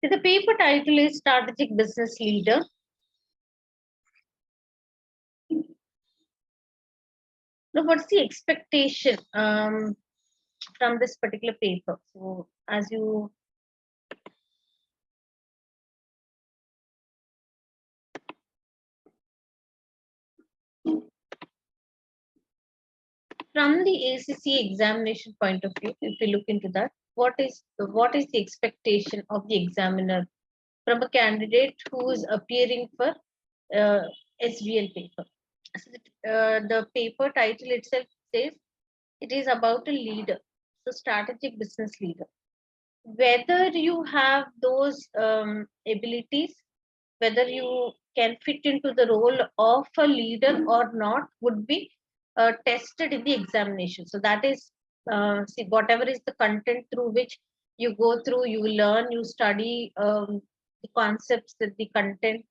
The paper title is Strategic Business Leader. Now, what's the expectation from this particular paper? So, as you from the ACCA examination point of view, if you look into that, what is the expectation of the examiner from a candidate who is appearing for SBL paper? So the paper title itself says it is about a leader, so strategic business leader. Whether you have those abilities, whether you can fit into the role of a leader or not, would be tested in the examination. So that is, see, whatever is the content through which you go through, you learn, you study the concepts, the content.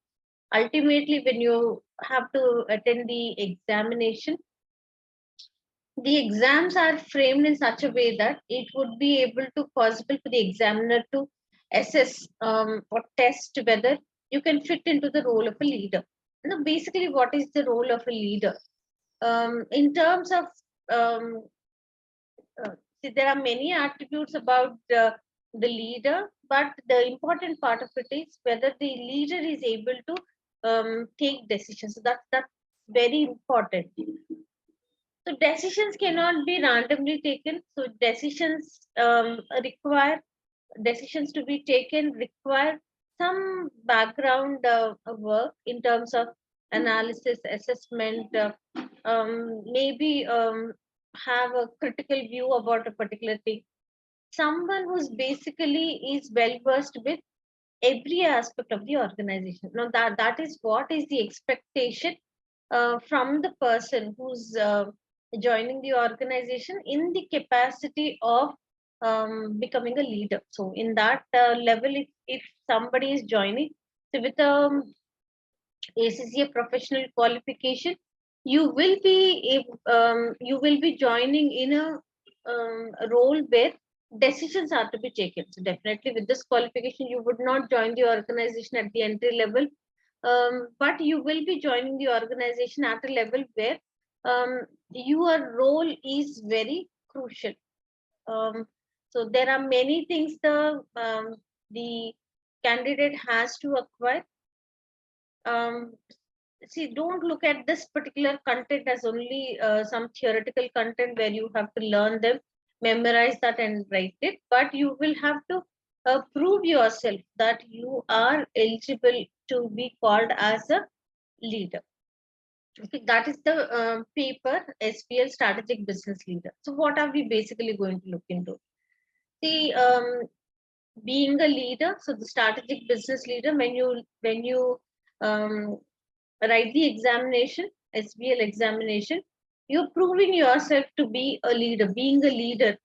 Ultimately, when you have to attend the examination, the exams are framed in such a way that it would be able to possible for the examiner to assess or test whether you can fit into the role of a leader. Now, basically, what is the role of a leader? In terms of see, there are many attributes about the leader, but the important part of it is whether the leader is able to take decisions. So that's very important. So decisions cannot be randomly taken. So decisions to be taken require some background work in terms of analysis, assessment, maybe have a critical view about a particular thing. Someone who's basically is well versed with every aspect of the organization. Now that is what is the expectation from the person who's joining the organization in the capacity of becoming a leader. So in that level, if somebody is joining, so with ACCA professional qualification, you will be joining in a role where decisions are to be taken. So definitely with this qualification, you would not join the organization at the entry level, but you will be joining the organization at a level where your role is very crucial. So there are many things the candidate has to acquire. See, don't look at this particular content as only some theoretical content where you have to learn them, memorize that and write it, but you will have to prove yourself that you are eligible to be called as a leader. Okay, that is the paper SBL Strategic Business Leader. So what are we basically going to look into? See, being a leader, so the strategic business leader, when you write the examination, SBL examination, you're proving yourself to be a leader, being a leader,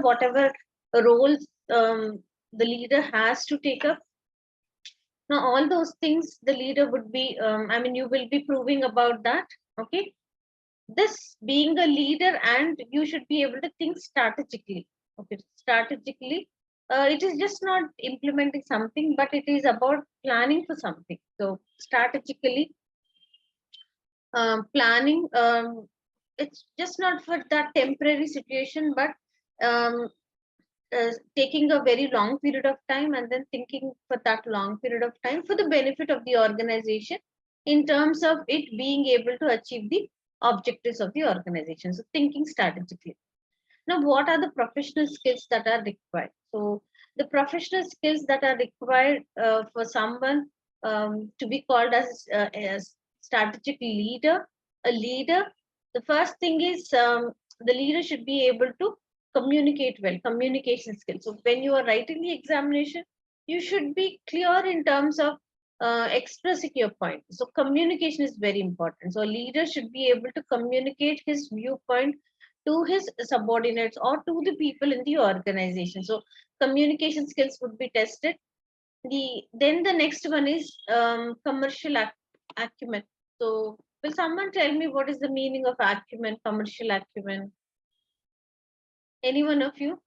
whatever roles the leader has to take up. Now, all those things the leader would be, you will be proving about that. Okay. This being a leader, and you should be able to think strategically. Okay. Strategically, it is just not implementing something, but it is about planning for something. So, strategically, planning, it's just not for that temporary situation, but taking a very long period of time and then thinking for that long period of time for the benefit of the organization in terms of it being able to achieve the objectives of the organization. So thinking strategically. Now, what are the professional skills that are required? So the professional skills that are required for someone to be called as a strategic leader, a leader, the first thing is the leader should be able to communicate well, communication skills. So when you are writing the examination, you should be clear in terms of expressing your point. So communication is very important. So a leader should be able to communicate his viewpoint to his subordinates or to the people in the organization. So communication skills would be tested. Then the next one is commercial acumen. So will someone tell me what is the meaning of acumen, commercial acumen? Any one of you?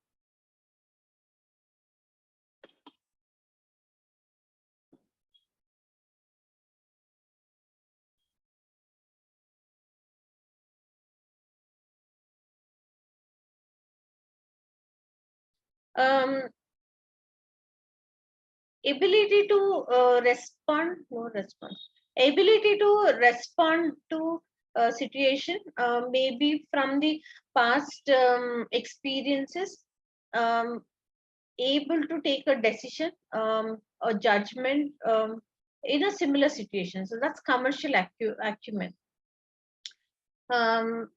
Um, ability to ability to respond to a situation, maybe from the past experiences, um, able to take a decision, a judgment, in a similar situation. So that's commercial acumen. Um,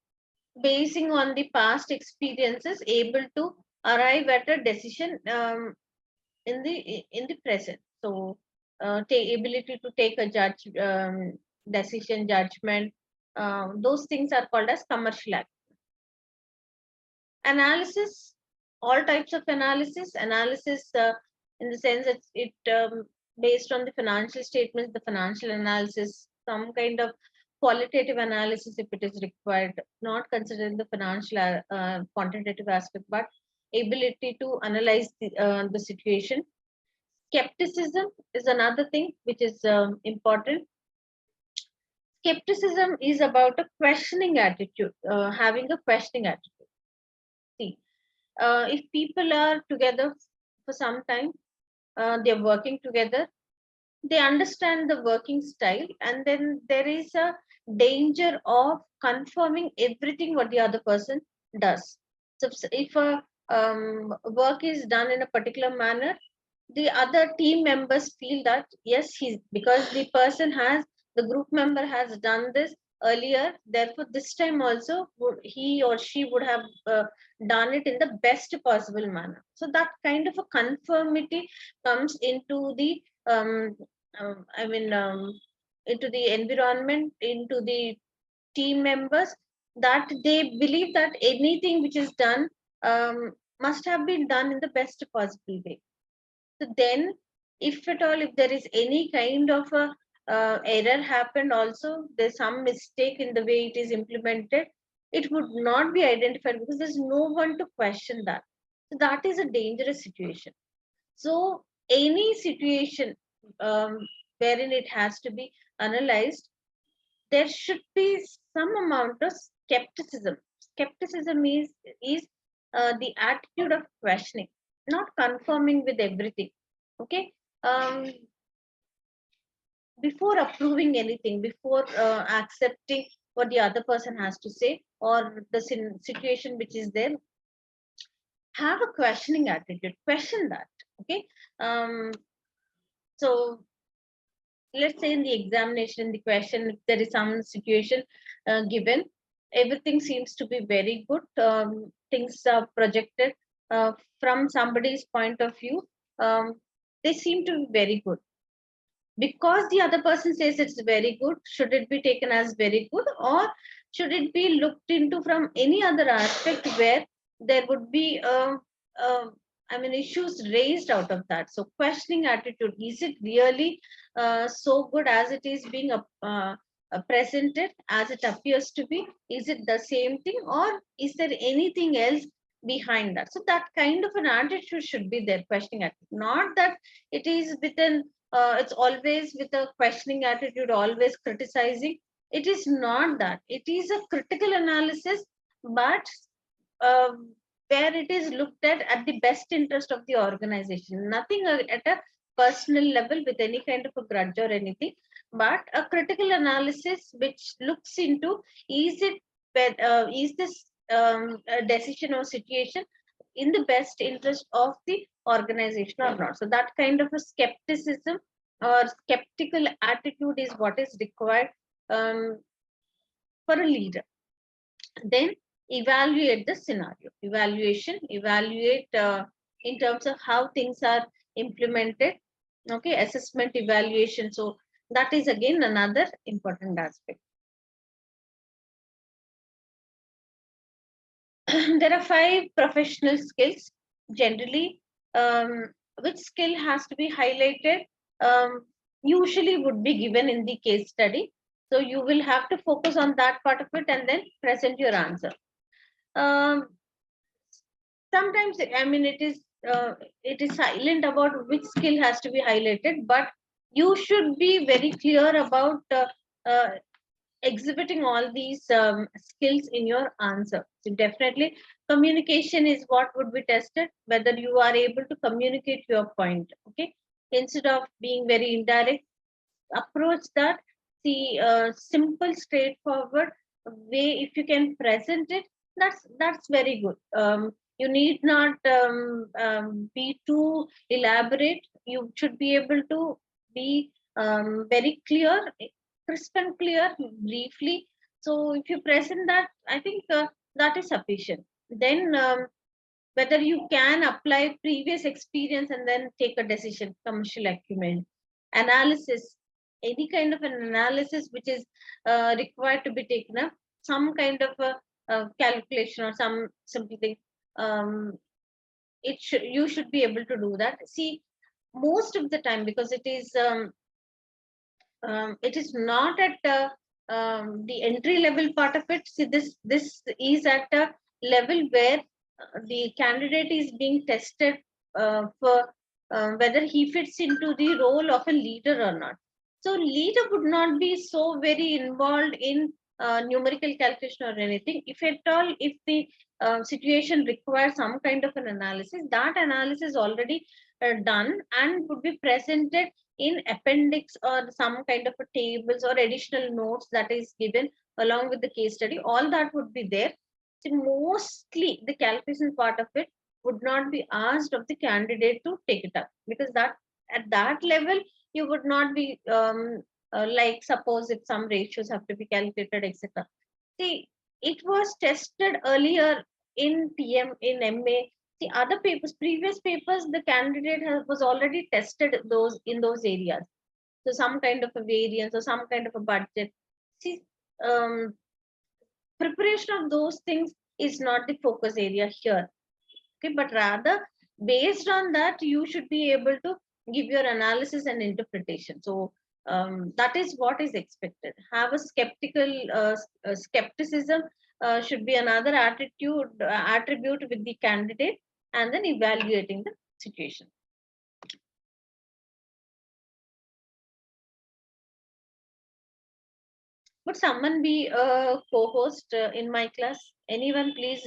Basing on the past experiences, able to arrive at a decision in the present. So ability to take a decision, judgment, those things are called as commercial analysis. All types of analysis, in the sense that it based on the financial statements, the financial analysis, some kind of qualitative analysis if it is required, not considering the financial quantitative aspect, but ability to analyze the situation. Skepticism is another thing which is important. Skepticism is about a questioning attitude, having a questioning attitude. See, if people are together for some time, they're working together, they understand the working style, and then there is a danger of confirming everything what the other person does. So if a work is done in a particular manner, the other team members feel that yes, he's because the person has the group member has done this earlier, therefore this time also he or she would have done it in the best possible manner. So that kind of a conformity comes into the I mean, into the environment, into the team members, that they believe that anything which is done must have been done in the best possible way. So then, if at all, if there is any kind of a error happened, also there's some mistake in the way it is implemented, it would not be identified because there's no one to question that. So that is a dangerous situation. So any situation wherein it has to be analyzed, there should be some amount of skepticism. Skepticism is the attitude of questioning, not conforming with everything. Okay. Um, before approving anything, before accepting what the other person has to say or the situation which is there, have a questioning attitude. Question that. Okay. So let's say in the examination, in the question, if there is some situation given, everything seems to be very good. Things are projected from somebody's point of view. They seem to be very good. Because the other person says it's very good, should it be taken as very good, or should it be looked into from any other aspect where there would be issues raised out of that? So questioning attitude, is it really so good as it is being presented, as it appears to be? Is it the same thing, or is there anything else behind that? So that kind of an attitude should be there, questioning attitude. Not that it is within it's always with a questioning attitude, always criticizing. It is not that. It is a critical analysis, but uh, where it is looked at the best interest of the organization. Nothing at a personal level with any kind of a grudge or anything, but a critical analysis which looks into, is it is this a decision or situation in the best interest of the organization or not. So that kind of a skepticism or skeptical attitude is what is required for a leader. Then evaluate the scenario. Evaluate in terms of how things are implemented. Okay, assessment, evaluation. So that is again another important aspect. There are 5 professional skills generally. Which skill has to be highlighted? Usually would be given in the case study. So you will have to focus on that part of it and then present your answer. Sometimes, I mean, it is silent about which skill has to be highlighted, but you should be very clear about exhibiting all these skills in your answer. So definitely communication is what would be tested, whether you are able to communicate your point. Okay, instead of being very indirect, approach that the simple straightforward way. If you can present it, that's very good. You need not be too elaborate. You should be able to be very clear, crisp and clear, briefly. So if you present that, I think that is sufficient. Then whether you can apply previous experience and then take a decision, commercial acumen, analysis, any kind of an analysis which is required to be taken up, some kind of a calculation or some simple thing. um, you should be able to do that. See, most of the time, because it is not at the entry level part of it. See, this is at a level where the candidate is being tested for whether he fits into the role of a leader or not. So leader would not be so very involved in numerical calculation or anything. If at all, if the situation requires some kind of an analysis, that analysis already done and would be presented in appendix or some kind of a tables or additional notes that is given along with the case study. All that would be there. So mostly the calculation part of it would not be asked of the candidate to take it up, because that at that level you would not be like, suppose if some ratios have to be calculated, etc. See, it was tested earlier in TM, in MA. The other papers, previous papers, the candidate was already tested those in those areas. So some kind of a variance or some kind of a budget. See, um, preparation of those things is not the focus area here. Okay, but rather based on that, you should be able to give your analysis and interpretation. So that is what is expected. Have a skepticism should be another attribute with the candidate, and then evaluating the situation. Would someone be a co-host in my class? Anyone, please?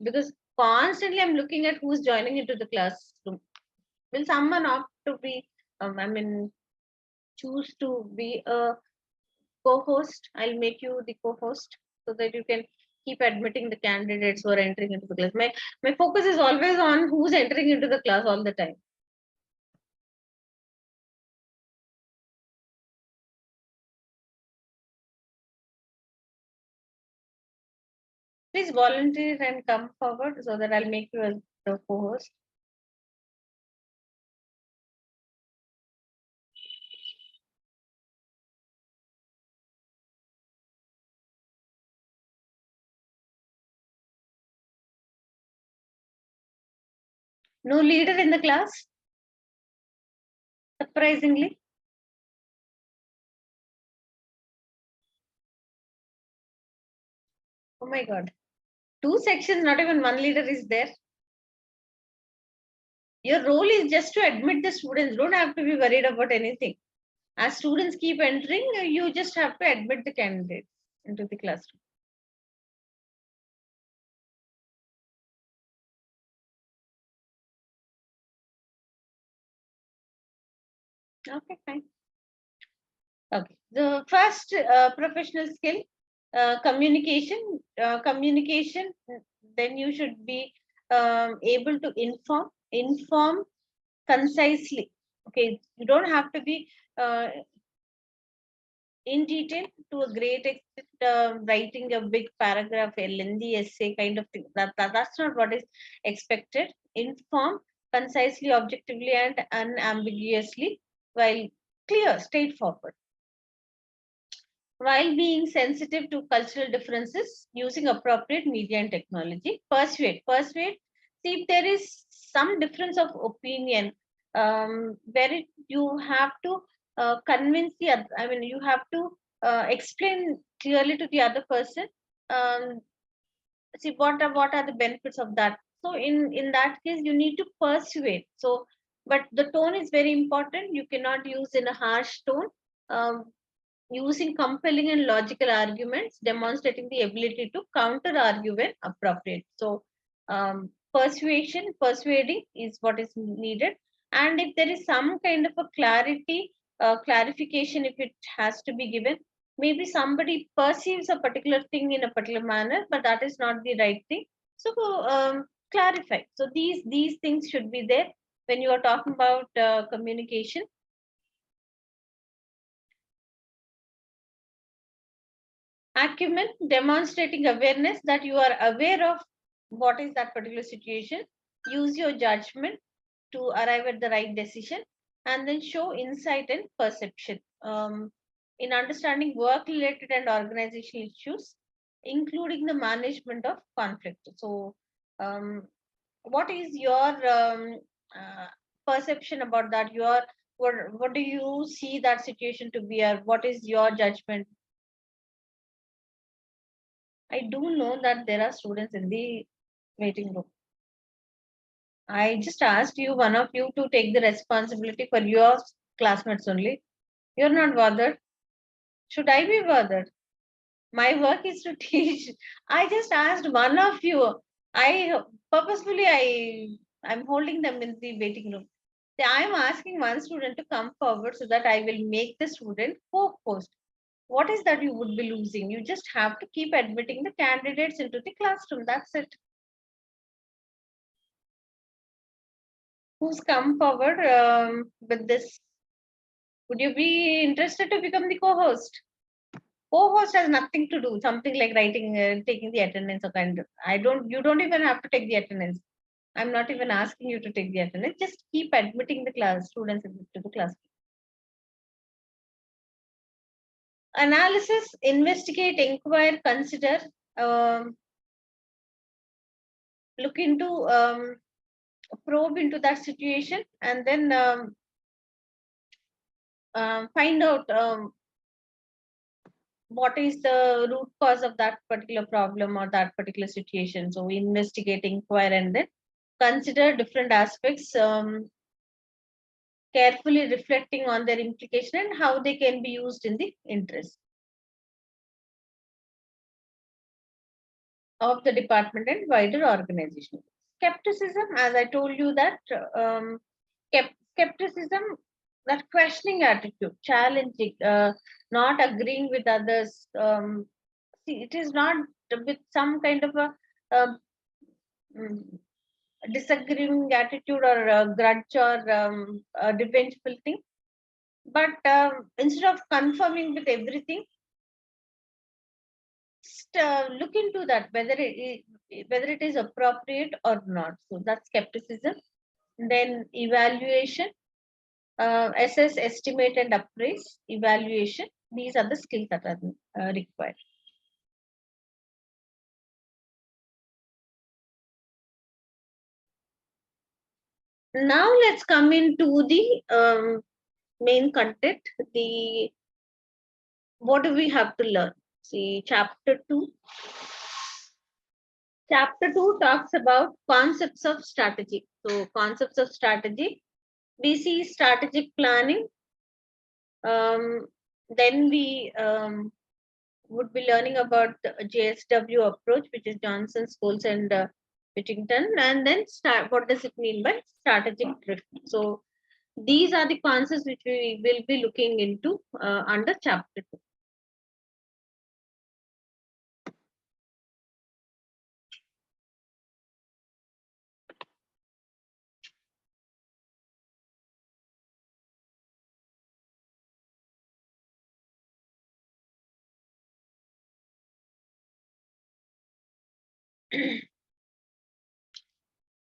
Because constantly I'm looking at who's joining into the classroom. Will someone opt to be? Choose to be a co-host. I'll make you the co-host so that you can keep admitting the candidates who are entering into the class. My focus is always on who's entering into the class all the time. Please volunteer and come forward so that I'll make you as the co-host. No leader in the class, surprisingly. Oh my God. 2 sections, not even one leader is there. Your role is just to admit the students. Don't have to be worried about anything. As students keep entering, you just have to admit the candidates into the classroom. Okay, fine. Okay. The first professional skill, communication. Communication. Then you should be able to inform concisely. Okay, you don't have to be in detail to a great extent, writing a big paragraph, a lengthy essay kind of thing. That's not what is expected. Inform concisely, objectively, and unambiguously, while clear, straightforward, while being sensitive to cultural differences, using appropriate media and technology. Persuade. See, if there is some difference of opinion, you have to convince the other, you have to explain clearly to the other person. Um, See, what are the benefits of that? So in that case, you need to persuade. So, but the tone is very important. You cannot use in a harsh tone. Um, using compelling and logical arguments, demonstrating the ability to counter argue when appropriate. So, persuading is what is needed. And if there is some kind of a clarification, if it has to be given, maybe somebody perceives a particular thing in a particular manner, but that is not the right thing. So, clarify. So, these things should be there when you are talking about communication. Acumen, demonstrating awareness, that you are aware of what is that particular situation, use your judgment to arrive at the right decision, and then show insight and perception in understanding work related and organizational issues, including the management of conflict. So, what is your uh, perception about that? What do you see that situation to be, or what is your judgment? I do know that there are students in the waiting room. I just asked you, one of you, to take the responsibility for your classmates only. You're not bothered. Should I be bothered? My work is to teach. I just asked one of you. I purposefully I'm holding them in the waiting room. I'm asking one student to come forward so that I will make the student co-host. What is that you would be losing? You just have to keep admitting the candidates into the classroom. That's it. Who's come forward with this? Would you be interested to become the co-host? Co-host has nothing to do, something like writing, taking the attendance or kind of. You don't even have to take the attendance. I'm not even asking you to take the attendance. Just keep admitting the class students to the class. Analysis, investigate, inquire, consider, um, look into, probe into that situation, and then find out what is the root cause of that particular problem or that particular situation. So investigate, inquire, and then consider different aspects, carefully reflecting on their implication and how they can be used in the interest of the department and wider organization. Skepticism, as I told you that skepticism, that questioning attitude, challenging, not agreeing with others. See, it is not with some kind of a mm, disagreeing attitude or a grudge or a revengeful thing. But instead of confirming with everything, just look into that whether it is appropriate or not. So that's skepticism. Then evaluation, assess, estimate, and appraise. Evaluation. These are the skills that are required. Now let's come into the main content. The what do we have to learn? See, chapter 2. Chapter 2 talks about concepts of strategy. So, concepts of strategy, we see strategic planning. Then we would be learning about the JSW approach, which is Johnson, Scholes, and Whittington. And then what does it mean by strategic drift? So, these are the concepts which we will be looking into under chapter 2.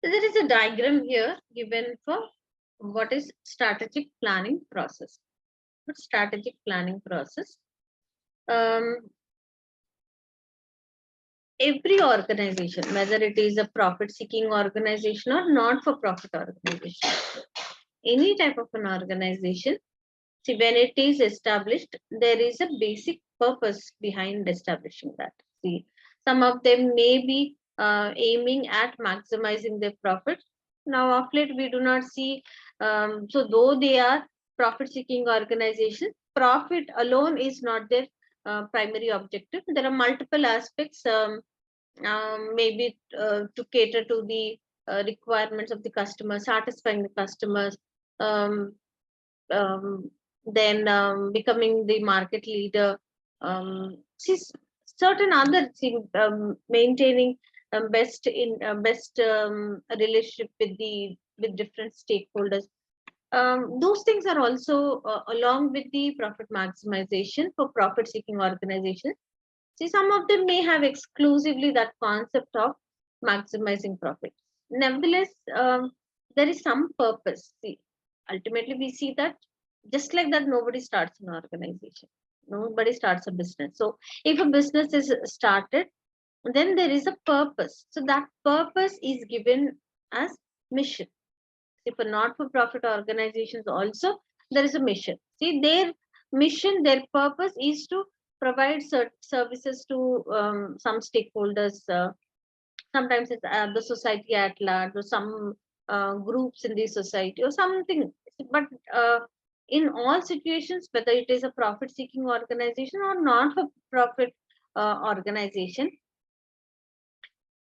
So there is a diagram here given for what is strategic planning process. What strategic planning process? Every organization, whether it is a profit-seeking organization or not-for-profit organization, any type of an organization, see, when it is established, there is a basic purpose behind establishing that. See, some of them may be aiming at maximizing their profits. Now, of late, we do not see, so though they are profit-seeking organizations, profit alone is not their primary objective. There are multiple aspects, maybe to cater to the requirements of the customer, satisfying the customers, um, um, then becoming the market leader. See, certain other things, maintaining best relationship with different stakeholders. Those things are also along with the profit maximization for profit seeking organizations. See, some of them may have exclusively that concept of maximizing profits. Nevertheless, there is some purpose. See, ultimately, we see that just like that, nobody starts an organization, nobody starts a business. So, if a business is started, then there is a purpose. So, that purpose is given as mission. See, for not-for-profit organizations, also there is a mission. See, their mission, their purpose is to provide services to some stakeholders. Sometimes it's the society at large, or some groups in the society, or something. But in all situations, whether it is a profit-seeking organization or not-for-profit organization,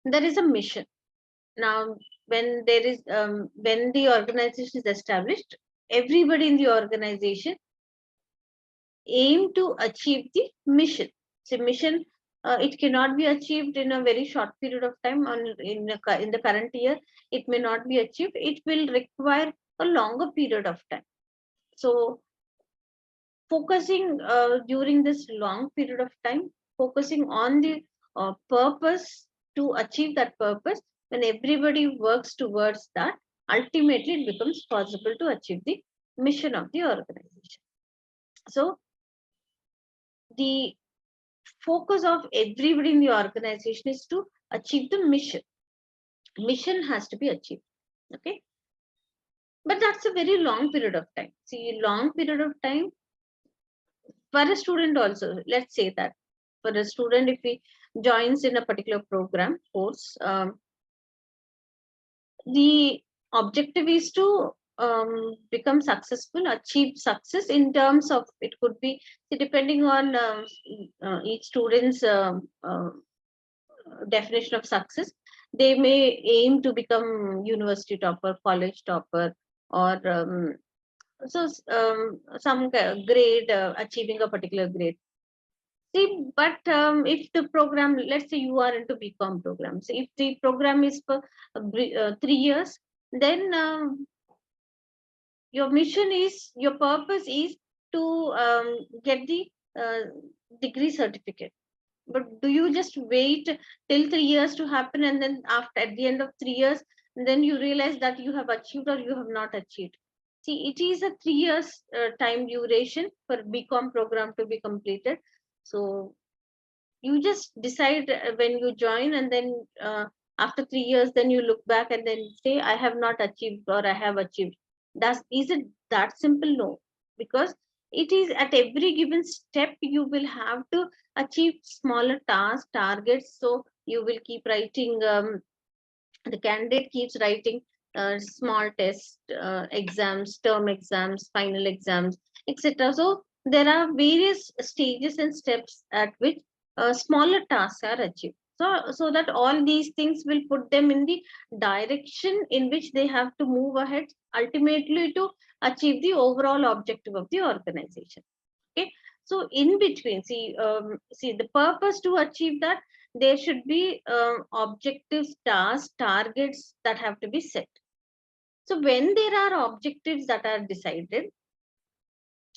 there is a mission. Now, when there is when the organization is established, everybody in the organization aim to achieve the mission. So mission, it cannot be achieved in a very short period of time. In the current year, it may not be achieved. It will require a longer period of time. So focusing during this long period of time, focusing on the purpose to achieve that purpose, when everybody works towards that, ultimately it becomes possible to achieve the mission of the organization. So the focus of everybody in the organization is to achieve the mission. Mission has to be achieved. Okay. But that's a very long period of time. See, long period of time for a student also. Let's say that for a student, if he joins in a particular program course, the objective is to become successful, achieve success in terms of, it could be depending on each student's definition of success. They may aim to become university topper, college topper, or some grade, achieving a particular grade. See, but if the program, let's say you are into BCom programs, if the program is for 3 years, then your mission is, your purpose is to get the degree certificate. But do you just wait till 3 years to happen, and then after, at the end of 3 years, then you realize that you have achieved or you have not achieved? See, it is a 3 years time duration for BCom program to be completed. So you just decide when you join, and then after 3 years, then you look back and then say, I have not achieved or I have achieved. Is it that simple? No, because it is at every given step you will have to achieve smaller tasks, targets. So you will keep writing, the candidate keeps writing small tests, exams, term exams, final exams, etc. So there are various stages and steps at which smaller tasks are achieved. So that all these things will put them in the direction in which they have to move ahead, ultimately to achieve the overall objective of the organization. Okay. So in between, see the purpose to achieve that, there should be objectives, tasks, targets that have to be set. So when there are objectives that are decided,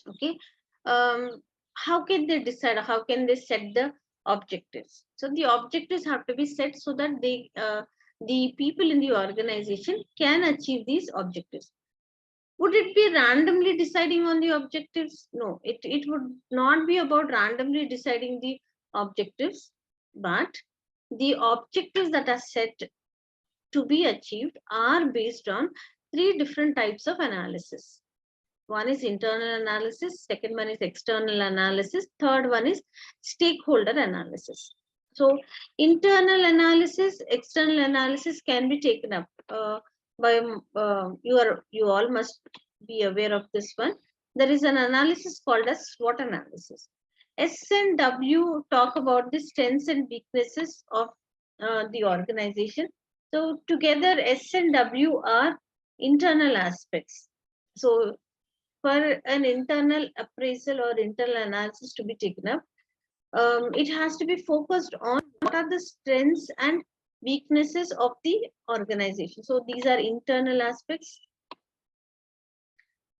okay, how can they decide? How can they set the objectives? So the objectives have to be set so that the people in the organization can achieve these objectives. Would it be randomly deciding on the objectives? No, it would not be about randomly deciding the objectives, but the objectives that are set to be achieved are based on 3 different types of analysis. One is internal analysis, second one is external analysis, third one is stakeholder analysis. So internal analysis, external analysis can be taken up by you all must be aware of this one. there is an analysis called as SWOT analysis. S and W talk about the strengths and weaknesses of the organization. So together, S and W are internal aspects. So for an internal appraisal or internal analysis to be taken up, it has to be focused on what are the strengths and weaknesses of the organization. So these are internal aspects.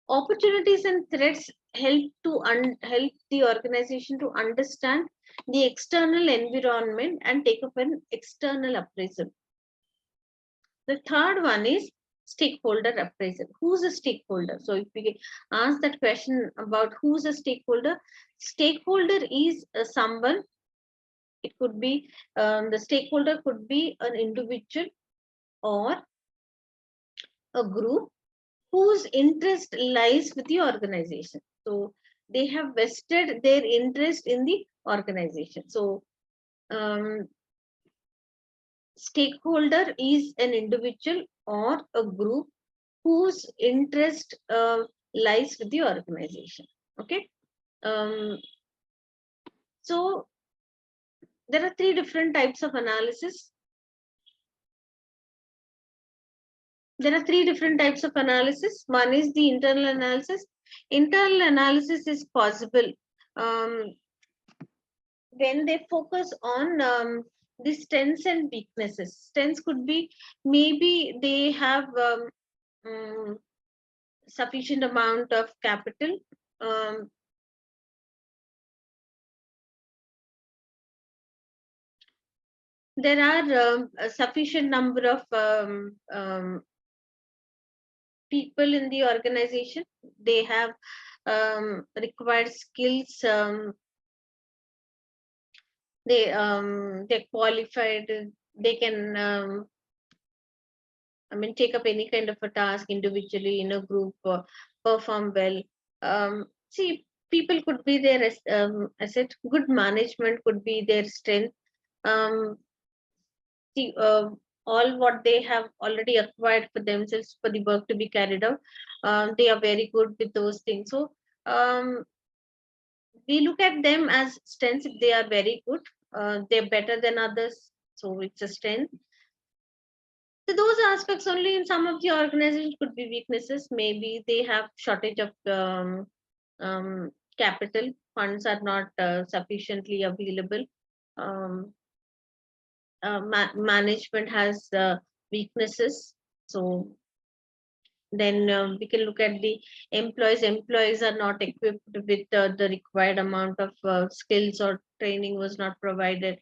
Opportunities and threats help to help the organization to understand the external environment and take up an external appraisal. The third one is stakeholder appraisal. Who's a stakeholder? So if we ask that question about who's a stakeholder, stakeholder is someone. It could be the stakeholder could be an individual or a group whose interest lies with the organization. So they have vested their interest in the organization. So stakeholder is an individual or a group whose interest lies with the organization. Okay. So there are three different types of analysis. There are three different types of analysis. One is the internal analysis. Internal analysis is possible when they focus on the strengths and weaknesses. Strengths could be maybe they have sufficient amount of capital. There are a sufficient number of people in the organization. They have required skills. They're qualified. They can take up any kind of a task individually, in a group, perform well. See, people could be their asset. Good management could be their strength. See, all what they have already acquired for themselves for the work to be carried out, they are very good with those things. So we look at them as strengths if they are very good. They're better than others, so it's a strength. So those aspects only in some of the organizations could be weaknesses. Maybe they have shortage of capital. Funds are not sufficiently available. Management has weaknesses. So then we can look at the employees. Employees are not equipped with the required amount of skills, or training was not provided.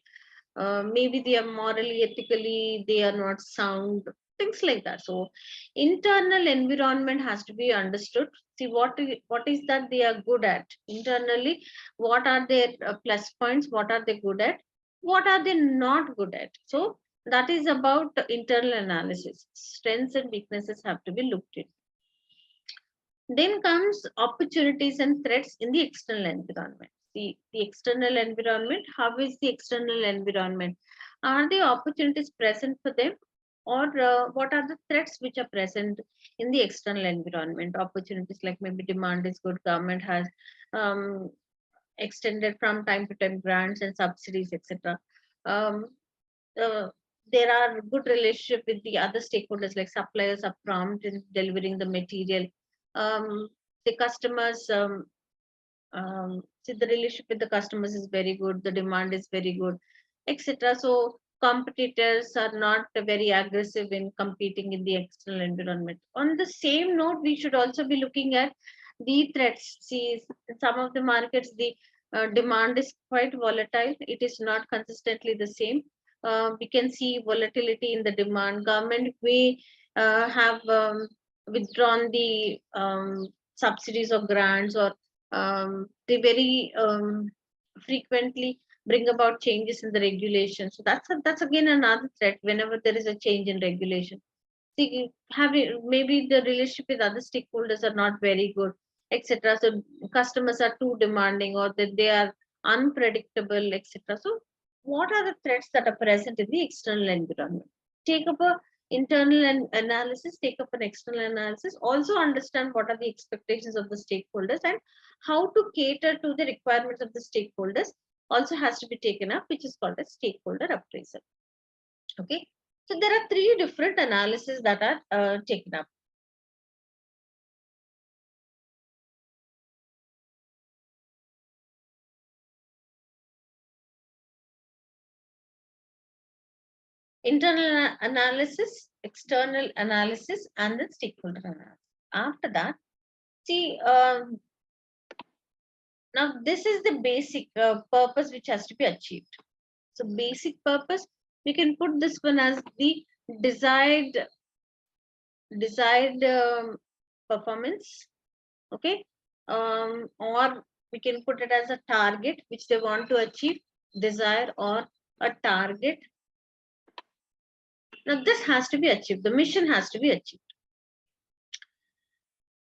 Maybe they are morally, ethically, they are not sound, things like that. So internal environment has to be understood. See, what is that they are good at internally, what are their plus points, what are they good at, what are they not good at. So that is about internal analysis. Strengths and weaknesses have to be looked at. Then comes opportunities and threats in the external environment. The external environment, how is the external environment? Are there opportunities present for them, or what are the threats which are present in the external environment? Opportunities like maybe demand is good, government has extended from time to time grants and subsidies, etc. There are good relationship with the other stakeholders, like suppliers are prompt in delivering the material. The customers, see, the relationship with the customers is very good, the demand is very good, etc. So competitors are not very aggressive in competing in the external environment. On the same note, we should also be looking at the threats. See, in some of the markets, the demand is quite volatile. It is not consistently the same. We can see volatility in the demand. Government may have withdrawn the subsidies or grants, or they very frequently bring about changes in the regulation. So that's again another threat whenever there is a change in regulation. See, maybe the relationship with other stakeholders are not very good, etc. So customers are too demanding, or that they are unpredictable, etc. So what are the threats that are present in the external environment? Take up a internal analysis, take up an external analysis, also understand what are the expectations of the stakeholders and how to cater to the requirements of the stakeholders also has to be taken up, which is called a stakeholder appraisal. Okay, so there are three different analyses that are taken up. Internal analysis, external analysis, and the stakeholder analysis. After that, see, now this is the basic purpose which has to be achieved. So basic purpose, we can put this one as the desired performance, okay, or we can put it as a target which they want to achieve, desire or a target. Now this has to be achieved, the mission has to be achieved.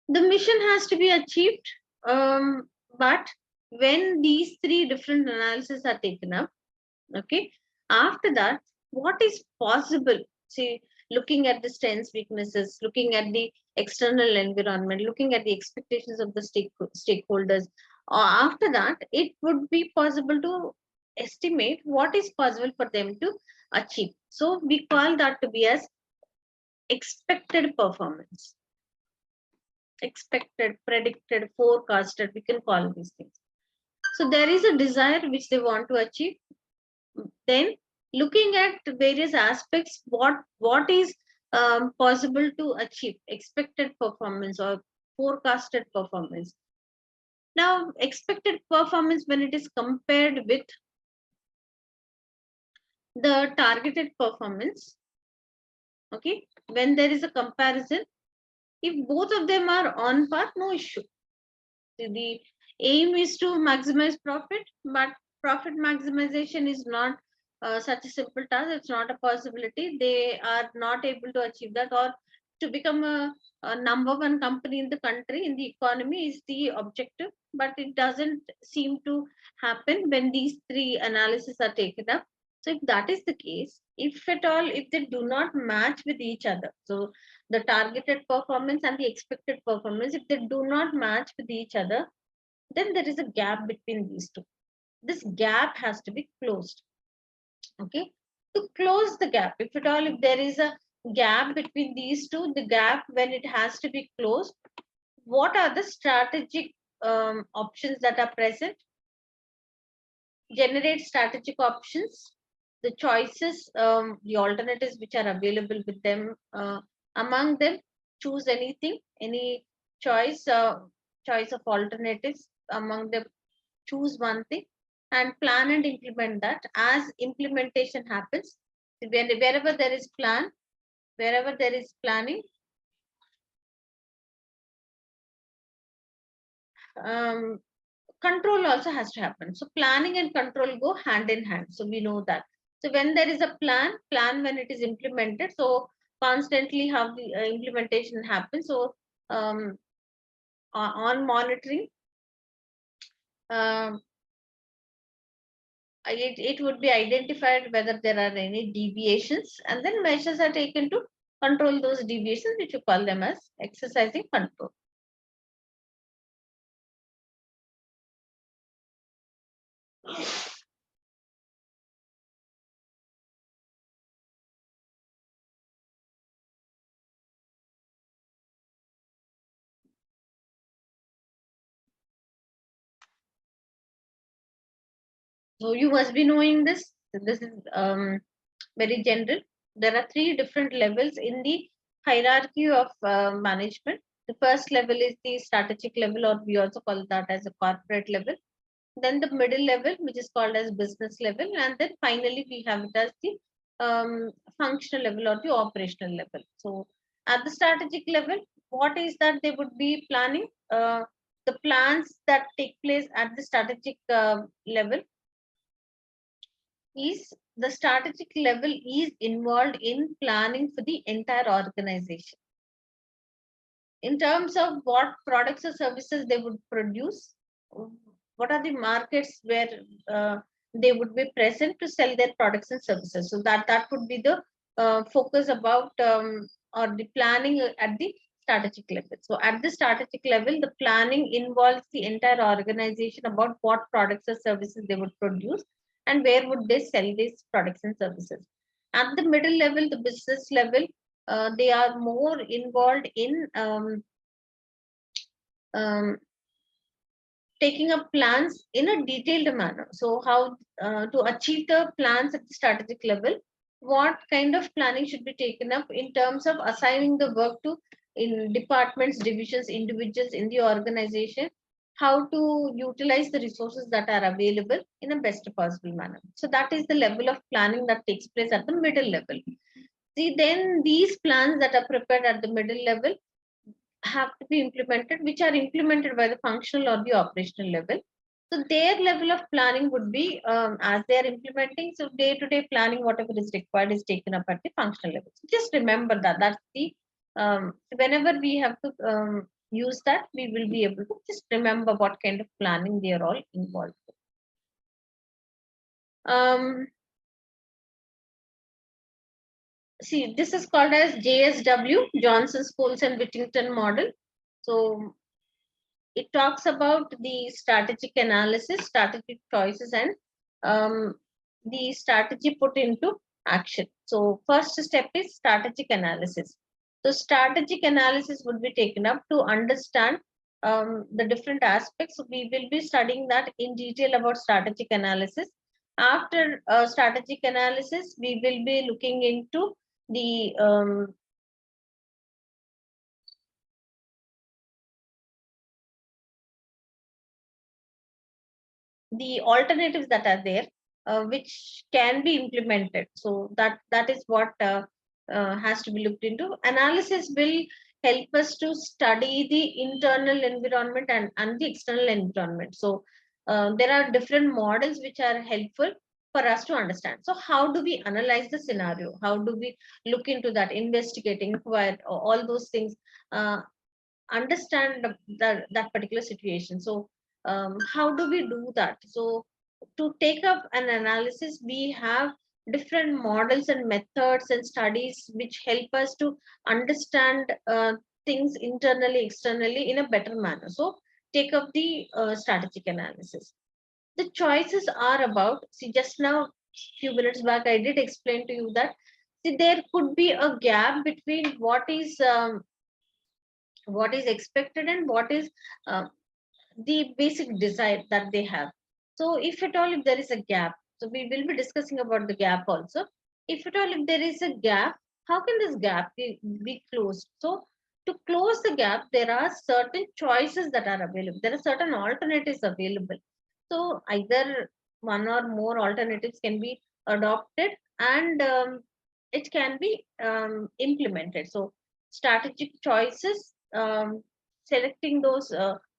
The mission has to be achieved, but when these three different analyses are taken up, okay, after that, what is possible? See, looking at the strengths, weaknesses, looking at the external environment, looking at the expectations of the stakeholders, after that, it would be possible to estimate what is possible for them to achieve. So we call that to be as expected performance. Expected, predicted, forecasted, we can call these things. So there is a desire which they want to achieve. Then looking at various aspects, what is possible to achieve, expected performance or forecasted performance. Now expected performance, when it is compared with the targeted performance, okay, when there is a comparison, if both of them are on par, no issue. The aim is to maximize profit, but profit maximization is not such a simple task. It's not a possibility. They are not able to achieve that, or to become a number one company in the country, in the economy, is the objective, but it doesn't seem to happen when these three analyses are taken up. So if that is the case, if at all, if they do not match with each other, so the targeted performance and the expected performance, if they do not match with each other, then there is a gap between these two. This gap has to be closed. Okay, to close the gap, if at all, if there is a gap between these two, the gap when it has to be closed, what are the strategic options that are present? Generate strategic options, the choices, the alternatives which are available with them. Among them, choose anything, any choice, choice of alternatives. Among them, choose one thing and plan and implement that. As implementation happens, wherever there is plan, wherever there is planning, control also has to happen. So planning and control go hand in hand. So we know that. So when there is a plan when it is implemented, so constantly how the implementation happens. So on monitoring, it would be identified whether there are any deviations, and then measures are taken to control those deviations, which you call them as exercising control. So you must be knowing this. This is very general. There are three different levels in the hierarchy of management. The first level is the strategic level, or we also call that as a corporate level. Then the middle level, which is called as business level, and then finally we have it as the functional level or the operational level. So at the strategic level, what is that they would be planning? The plans that take place at the strategic level is the strategic level is involved in planning for the entire organization in terms of what products or services they would produce, what are the markets where they would be present to sell their products and services. So that would be the focus about or the planning at the strategic level. So at the strategic level, the planning involves the entire organization about what products or services they would produce and where would they sell these products and services. At the middle level, the business level, they are more involved in um, taking up plans in a detailed manner. So how to achieve the plans at the strategic level, what kind of planning should be taken up in terms of assigning the work to in departments, divisions, individuals in the organization, how to utilize the resources that are available in a best possible manner. So that is the level of planning that takes place at the middle level. See, then these plans that are prepared at the middle level have to be implemented, which are implemented by the functional or the operational level. So their level of planning would be as they are implementing. So day-to-day planning, whatever is required, is taken up at the functional level. So just remember that. That's the whenever we have to use that, we will be able to just remember what kind of planning they are all involved with. See, this is called as JSW, Johnson, Scholes and Whittington model. So it talks about the strategic analysis, strategic choices, and the strategy put into action. So first step is strategic analysis. So strategic analysis would be taken up to understand the different aspects. So we will be studying that in detail about strategic analysis. After strategic analysis, we will be looking into the alternatives that are there, which can be implemented. So that is what has to be looked into. Analysis will help us to study the internal environment and the external environment. So there are different models which are helpful for us to understand. So how do we analyze the scenario? How do we look into that, investigate, inquire, all those things, understand that particular situation? So how do we do that? So to take up an analysis, we have different models and methods and studies which help us to understand things internally, externally in a better manner. So take up the strategic analysis. The choices are about, see, just now few minutes back I did explain to you that, see, there could be a gap between what is expected and what is uh, the basic desire that they have. So if at all, if there is a gap, so we will be discussing about the gap also. If at all, if there is a gap, how can this gap be closed? So to close the gap, there are certain choices that are available. There are certain alternatives available. So either one or more alternatives can be adopted, and it can be implemented. So strategic choices, selecting those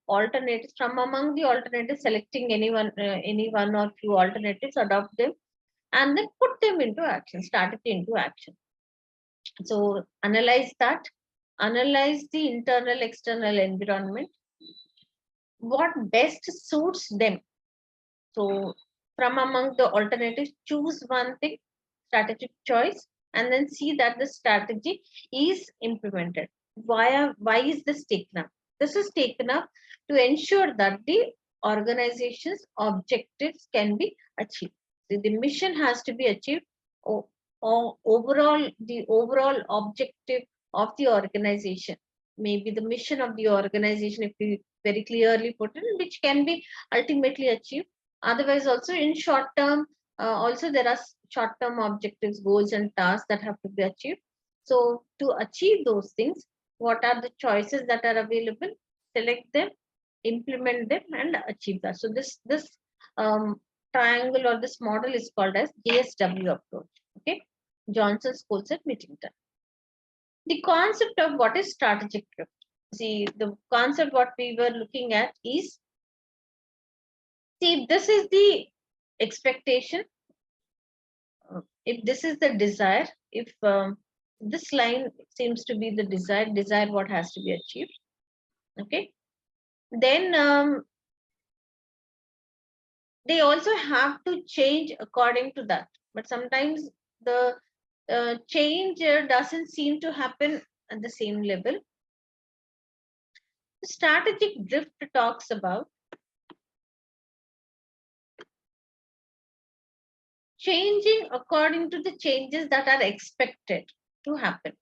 alternatives from among the alternatives, selecting any one or few alternatives, adopt them, and then put them into action, strategy into action. So analyze that, analyze the internal, external environment, what best suits them. So from among the alternatives, choose one thing, strategic choice, and then see that the strategy is implemented. Why is this taken up? This is taken up to ensure that the organization's objectives can be achieved. So the mission has to be achieved, or overall, the overall objective of the organization, maybe the mission of the organization, if we very clearly put in, which can be ultimately achieved. Otherwise, also in short term, also there are short term objectives, goals, and tasks that have to be achieved. So to achieve those things, what are the choices that are available? Select them, implement them, and achieve that. So this um, triangle or this model is called as JSW approach. Okay, Johnson, Scholes, and Whittington. The concept of what is strategic drift. See, the concept what we were looking at is, see, this is the expectation. If this is the desire, if this line seems to be the desire what has to be achieved. Okay, then they also have to change according to that. But sometimes the change doesn't seem to happen at the same level. The strategic drift talks about changing according to the changes that are expected to happen.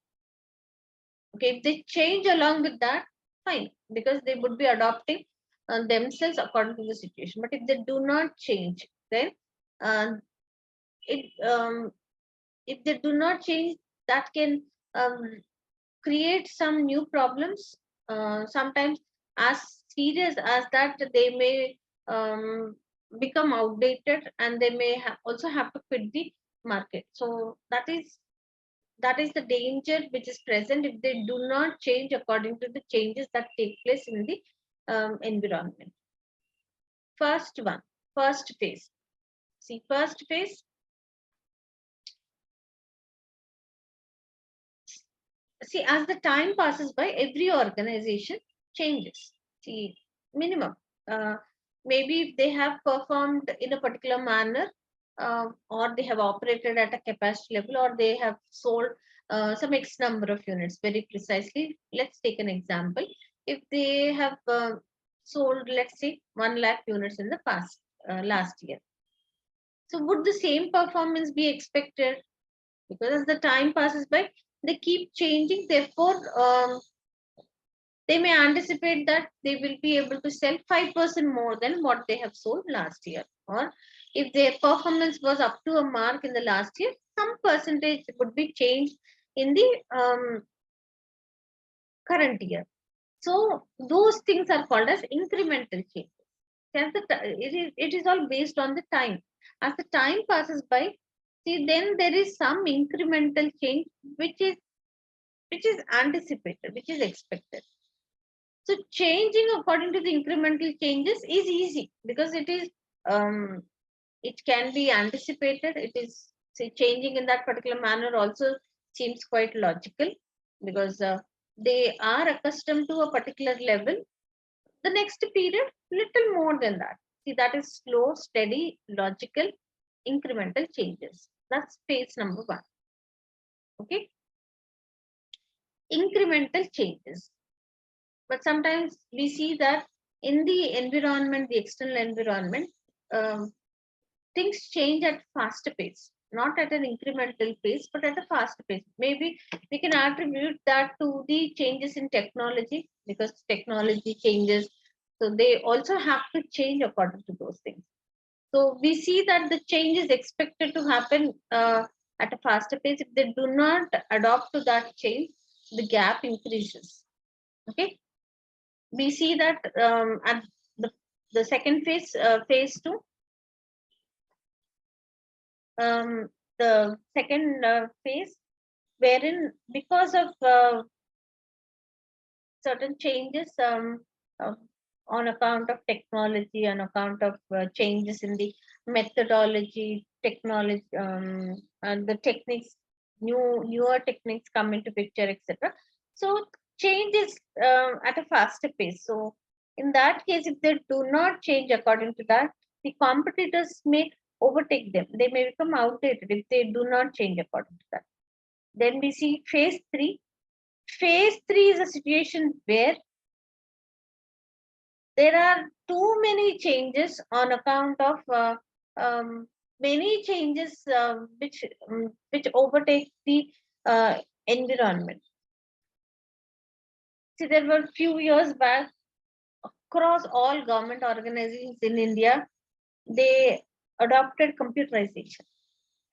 Okay, if they change along with that, fine, because they would be adopting themselves according to the situation. But if they do not change, then uh, it if they do not change, that can create some new problems. Sometimes as serious as that, they may become outdated, and they may also have to quit the market. So that is the danger which is present if they do not change according to the changes that take place in the environment. First one, first phase. See, first phase. See, as the time passes by, every organization changes. See, minimum. Uh, Maybe if they have performed in a particular manner, or they have operated at a capacity level, or they have sold some X number of units very precisely. Let's take an example. If they have sold, let's say, 1 lakh units in the past last year. So would the same performance be expected? Because as the time passes by, they keep changing. Therefore, they may anticipate that they will be able to sell 5% more than what they have sold last year. Or if their performance was up to a mark in the last year, some percentage would be changed in the current year. So those things are called as incremental changes. It is all based on the time. As the time passes by, see, then there is some incremental change which is anticipated, which is expected. So changing according to the incremental changes is easy, because it can be anticipated. It is, say, changing in that particular manner also seems quite logical, because they are accustomed to a particular level. The next period, little more than that. See, that is slow, steady, logical, incremental changes. That's phase number one. Okay, incremental changes. But sometimes we see that in the environment, the external environment, um, things change at faster pace, not at an incremental pace, but at a faster pace. Maybe we can attribute that to the changes in technology, because technology changes, so they also have to change according to those things. So we see that the change is expected to happen at a faster pace. If they do not adopt to that change, the gap increases. Okay, we see that at the second phase, phase two, the second phase, wherein because of certain changes, uh, on account of technology, on account of changes in the methodology, technology, and the techniques, newer techniques come into picture, etc. So change is at a faster pace. So in that case, if they do not change according to that, the competitors may overtake them. They may become outdated if they do not change according to that. Then we see phase three. Phase three is a situation where there are too many changes on account of many changes which overtake the environment. See, there were few years back, across all government organizations in India, they adopted computerization.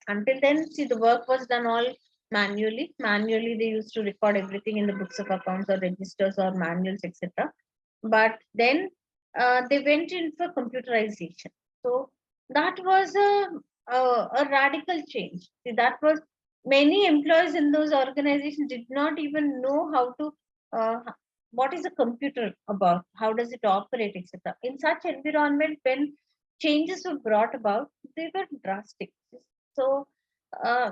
Until then, see, the work was done all manually. Manually, they used to record everything in the books of accounts or registers or manuals, etc. But then they went in for computerization. So that was a radical change. See, that was, many employees in those organizations did not even know how to what is a computer about, how does it operate, etc. In such environment, when changes were brought about, they were drastic. So uh,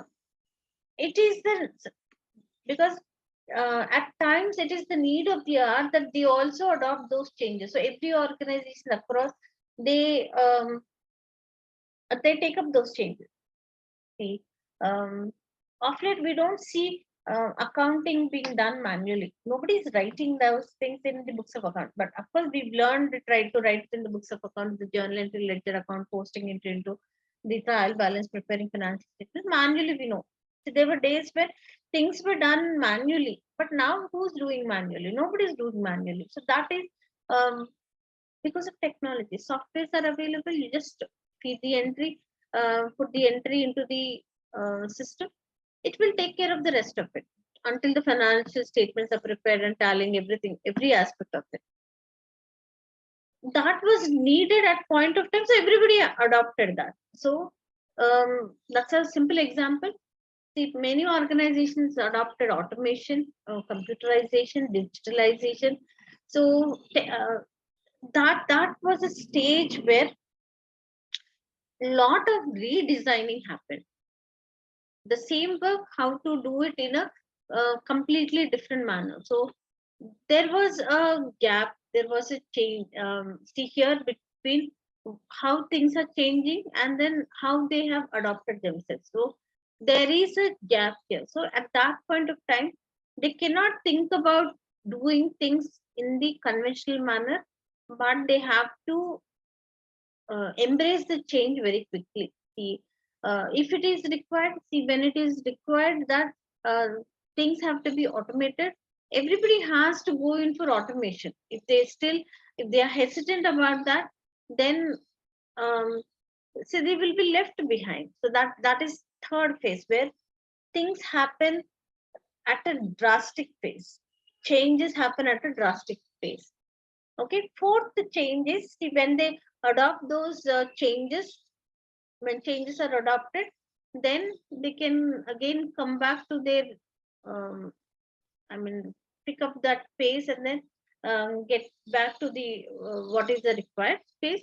it is the, because at times it is the need of the hour that they also adopt those changes. So every organization across, they they take up those changes. See, um, of late we don't see accounting being done manually. Nobody is writing those things in the books of account. But of course, we've learned to try to write it in the books of account, the journal entry, ledger account, posting it into the trial balance, preparing financial statements. Manually, we know. So there were days where things were done manually, but now who's doing manually? Nobody's doing manually. So that is because of technology. Softwares are available. You just feed the entry, put the entry into the system. It will take care of the rest of it until the financial statements are prepared and tallying everything, every aspect of it. That was needed at point of time, so everybody adopted that. So that's a simple example. See, many organizations adopted automation, computerization, digitalization. So that was a stage where a lot of redesigning happened. The same work, how to do it in a completely different manner. So there was a gap, there was a change. See here between how things are changing and then how they have adopted themselves. So there is a gap here. So at that point of time, they cannot think about doing things in the conventional manner, but they have to embrace the change very quickly. See, if it is required, see when it is required that things have to be automated, everybody has to go in for automation. If they are hesitant about that, then so they will be left behind. So that is third phase where things happen at a drastic pace. Changes happen at a drastic pace. Okay, fourth change is when they adopt those changes, when changes are adopted, then they can again come back to their, um, I mean, pick up that pace and then get back to the what is the required pace.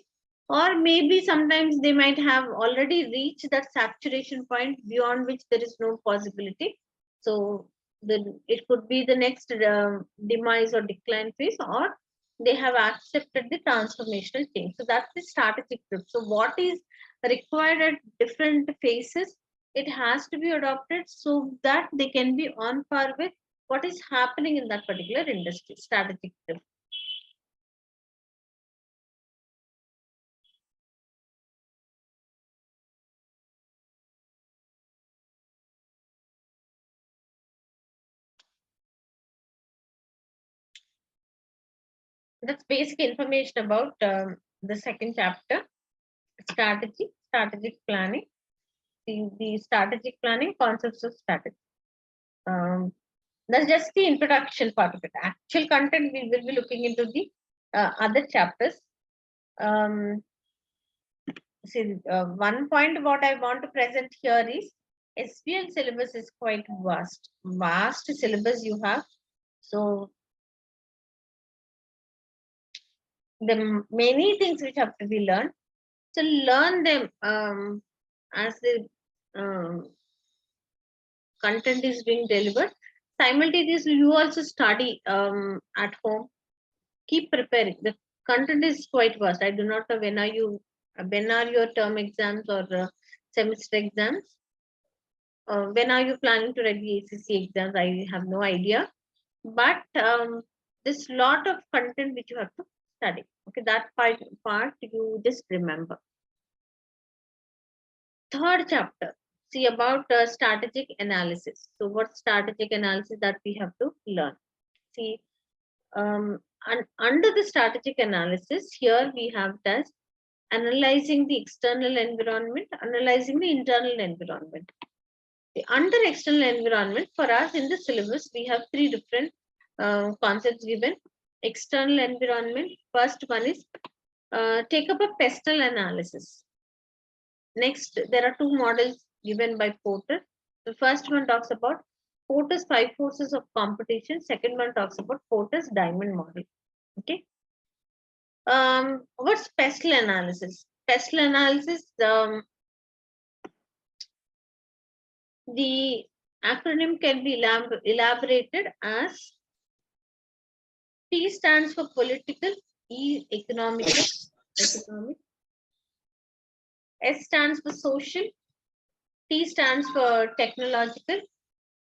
Or maybe sometimes they might have already reached that saturation point beyond which there is no possibility. So it could be the next demise or decline phase, or they have accepted the transformational change. So that's the strategic shift. So what is required at different phases, it has to be adopted so that they can be on par with what is happening in that particular industry. Strategic shift. That's basic information about the second chapter, strategic planning, the strategic planning, concepts of strategy. That's just the introduction part of it. Actual content, we will be looking into the other chapters. See, one point what I want to present here is SBL syllabus is quite vast. Vast syllabus you have. So the many things which have to be learned. So learn them as the content is being delivered. Simultaneously, you also study at home. Keep preparing. The content is quite vast. I do not know when are your term exams or semester exams. When are you planning to write the ACCA exams? I have no idea. But there's a lot of content which you have to study. Okay, that part you just remember. Third chapter, see about strategic analysis. So what strategic analysis that we have to learn? See, and under the strategic analysis, here we have this analyzing the external environment, analyzing the internal environment. The under external environment, for us in the syllabus, we have three different concepts given. External environment, first one is take up a pestle analysis. Next, there are two models given by Porter. The first one talks about Porter's 5 forces of competition. Second one talks about Porter's diamond model. Okay. What's pestle analysis? Pestle analysis, the acronym can be elaborated as P stands for political, E economic, S stands for social, T stands for technological.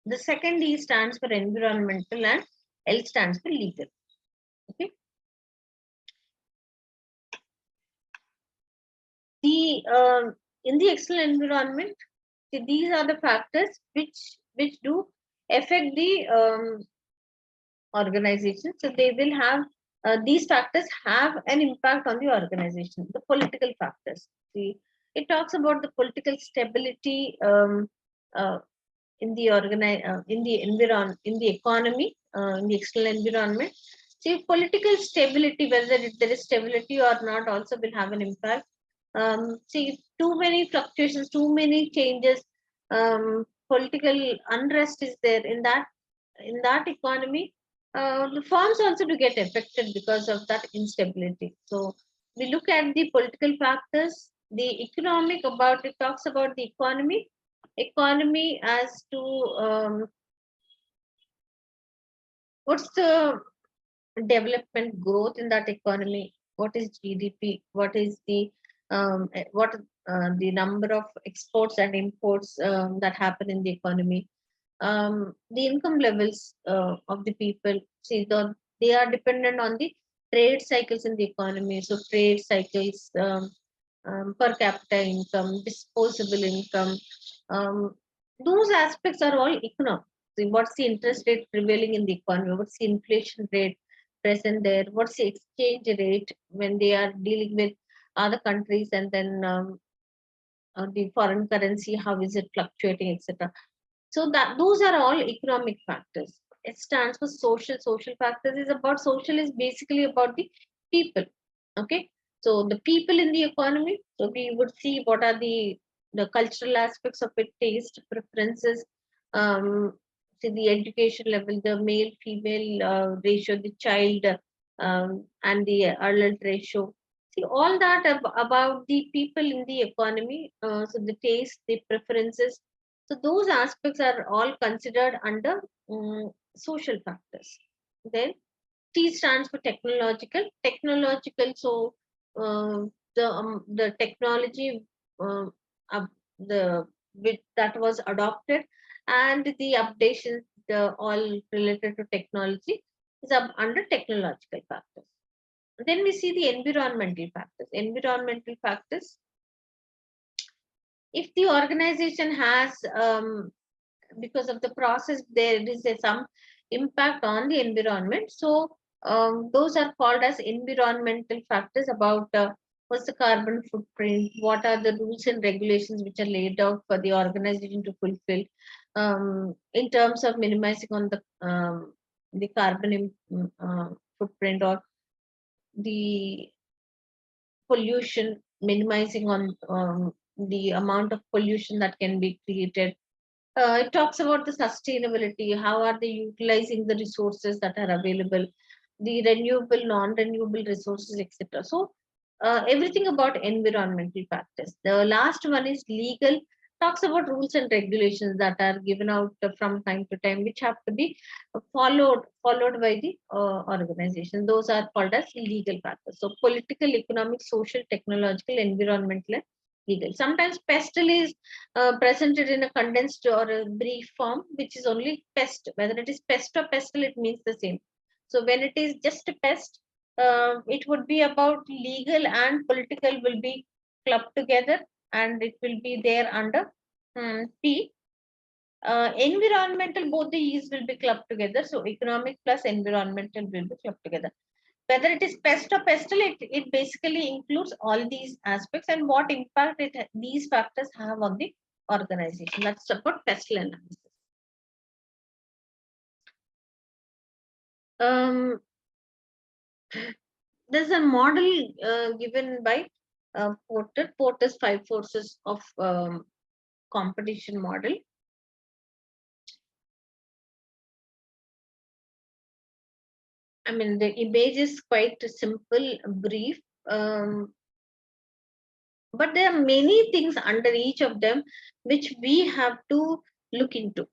The second E stands for environmental, and L stands for legal. Okay. In the external environment, these are the factors which do affect the organization. So they will have these factors have an impact on the organization. The political factors. See, it talks about the political stability uh, in the in the in the economy, in the external environment. See, political stability, whether there is stability or not, also will have an impact. See, too many fluctuations, too many changes, political unrest is there in that economy. The firms also to get affected because of that instability. So we look at the political factors, the economic about it talks about the economy as to what's the development growth in that economy, what is GDP, what is the number of exports and imports that happen in the economy, the income levels of the people. See, they are dependent on the trade cycles in the economy. So trade cycles, per capita income, disposable income, um, those aspects are all economic. So what's the interest rate prevailing in the economy? What's the inflation rate present there? What's the exchange rate when they are dealing with other countries, and then the foreign currency, how is it fluctuating, etc. So that those are all economic factors. It stands for social. Social factors is about social is basically about the people. Okay. So the people in the economy. So we would see what are the cultural aspects of it, taste, preferences, see the education level, the male female ratio, the child and the adult ratio. See all that about the people in the economy. So the taste, the preferences, so those aspects are all considered under social factors. Then T stands for technological. Technological, so the technology um, up the with that was adopted, and the updations all related to technology is under technological factors. Then we see the environmental factors. Environmental factors. If the organization has because of the process there is some impact on the environment, so those are called as environmental factors about what's the carbon footprint, what are the rules and regulations which are laid out for the organization to fulfill in terms of minimizing on the carbon footprint, or the pollution, minimizing on the amount of pollution that can be created. It talks about the sustainability, how are they utilizing the resources that are available, the renewable, non-renewable resources, etc. So everything about environmental factors. The last one is legal, talks about rules and regulations that are given out from time to time, which have to be followed by the organization. Those are called as legal factors. So political, economic, social, technological, environmental, and legal. Sometimes pestle is presented in a condensed or a brief form, which is only pest. Whether it is pest or pestle, it means the same. So when it is just a pest, it would be about legal and political will be clubbed together, and it will be there under P. Environmental, both the E's will be clubbed together. So economic plus environmental will be clubbed together. Whether it is pest or pestle, it basically includes all these aspects and what impact these factors have on the organization. That's about pestle analysis. Um, there's a model given by Porter's five forces of competition model. I mean, the image is quite simple, brief, but there are many things under each of them which we have to look into.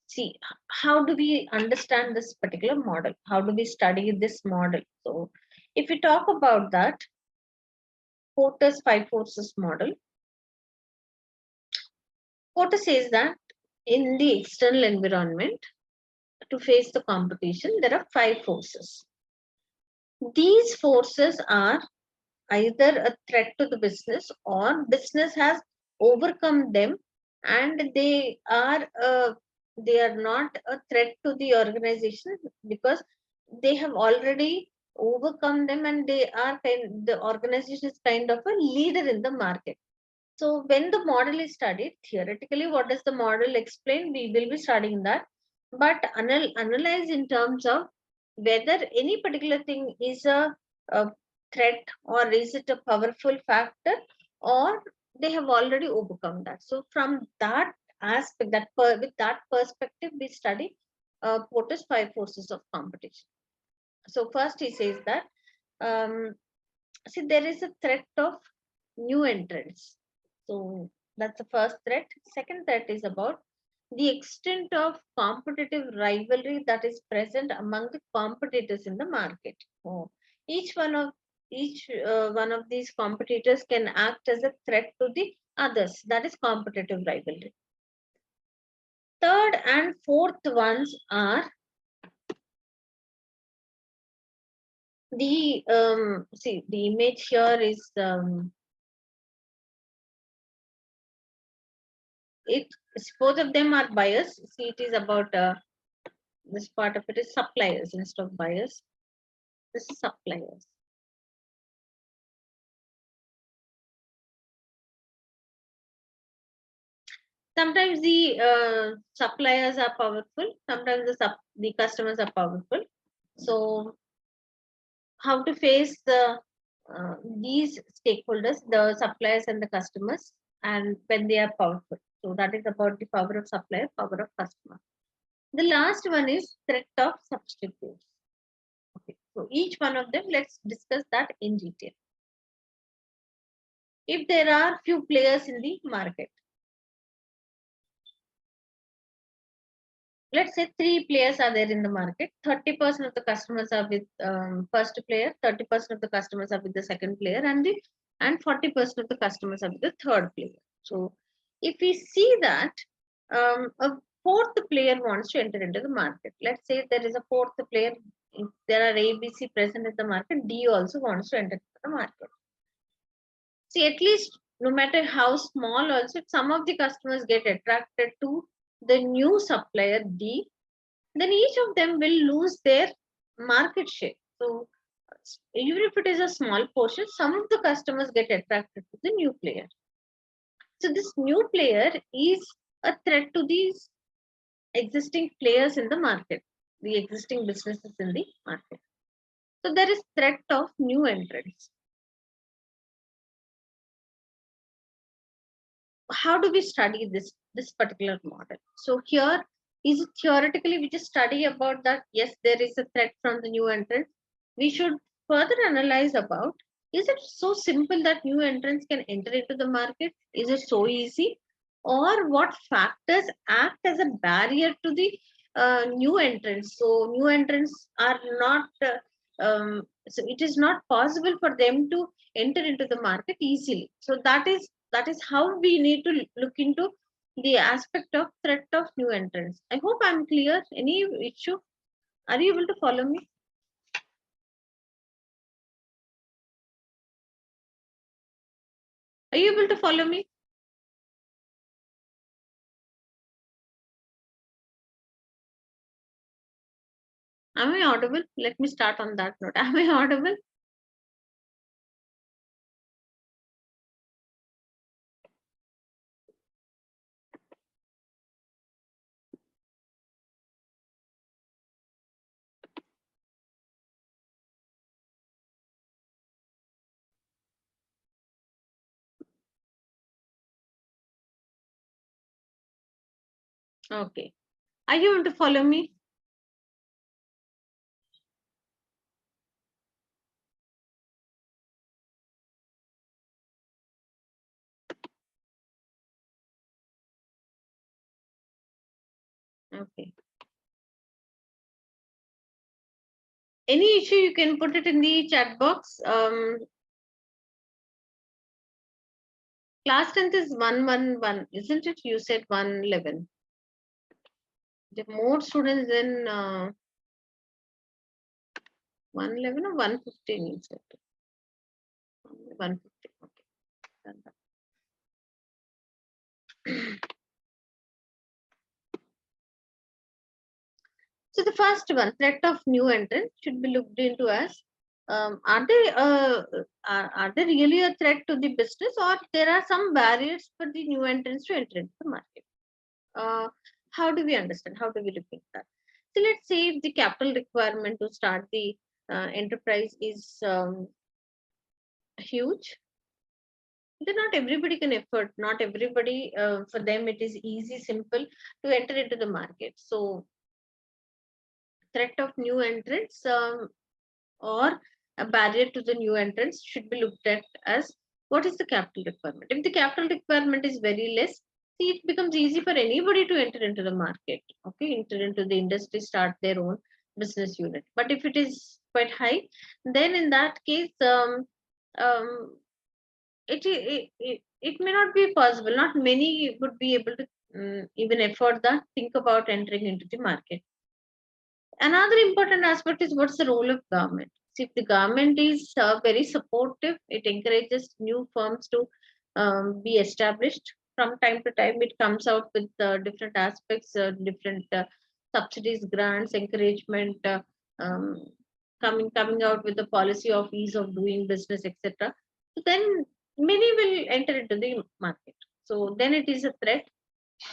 See, how do we understand this particular model? How do we study this model? So, if we talk about that, Porter's five forces model, Porter says that in the external environment, to face the competition, there are 5 forces. These forces are either a threat to the business or business has overcome them, and they are not a threat to the organization because they have already overcome them, and the organization is kind of a leader in the market. So when the model is studied, theoretically, what does the model explain? We will be studying that. But analyze in terms of whether any particular thing is a threat or is it a powerful factor, or they have already overcome that. So from that aspect, with that perspective, we study Porter's 5 forces of competition. So first he says that um, see, there is a threat of new entrants. So that's the first threat. Second threat is about the extent of competitive rivalry that is present among the competitors in the market. So each one of one of these competitors can act as a threat to the others. That is competitive rivalry. Third and fourth ones are the see, the image here is it both of them are buyers. See, it is about this part of it is suppliers instead of buyers. This is suppliers. Sometimes the suppliers are powerful. Sometimes the customers are powerful. So how to face these stakeholders, the suppliers and the customers, and when they are powerful. So that is about the power of supplier, power of customer. The last one is threat of substitutes. Okay, so each one of them, let's discuss that in detail. If there are few players in the market, let's say 3 players are there in the market, 30% of the customers are with first player, 30% of the customers are with the second player, and 40% of the customers are with the third player. So if we see that a fourth player wants to enter into the market, let's say there is a fourth player, if there are ABC present in the market, D also wants to enter into the market. See, at least no matter how small, also, if some of the customers get attracted to the new supplier D, then each of them will lose their market share. So, even if it is a small portion, some of the customers get attracted to the new player. So, this new player is a threat to these existing players in the market, the existing businesses in the market. So, there is threat of new entrants. How do we study this particular model? So here is theoretically we just study about that. Yes, there is a threat from the new entrant. We should further analyze about, is it so simple that new entrants can enter into the market? Is it so easy? Or what factors act as a barrier to the new entrants? So new entrants are not so it is not possible for them to enter into the market easily. So that is how we need to look into the aspect of threat of new entrants. I hope I'm clear. Any issue? Are you able to follow me? Are you able to follow me? Am I audible? Let me start on that note. Am I audible? Okay. Are you able to follow me? Okay. Any issue, you can put it in the chat box. Class 10th is 111, isn't it? You said 111. The more students than 111 or 115, you said. 115. Okay. So the first one, threat of new entrant, should be looked into as are they are they really a threat to the business, or there are some barriers for the new entrants to enter into the market? Uh, how do we understand? How do we look at that? So let's say if the capital requirement to start the enterprise is huge, then not everybody can afford. Not everybody, for them, it is easy, simple to enter into the market. So threat of new entrants or a barrier to the new entrants should be looked at as what is the capital requirement. If the capital requirement is very less, see, it becomes easy for anybody to enter into the market, okay, enter into the industry, start their own business unit. But if it is quite high, then in that case, um, it may not be possible. Not many would be able to even afford that, think about entering into the market. Another important aspect is what's the role of government. See, if the government is very supportive, it encourages new firms to be established. From time to time, it comes out with different aspects, different subsidies, grants, encouragement, um, coming out with the policy of ease of doing business, etc. So then many will enter into the market. So then it is a threat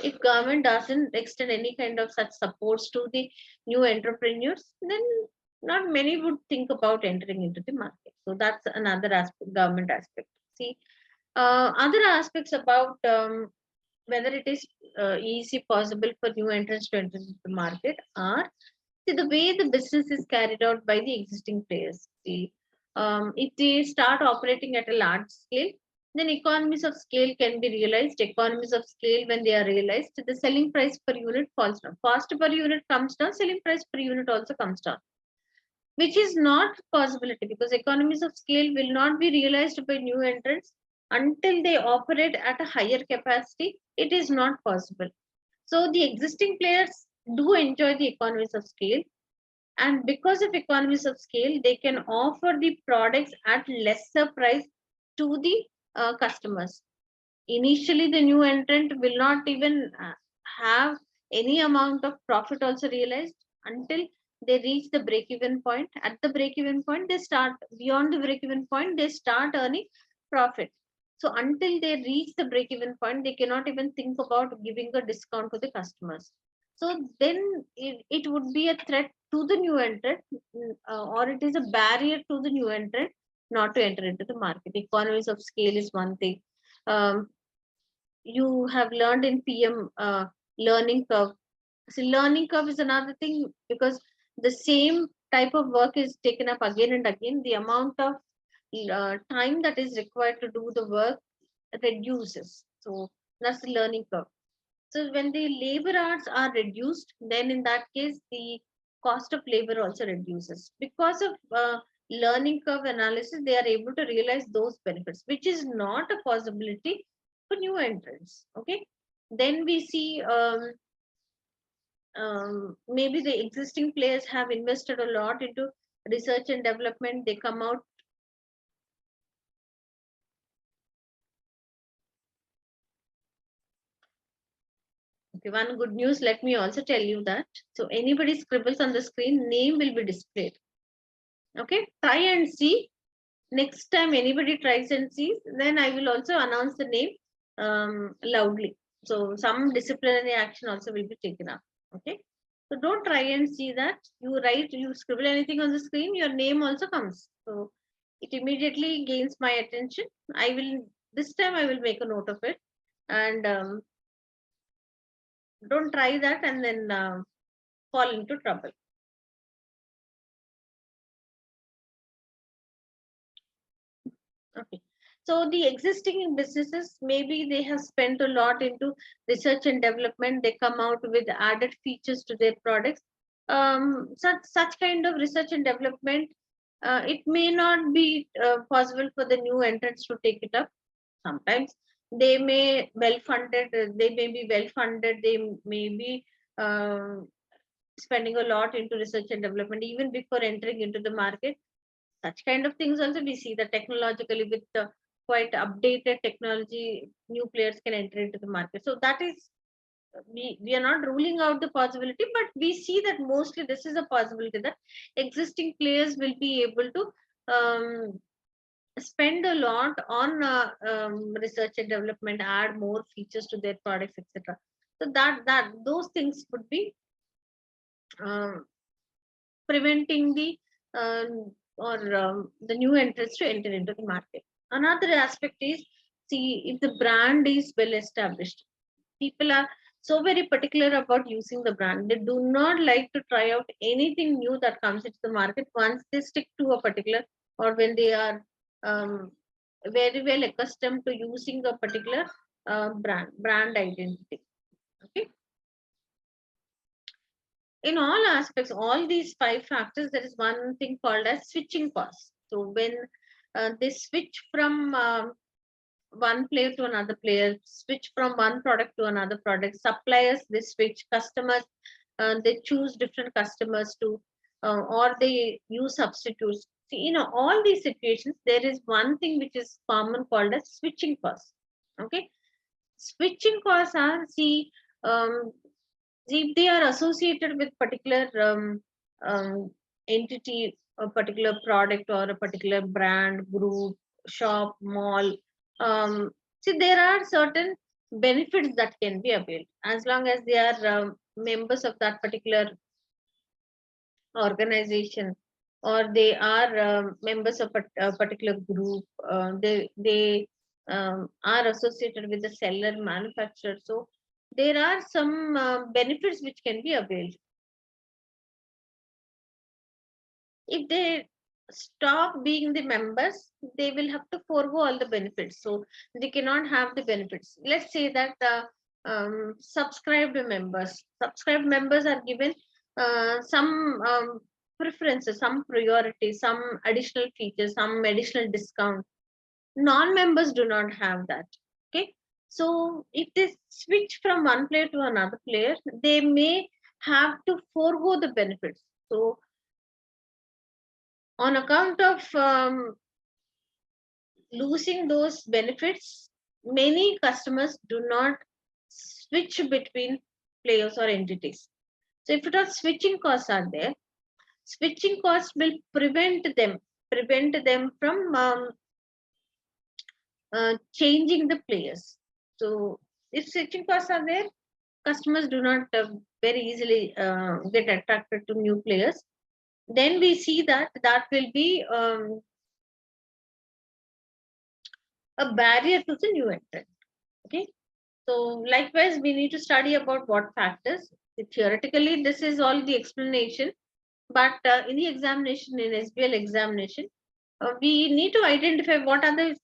if government doesn't extend any kind of such supports to the new entrepreneurs, then not many would think about entering into the market. So that's another aspect, government aspect. See, other aspects about whether it is easy possible for new entrants to enter into the market are, see, the way the business is carried out by the existing players. See, if they start operating at a large scale, then economies of scale can be realized. Economies of scale, when they are realized, the selling price per unit falls down. Cost per unit comes down, selling price per unit also comes down, which is not possibility because economies of scale will not be realized by new entrants until they operate at a higher capacity. It is not possible. So the existing players do enjoy the economies of scale, and because of economies of scale they can offer the products at lesser price to the customers. Initially the new entrant will not even have any amount of profit also realized until they reach the break even point. At the break even point they start, beyond the break even point they start earning profit. So until they reach the break even point they cannot even think about giving a discount to the customers. So then it would be a threat to the new entrant, or it is a barrier to the new entrant not to enter into the market. Economies of scale is one thing. um, you have learned in PM learning curve. So learning curve is another thing because the same type of work is taken up again and again. The amount of time that is required to do the work reduces. So that's the learning curve. So when the labor hours are reduced, then in that case, the cost of labor also reduces. Because of learning curve analysis, they are able to realize those benefits, which is not a possibility for new entrants. Okay. Then we see maybe the existing players have invested a lot into research and development. They come out. Okay, one good news, let me also tell you that. So anybody scribbles on the screen, name will be displayed. Okay, try and see. Next time anybody tries and sees, then I will also announce the name loudly. So some disciplinary action also will be taken up. Okay. So don't try and see that. You write, you scribble anything on the screen, your name also comes. So it immediately gains my attention. I will, this time I will make a note of it. And don't try that and then fall into trouble. Okay. So the existing businesses, maybe they have spent a lot into research and development. They come out with added features to their products. Such kind of research and development, it may not be possible for the new entrants to take it up. Sometimes they may well funded, they may be well funded, they may be spending a lot into research and development even before entering into the market. Such kind of things also we see that technologically with the quite updated technology, new players can enter into the market. So that is, we are not ruling out the possibility, but we see that mostly this is a possibility that existing players will be able to spend a lot on research and development, add more features to their products, etc. So that those things would be um, preventing the or the new entrants to enter into the market. Another aspect is, see, if the brand is well established, people are so very particular about using the brand. They do not like to try out anything new that comes into the market once they stick to a particular, or when they are um, very well accustomed to using a particular brand identity. Okay, in all aspects, all these five factors, there is one thing called as switching costs. So when they switch from one player to another player, switch from one product to another product, suppliers they switch, customers they choose different customers to, or they use substitutes. See, all these situations, there is one thing which is common called as switching costs. Okay, switching costs are, see, um, if they are associated with particular entity, a particular product or a particular brand, group, shop, mall, see, there are certain benefits that can be availed as long as they are members of that particular organization, or they are members of a particular group. They are associated with the seller, manufacturer. So there are some benefits which can be availed. If they stop being the members, they will have to forego all the benefits. So they cannot have the benefits. Let's say that subscribed members are given some preferences, some priority, some additional features, some additional discount. Non-members do not have that. Okay. So if they switch from one player to another player, they may have to forego the benefits. So on account of losing those benefits, many customers do not switch between players or entities. So if it are switching costs are there, switching costs will prevent them from changing the players. So if switching costs are there, customers do not very easily get attracted to new players. Then we see that that will be a barrier to the new entrant. Okay. So likewise, we need to study about what factors. Theoretically, this is all the explanation, but in the examination, in SBL examination, we need to identify what are the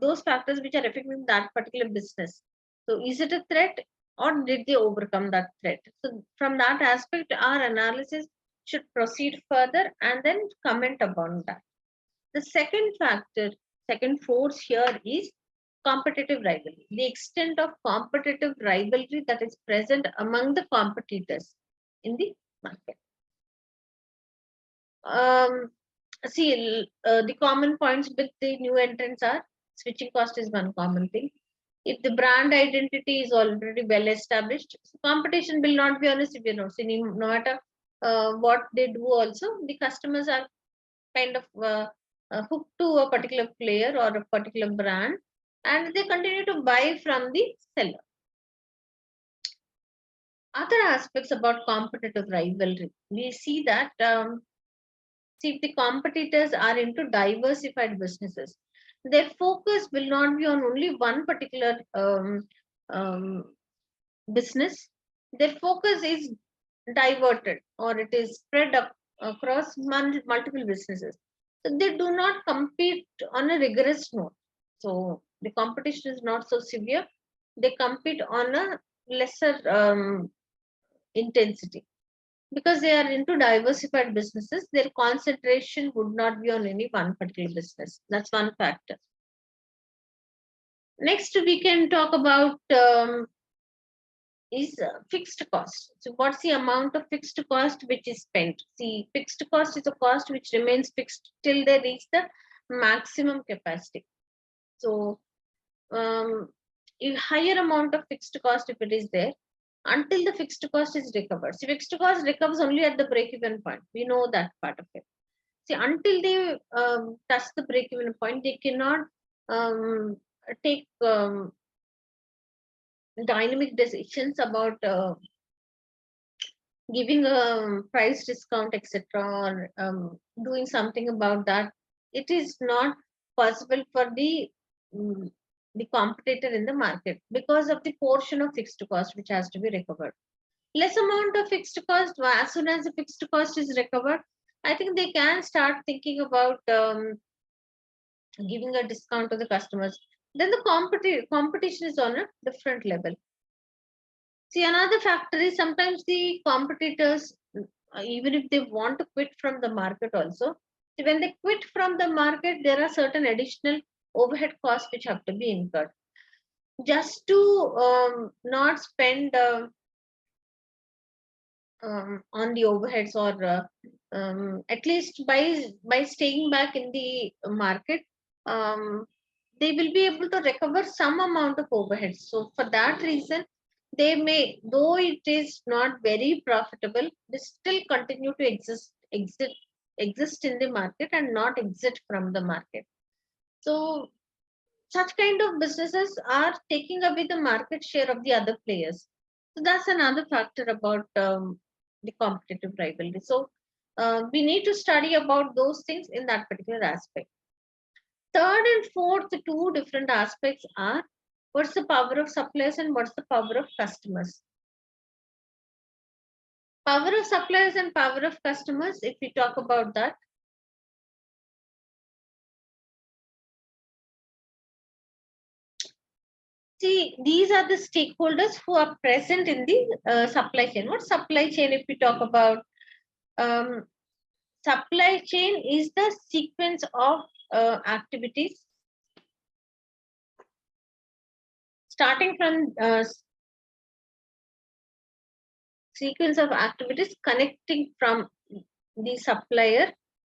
those factors which are affecting that particular business. So is it a threat, or did they overcome that threat? So from that aspect, our analysis should proceed further and then comment upon that. The second factor, second force here is competitive rivalry. The extent of competitive rivalry that is present among the competitors in the market. The common points with the new entrants are switching cost is one common thing. If the brand identity is already well established, competition will not be on a severe note. So no matter what they do, also the customers are kind of hooked to a particular player or a particular brand, and they continue to buy from the seller. Other aspects about competitive rivalry, we see that see, if the competitors are into diversified businesses, their focus will not be on only one particular um, business. Their focus is diverted, or it is spread up across multiple businesses. So they do not compete on a rigorous note. So the competition is not so severe. They compete on a lesser intensity. Because they are into diversified businesses, their concentration would not be on any one particular business. That's one factor. Next, we can talk about is fixed cost. So what's the amount of fixed cost which is spent? See, fixed cost is a cost which remains fixed till they reach the maximum capacity. So a higher amount of fixed cost if it is there until the fixed cost is recovered. See, fixed cost recovers only at the break-even point. We know that part of it. See, until they touch the break-even point, they cannot take dynamic decisions about giving a price discount, etc., or doing something about that. It is not possible for the competitor in the market because of the portion of fixed cost which has to be recovered. Less amount of fixed cost, as soon as the fixed cost is recovered, I think they can start thinking about giving a discount to the customers. Then the competition is on a different level. See, another factor is sometimes the competitors, even if they want to quit from the market also, when they quit from the market, there are certain additional overhead costs which have to be incurred. Just to not spend on the overheads, or at least by staying back in the market, they will be able to recover some amount of overheads. So for that reason, they may, though it is not very profitable, they still continue to exist in the market and not exit from the market. So such kind of businesses are taking away the market share of the other players. So that's another factor about the competitive rivalry. So we need to study about those things in that particular aspect. Third and fourth, two different aspects are what's the power of suppliers and what's the power of customers. Power of suppliers and power of customers, if we talk about that, see, these are the stakeholders who are present in the supply chain. What supply chain, if we talk about, um, supply chain is the sequence of activities starting from sequence of activities connecting from the supplier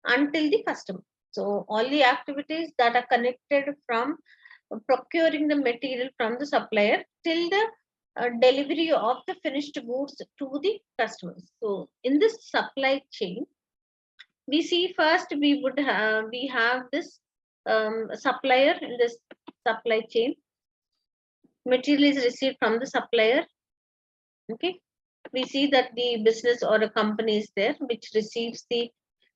until the customer. So all the activities that are connected from procuring the material from the supplier till the delivery of the finished goods to the customers. So in this supply chain, we see first we have this supplier. In this supply chain, material is received from the supplier. Okay, we see that the business or a company is there which receives the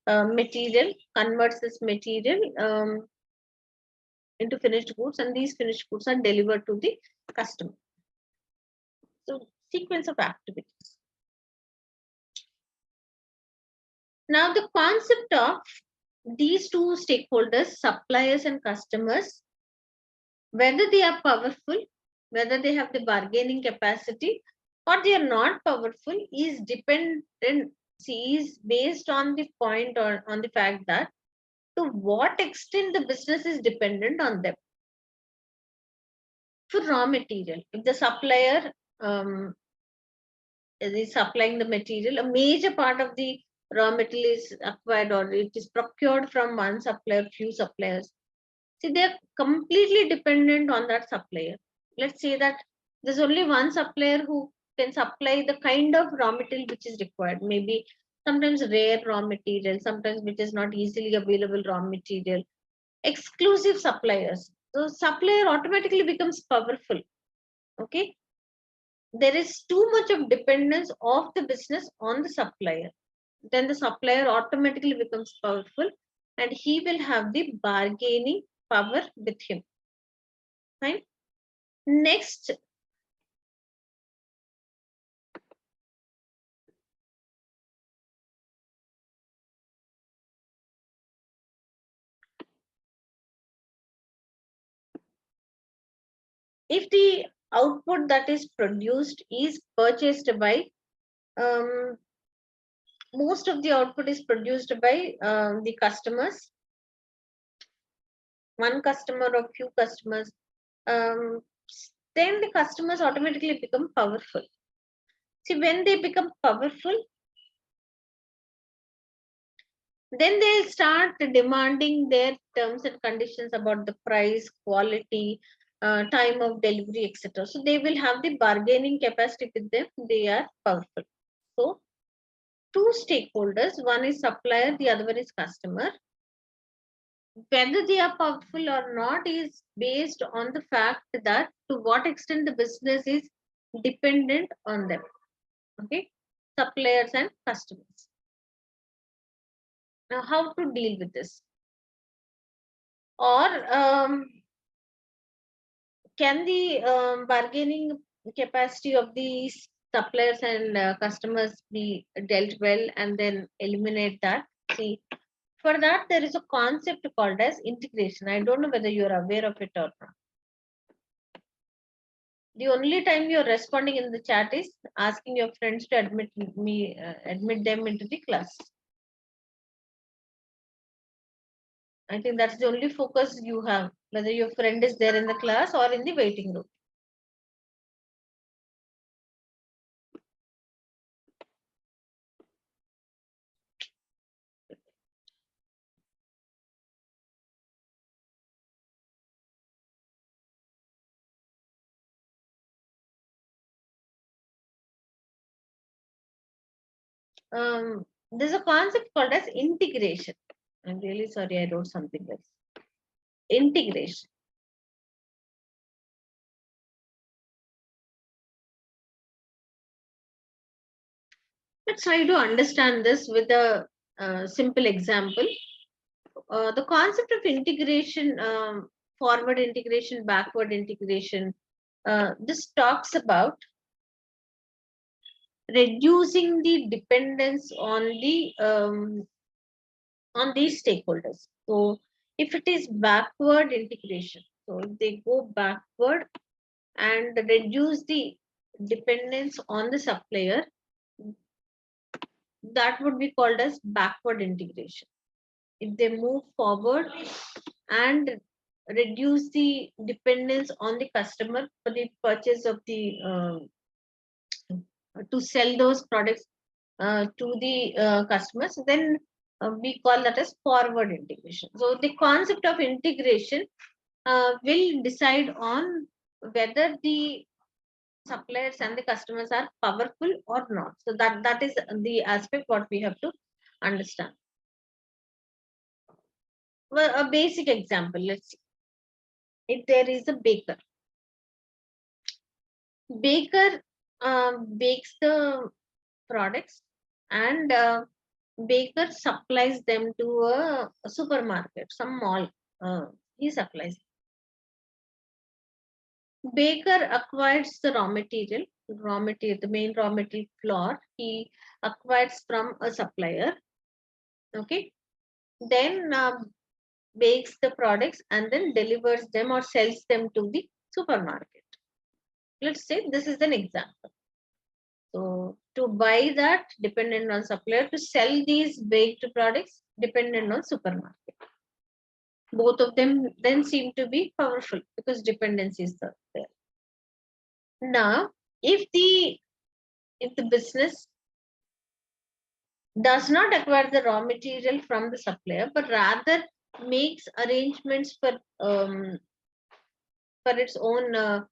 material, converts this material into finished goods, and these finished goods are delivered to the customer. So sequence of activities. Now the concept of these two stakeholders, suppliers and customers, whether they are powerful, whether they have the bargaining capacity, or they are not powerful, is based on the point, or on the fact that to what extent the business is dependent on them for raw material. If the supplier is supplying the material, a major part of the raw material is acquired or it is procured from one supplier, few suppliers. See, they're completely dependent on that supplier. Let's say that there's only one supplier who can supply the kind of raw material which is required. Maybe sometimes rare raw material, sometimes which is not easily available raw material. Exclusive suppliers. So supplier automatically becomes powerful. Okay. There is too much of dependence of the business on the supplier. Then the supplier automatically becomes powerful and he will have the bargaining power with him. Fine. Next, if the output that is produced is purchased by, most of the output is produced by the customers, one customer or few customers, um, then the customers automatically become powerful. See, when they become powerful, then they'll start demanding their terms and conditions about the price, quality, time of delivery, etc. So they will have the bargaining capacity with them. They are powerful. So two stakeholders, one is supplier, the other one is customer. Whether they are powerful or not is based on the fact that to what extent the business is dependent on them. Okay, suppliers and customers. Now, how to deal with this? Or can the bargaining capacity of these suppliers and customers be dealt well and then eliminate that? See, for that, there is a concept called as integration. I don't know whether you're aware of it or not. The only time you're responding in the chat is asking your friends to admit them into the class. I think that's the only focus you have, whether your friend is there in the class or in the waiting room. There's a concept called as integration. I'm really sorry, I wrote something else. Integration. Let's try to understand this with a simple example. The concept of integration, forward integration, backward integration, this talks about reducing the dependence on these stakeholders. So if it is backward integration, so if they go backward and reduce the dependence on the supplier, that would be called as backward integration. If they move forward and reduce the dependence on the customer for the purchase of the to sell those products to the customers, then we call that as forward integration. So the concept of integration will decide on whether the suppliers and the customers are powerful or not. So that is the aspect what we have to understand. Well, a basic example, let's see. If there is a baker, bakes the products and baker supplies them to a supermarket, some mall. He supplies. Baker acquires the the main raw material flour. He acquires from a supplier. Okay. Then bakes the products and then delivers them or sells them to the supermarket. Let's say this is an example. So to buy that dependent on supplier, to sell these baked products dependent on supermarket. Both of them then seem to be powerful because dependency is there. Now, if the business does not acquire the raw material from the supplier, but rather makes arrangements for its own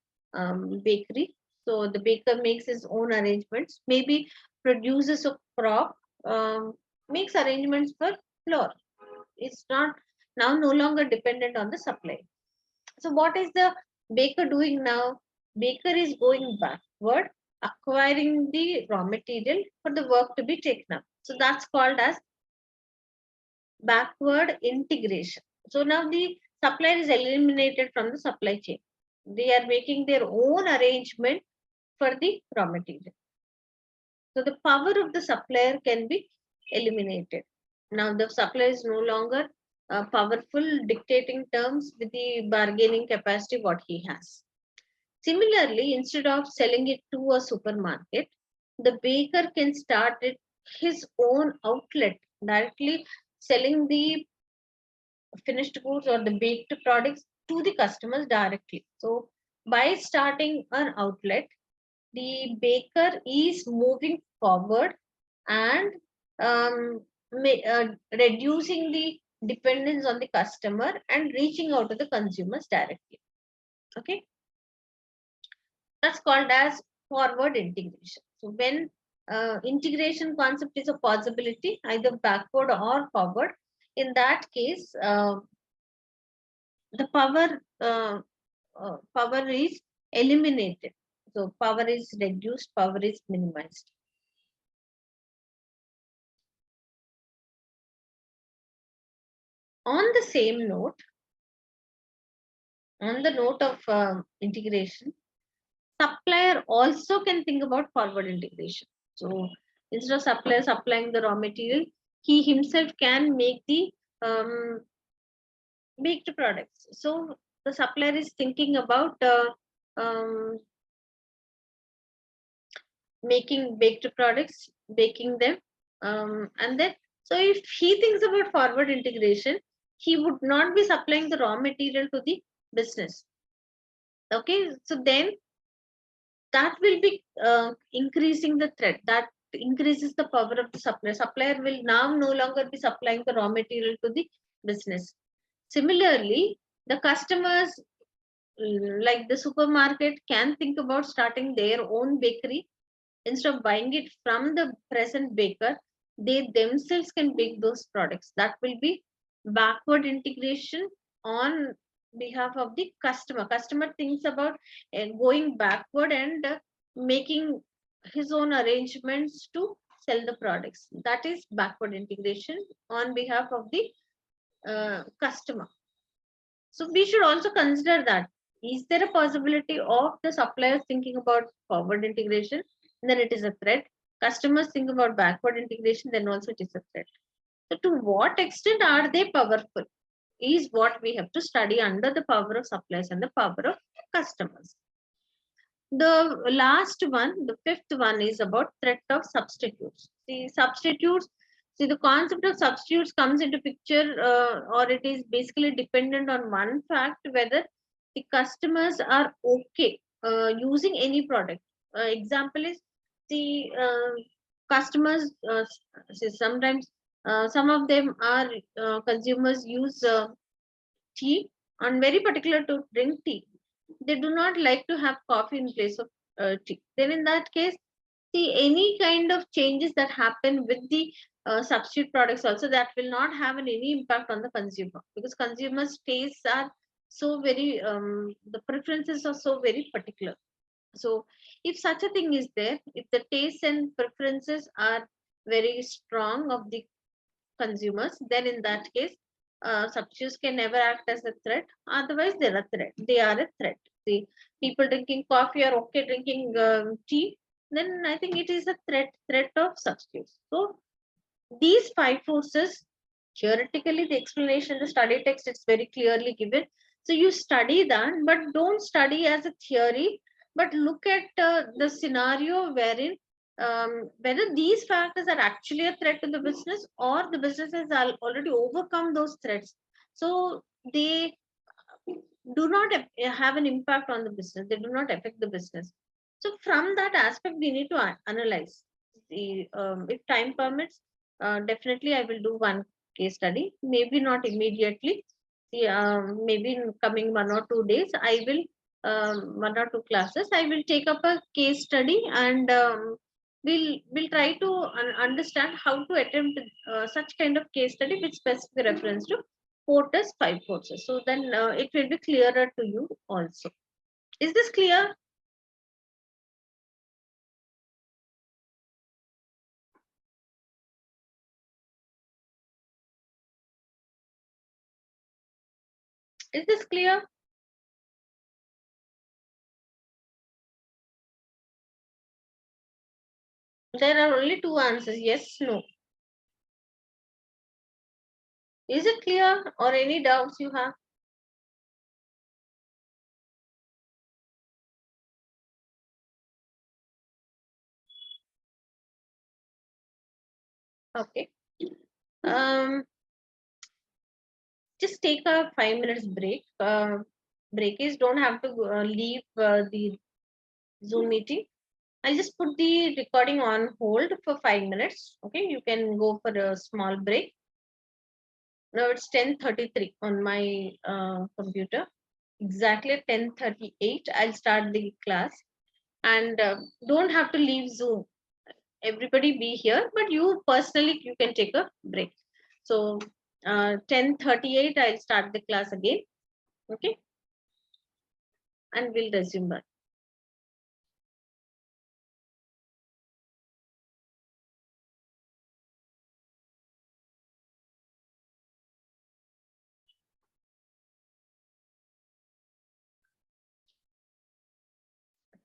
bakery. So the baker makes his own arrangements, maybe produces a crop, makes arrangements for flour. It's not now no longer dependent on the supply. So what is the baker doing now? Baker is going backward, acquiring the raw material for the work to be taken up. So that's called as backward integration. So now the supplier is eliminated from the supply chain. They are making their own arrangement for the raw material. So the power of the supplier can be eliminated. Now the supplier is no longer powerful, dictating terms with the bargaining capacity what he has. Similarly, instead of selling it to a supermarket, the baker can start it his own outlet, directly selling the finished goods or the baked products to the customers directly. So by starting an outlet, the baker is moving forward and reducing the dependence on the customer and reaching out to the consumers directly. Okay, that's called as forward integration. So when integration concept is a possibility, either backward or forward, in that case, the power is eliminated. So power is reduced, power is minimized. On the same note, on the note of integration, supplier also can think about forward integration. So instead of supplier supplying the raw material, he himself can make the baked products. So the supplier is thinking about um, making baked products, baking them, and then so if he thinks about forward integration, he would not be supplying the raw material to the business. Okay, so then that will be increasing the threat. That increases the power of the supplier. Supplier will now no longer be supplying the raw material to the business. Similarly, the customers, like the supermarket, can think about starting their own bakery. Instead of buying it from the present baker, they themselves can bake those products. That will be backward integration on behalf of the customer. Customer thinks about going backward and making his own arrangements to sell the products. That is backward integration on behalf of the customer. So we should also consider that. Is there a possibility of the suppliers thinking about forward integration? Then it is a threat. Customers think about backward integration, then also it is a threat. So to what extent are they powerful is what we have to study under the power of suppliers and the power of customers. The last one, the fifth one, is about threat of substitutes. The substitutes, see, the concept of substitutes comes into picture, or it is basically dependent on one fact, whether the customers are okay using any product. Example is the customers, sometimes some of them are consumers use tea and very particular to drink tea. They do not like to have coffee in place of tea. Then in that case, see, any kind of changes that happen with the substitute products also, that will not have any impact on the consumer, because consumers tastes are so very the preferences are so very particular. So if such a thing is there, if the tastes and preferences are very strong of the consumers, then in that case, substitutes can never act as a threat. Otherwise, they're a threat. They are a threat. See, people drinking coffee are okay drinking tea, then I think it is a threat of substitutes. So these five forces, theoretically, the explanation, the study text, it's very clearly given. So you study that, but don't study as a theory, but look at the scenario wherein whether these factors are actually a threat to the business, or the businesses are already overcome those threats. So they do not have an impact on the business. They do not affect the business. So from that aspect, we need to analyze. The if time permits, definitely I will do one case study. Maybe not immediately. See, maybe in coming 1 or 2 days, I will 1 or 2 classes. I will take up a case study, and we'll try to understand how to attempt such kind of case study with specific reference to Porter's five forces. So then it will be clearer to you also. Is this clear? Is this clear? There are only two answers, yes, no. Is it clear, or any doubts you have? Okay. Um, just take a 5 minutes break. breakage. Don't have to leave the Zoom meeting. I'll just put the recording on hold for 5 minutes. Okay, you can go for a small break. Now it's 10:33 on my computer. Exactly at 10:38, I'll start the class. And don't have to leave Zoom. Everybody be here, but you personally, you can take a break. So 10:38, I'll start the class again. Okay, and we'll resume back.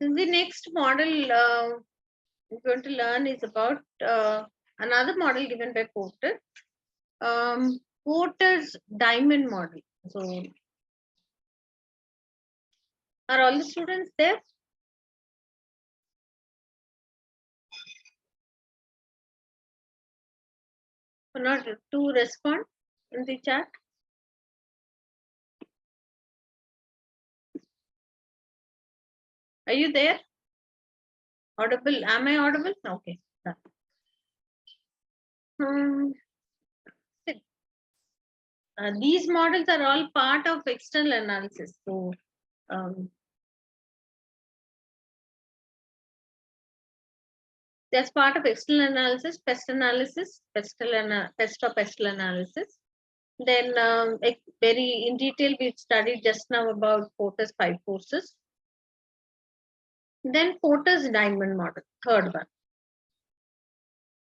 The next model we're going to learn is about another model given by Porter. Porter's diamond model. So, are all the students there? Or not to respond in the chat? Are you there? Audible? Am I audible? Okay. These models are all part of external analysis. So, that's part of external analysis, pest analysis, pest or pestle analysis. Then, very in detail, we've studied just now about Porter's 5 forces. Then Porter's diamond model, third one.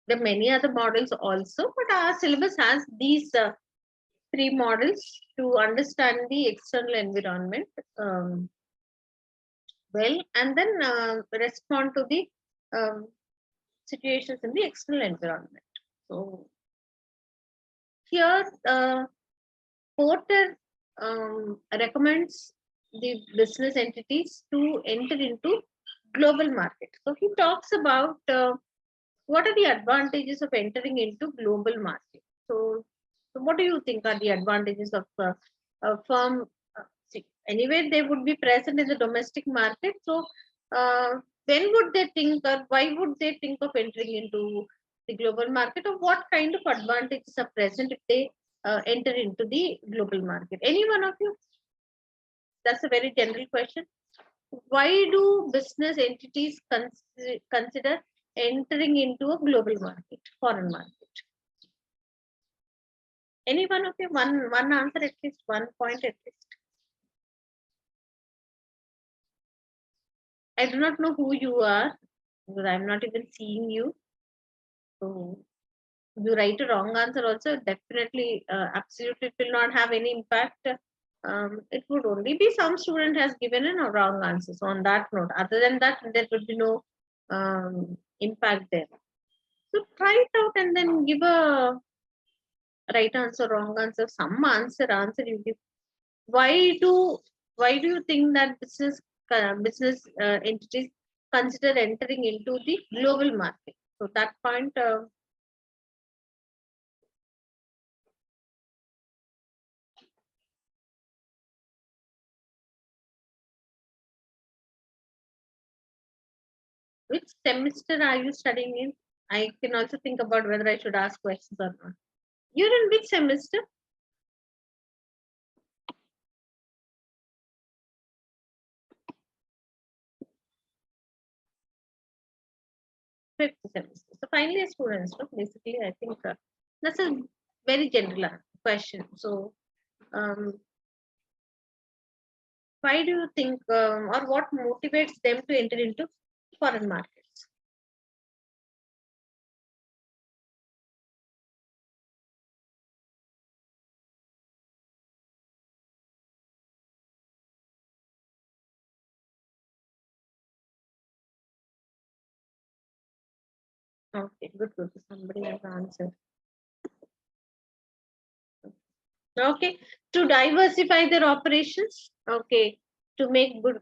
There are many other models also, but our syllabus has these 3 models to understand the external environment well, and then respond to the situations in the external environment. So here, Porter recommends the business entities to enter into global market. So he talks about what are the advantages of entering into global market. So what do you think are the advantages of a firm? See, anyway, they would be present in the domestic market. So when would they think, or why would they think of entering into the global market, or what kind of advantages are present if they enter into the global market? Any one of you? That's a very general question. Why do business entities consider entering into a global market, foreign market? Any one of you? One answer at least, 1 point at least. I do not know who you are because I'm not even seeing you. So you write a wrong answer also, definitely, absolutely, it will not have any impact. It would only be some student has given a wrong answer. So on that note, other than that, there would be no impact there. So try it out and then give a right answer, wrong answer, some answer you give. Why do you think that business entities consider entering into the global market? So that point. Which semester are you studying in? I can also think about whether I should ask questions or not. You're in which semester? Fifth semester. So finally, a student. So basically, I think that's a very general question. So, why do you think, or what motivates them to enter into foreign markets? Okay, good. Somebody has answered. Okay, to diversify their operations. Okay, to make good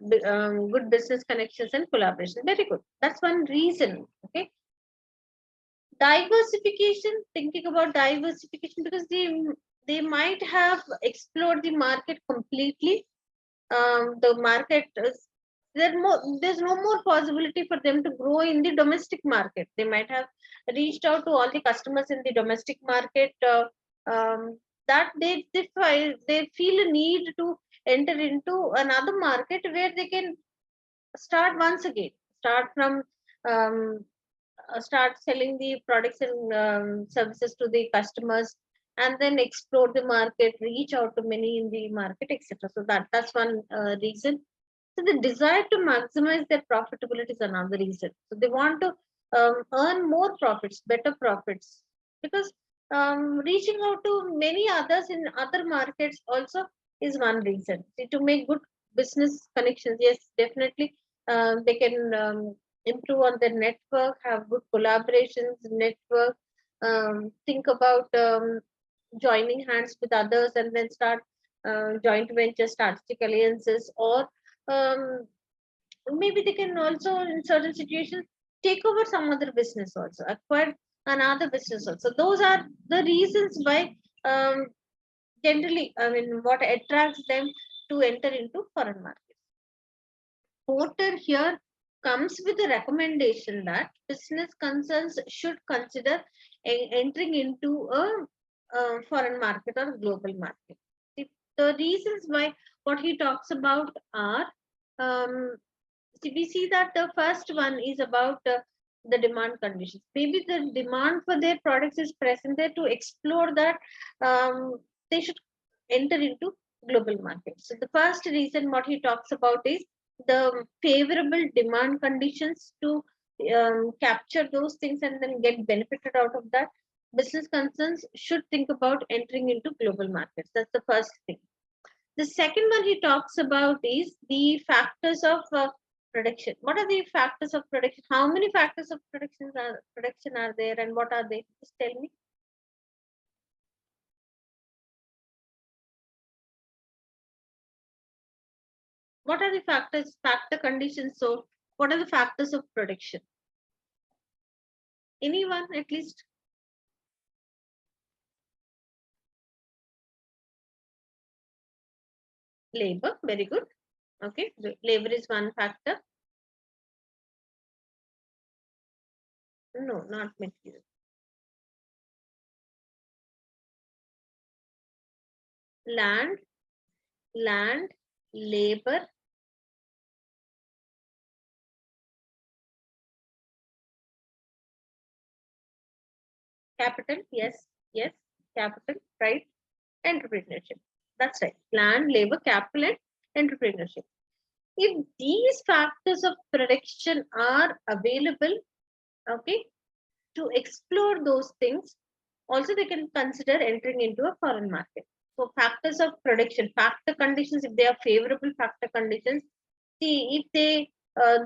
business connections and collaboration. Very good. That's one reason. Okay, diversification. Thinking about diversification because they might have explored the market completely, the market is there's no more possibility for them to grow in the domestic market. They might have reached out to all the customers in the domestic market, that they feel a need to enter into another market where they can start once again, start from um, start selling the products and services to the customers, and then explore the market, reach out to many in the market, etc. So that's one reason. So the desire to maximize their profitability is another reason. So they want to earn more profits, better profits, because reaching out to many others in other markets also is one reason. See, to make good business connections, yes, definitely they can improve on their network, have good collaborations, network, think about joining hands with others, and then start joint ventures, strategic alliances, or um, maybe they can also in certain situations take over some other business also, acquire another business also. Those are the reasons why um, generally, I mean, what attracts them to enter into foreign markets. Porter here comes with a recommendation that business concerns should consider entering into a foreign market or global market. The reasons why what he talks about are, um, we see that the first one is about the demand conditions. Maybe the demand for their products is present there, to explore that they should enter into global markets. So the first reason what he talks about is the favorable demand conditions to capture those things and then get benefited out of that. Business concerns should think about entering into global markets. That's the first thing. The second one he talks about is the factors of production. What are the factors of production? How many factors of production are there, and what are they? Just tell me. What are the factors, factor conditions? So, what are the factors of production? Anyone, at least? Labor, very good. Okay, labor is one factor. No, not material. Land, land, labor, capital. Yes, yes, capital, right? Entrepreneurship. That's right. Land, labor, capital, and entrepreneurship. If these factors of production are available, okay, to explore those things, also they can consider entering into a foreign market. So factors of production, factor conditions, if they are favorable factor conditions, see uh,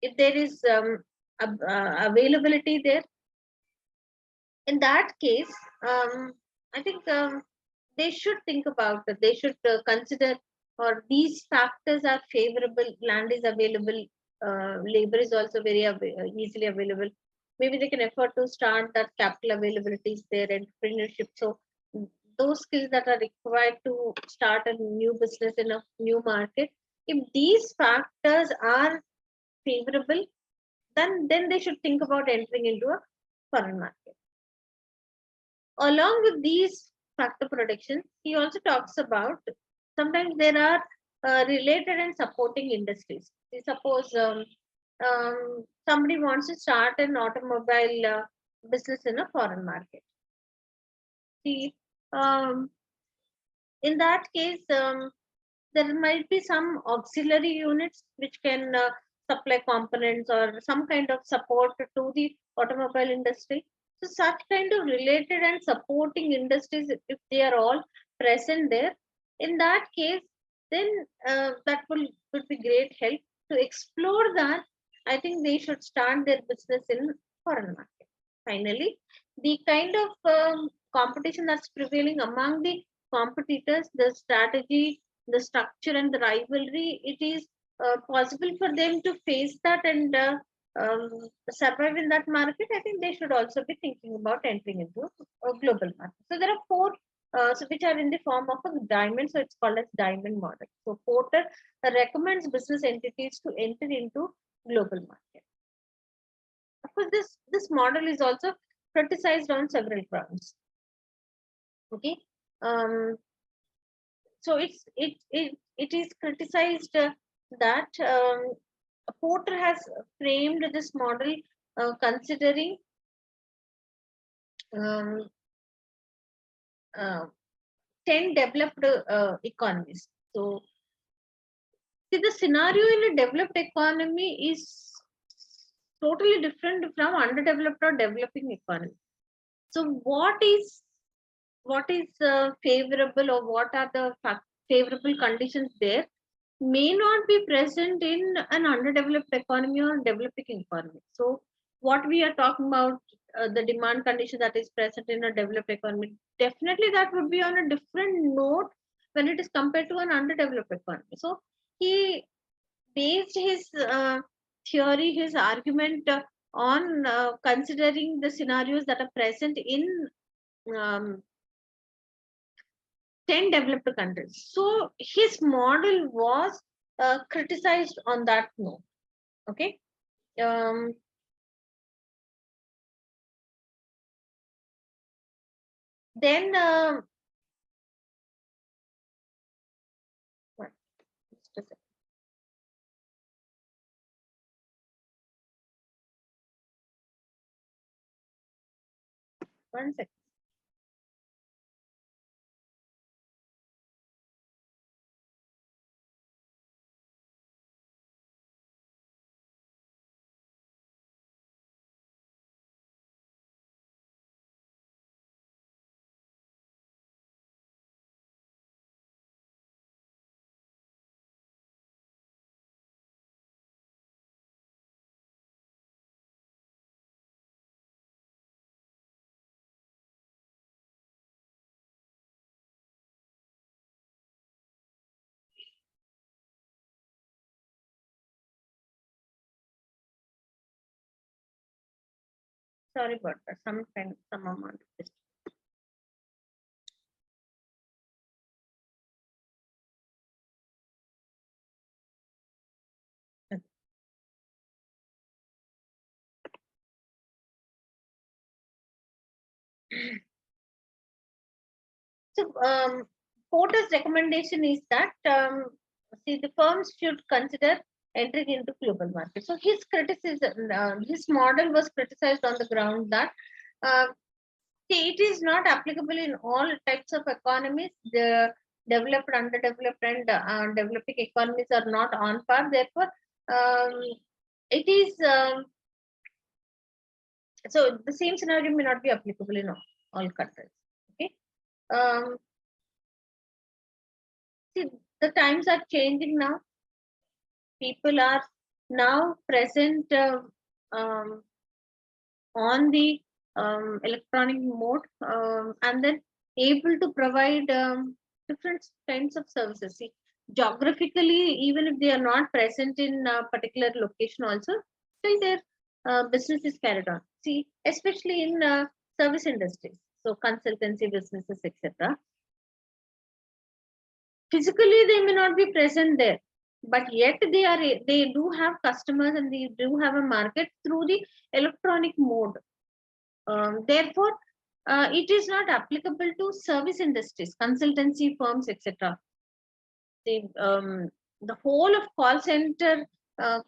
if there is availability there, in that case, I think they should think about it. They should consider, or these factors are favorable. Land is available, labor is also very easily available. Maybe they can afford to start that, capital availability is there, entrepreneurship. So those skills that are required to start a new business in a new market, if these factors are favorable, then they should think about entering into a foreign market. Along with these factor predictions, he also talks about sometimes there are related and supporting industries. Suppose somebody wants to start an automobile business in a foreign market. See, um, in that case, there might be some auxiliary units which can supply components or some kind of support to the automobile industry. So such kind of related and supporting industries, if they are all present there, in that case, then that would be great help to explore that. I think they should start their business in foreign market. Finally, the kind of competition that's prevailing among the competitors, the strategy, the structure, and the rivalry, it is possible for them to face that and survive in that market. I think they should also be thinking about entering into a global market. So there are four so which are in the form of a diamond. So it's called as diamond model. So Porter recommends business entities to enter into global market. Of course, this model is also criticized on several grounds. Okay, um, so it is criticized that Porter has framed this model considering um, uh, 10 developed economies. So see, the scenario in a developed economy is totally different from underdeveloped or developing economy. So what is favorable, or what are the favorable conditions there, may not be present in an underdeveloped economy or developing economy. So what we are talking about, the demand condition that is present in a developed economy, definitely that would be on a different note when it is compared to an underdeveloped economy. So he based his theory, his argument on considering the scenarios that are present in um, 10 developed countries. So his model was criticized on that note. Okay. Um, then, what- just a second. One second. Sorry about that. Some amount of this. So, Porter's recommendation is that see, the firms should consider entering into global market. So his criticism, his model was criticized on the ground that uh, see, it is not applicable in all types of economies. The developed, underdeveloped, and developing economies are not on par. Therefore, um, it is so the same scenario may not be applicable in all countries. Okay. Um, see, the times are changing now. People are now present on the electronic mode, and then able to provide different kinds of services. See, geographically, even if they are not present in a particular location, also still their business is carried on. See, especially in service industries, so consultancy businesses, etc. Physically, they may not be present there, but yet they do have customers and they do have a market through the electronic mode. Therefore, it is not applicable to service industries, consultancy firms, etc. The whole of call center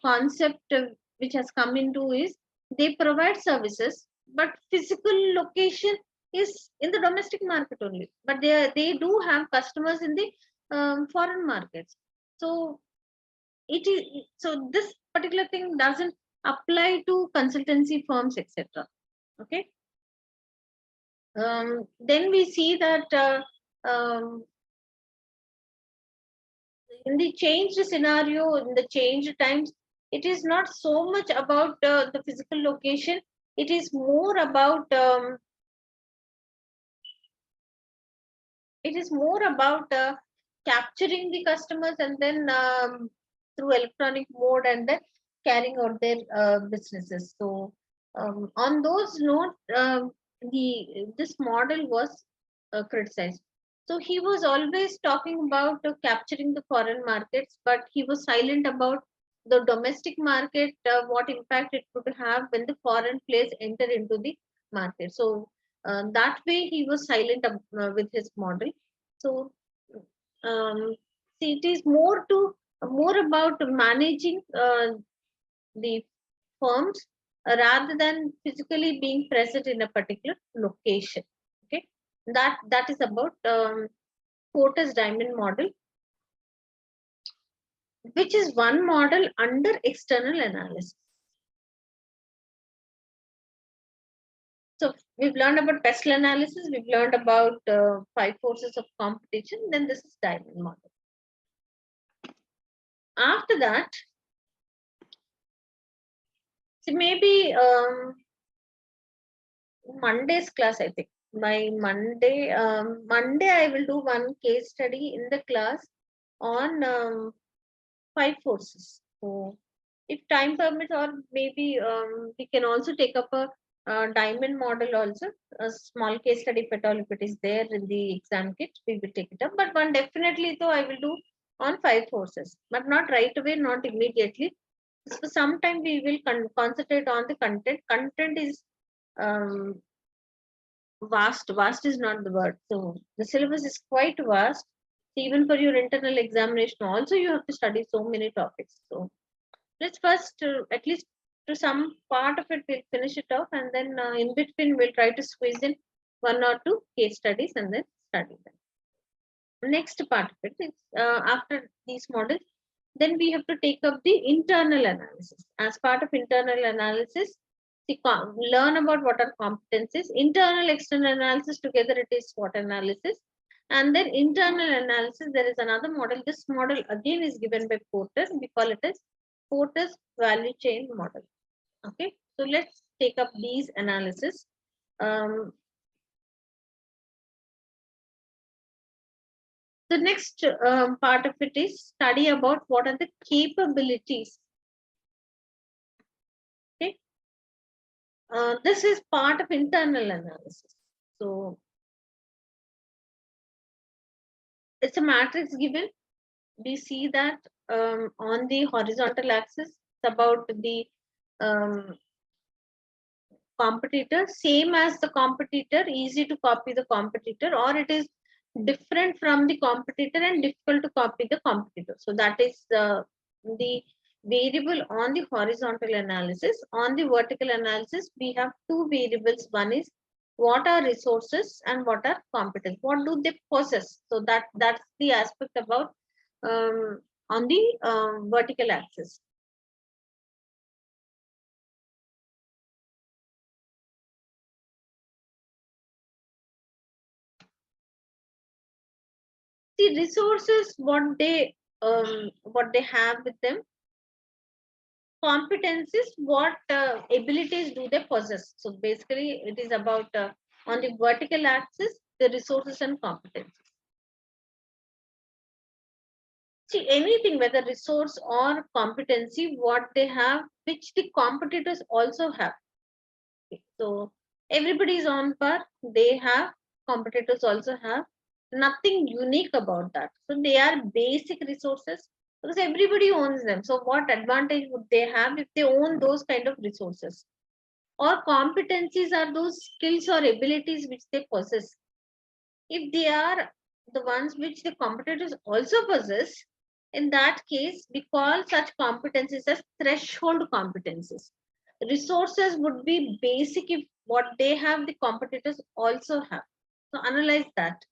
concept which has come into is they provide services, but physical location is in the domestic market only. But they do have customers in the foreign markets. So it is so this particular thing doesn't apply to consultancy firms, etc. Okay. Then we see that in the changed scenario, in the changed times, it is not so much about the physical location. It is more about capturing the customers, and then through electronic mode, and then carrying out their businesses. So on those notes, the this model was criticized. So he was always talking about capturing the foreign markets, but he was silent about the domestic market, what impact it could have when the foreign players enter into the market. So that way he was silent with his model. So see, it is more about managing the firms rather than physically being present in a particular location. Okay, that is about Porter's diamond model, which is one model under external analysis. So we've learned about pestle analysis, we've learned about five forces of competition, then this is diamond model. After that, so maybe Monday's class, I think. By Monday, I will do one case study in the class on five forces. So if time permits, or maybe we can also take up a diamond model also, a small case study if at all, if it is there in the exam kit, we will take it up. But one definitely though I will do on five forces, but not right away, not immediately. So sometime we will concentrate on the content. Content is um, vast is not the word. So the syllabus is quite vast. Even for your internal examination also you have to study so many topics. So let's first at least to some part of it we'll finish it off, and then in between we'll try to squeeze in one or two case studies and then study them. Next part of it is after these models, then we have to take up the internal analysis. As part of internal analysis, learn about what are competencies. Internal external analysis together, it is SWOT analysis. And then internal analysis, there is another model. This model again is given by Porter. We call it as Porter's value chain model. Okay, so let's take up these analysis. The next part of it is study about what are the capabilities. Okay, this is part of internal analysis. So it's a matrix given. We see that on the horizontal axis, it's about the um, competitor, same as the competitor, easy to copy the competitor, or it is different from the competitor and difficult to copy the competitor. So that is the variable on the horizontal analysis. On the vertical analysis, we have two variables. One is what are resources and what are competence. What do they possess? So that's the aspect about on the vertical axis. The resources, what they have with them. Competencies, what abilities do they possess. So basically it is about on the vertical axis, the resources and competencies. See, anything, whether resource or competency, what they have, which the competitors also have. Okay, so everybody is on par, they have, competitors also have, nothing unique about that. So they are basic resources because everybody owns them. So what advantage would they have if they own those kind of resources? Or competencies are those skills or abilities which they possess. If they are the ones which the competitors also possess, in that case, we call such competencies as threshold competencies. Resources would be basic if what they have, the competitors also have. So analyze that.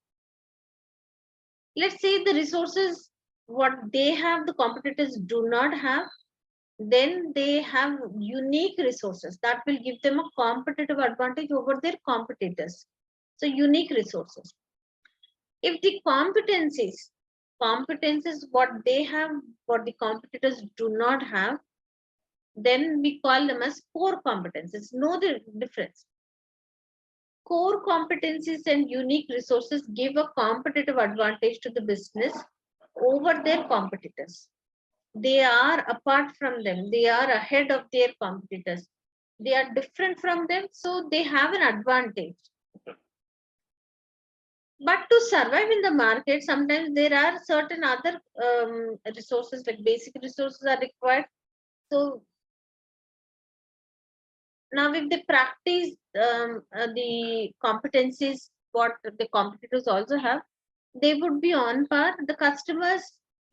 Let's say the resources, what they have, the competitors do not have, then they have unique resources that will give them a competitive advantage over their competitors. So unique resources. If the competencies what they have, what the competitors do not have, then we call them as core competencies. Know the difference. Core competencies and unique resources give a competitive advantage to the business over their competitors. They are apart from them, they are ahead of their competitors, they are different from them, so they have an advantage. But to survive in the market, sometimes there are certain other resources, like basic resources are required. So now, if they practice the competencies what the competitors also have, they would be on par. The customers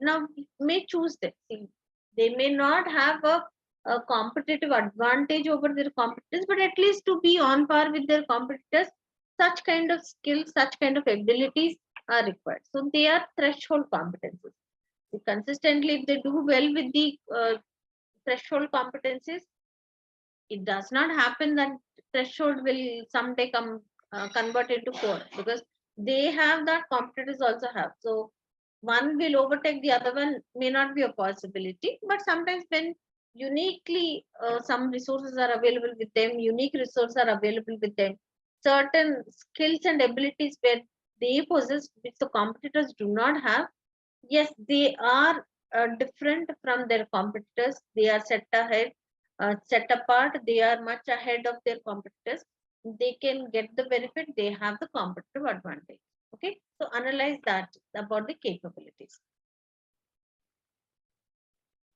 now may choose them. See, they may not have a competitive advantage over their competitors, but at least to be on par with their competitors, such kind of skills, such kind of abilities are required. So they are threshold competencies. Consistently, if they do well with the threshold competencies, it does not happen that threshold will someday come convert into core, because they have that, competitors also have. So one will overtake the other one may not be a possibility, but sometimes when uniquely some resources are available with them, unique resources are available with them, certain skills and abilities where they possess which the competitors do not have, yes, they are different from their competitors. They are set ahead, set apart. They are much ahead of their competitors. They can get the benefit. They have the competitive advantage. Okay, so analyze that about the capabilities.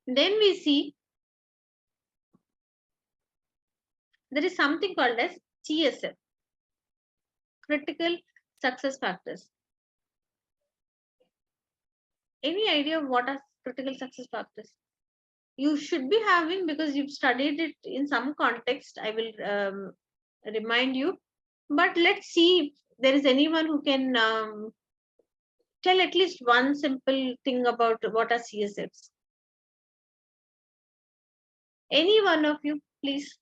Then we see there is something called as CSF, critical success factors. Any idea of what are critical success factors? You should be having, because you've studied it in some context. I will remind you, but let's see if there is anyone who can tell at least one simple thing about what are CSFs. Any one of you, please.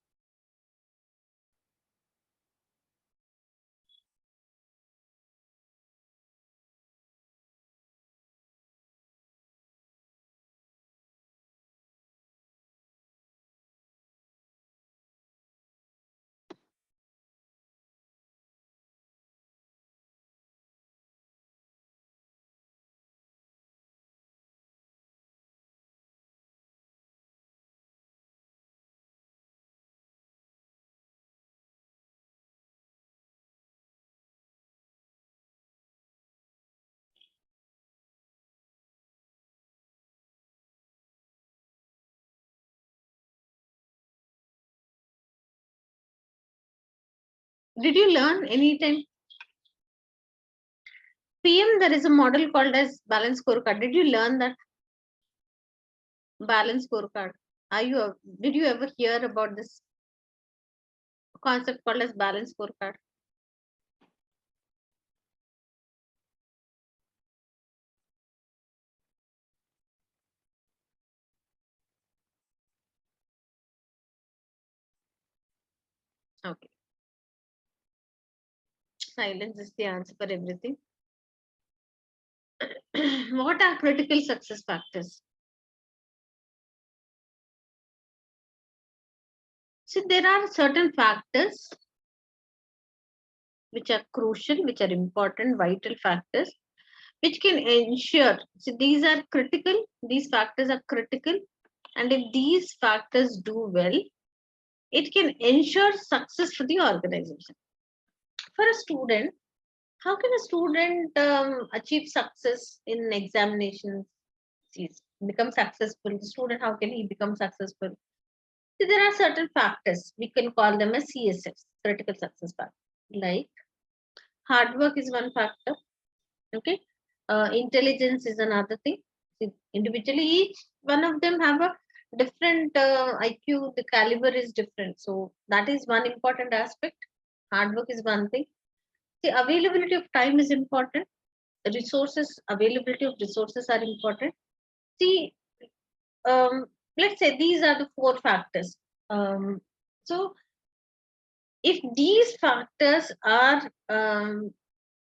Did you learn anytime? PM, there is a model called as balance scorecard. Did you learn that balance scorecard? Are you? Did you ever hear about this concept called as balance scorecard? Okay. Silence is the answer for everything. What are critical success factors? See, there are certain factors which are crucial, which are important, vital factors, which can ensure. So these are critical, these factors are critical, and if these factors do well, it can ensure success for the organization. For a student, how can a student achieve success in examinations? Become successful. The student, how can he become successful? So there are certain factors. We can call them as CSFs, critical success factors. Like hard work is one factor. Okay, intelligence is another thing. Individually, each one of them have a different IQ. The caliber is different, so that is one important aspect. Hard work is one thing. The availability of time is important. Resources, availability of resources are important. See, let's say these are the four factors. So if these factors are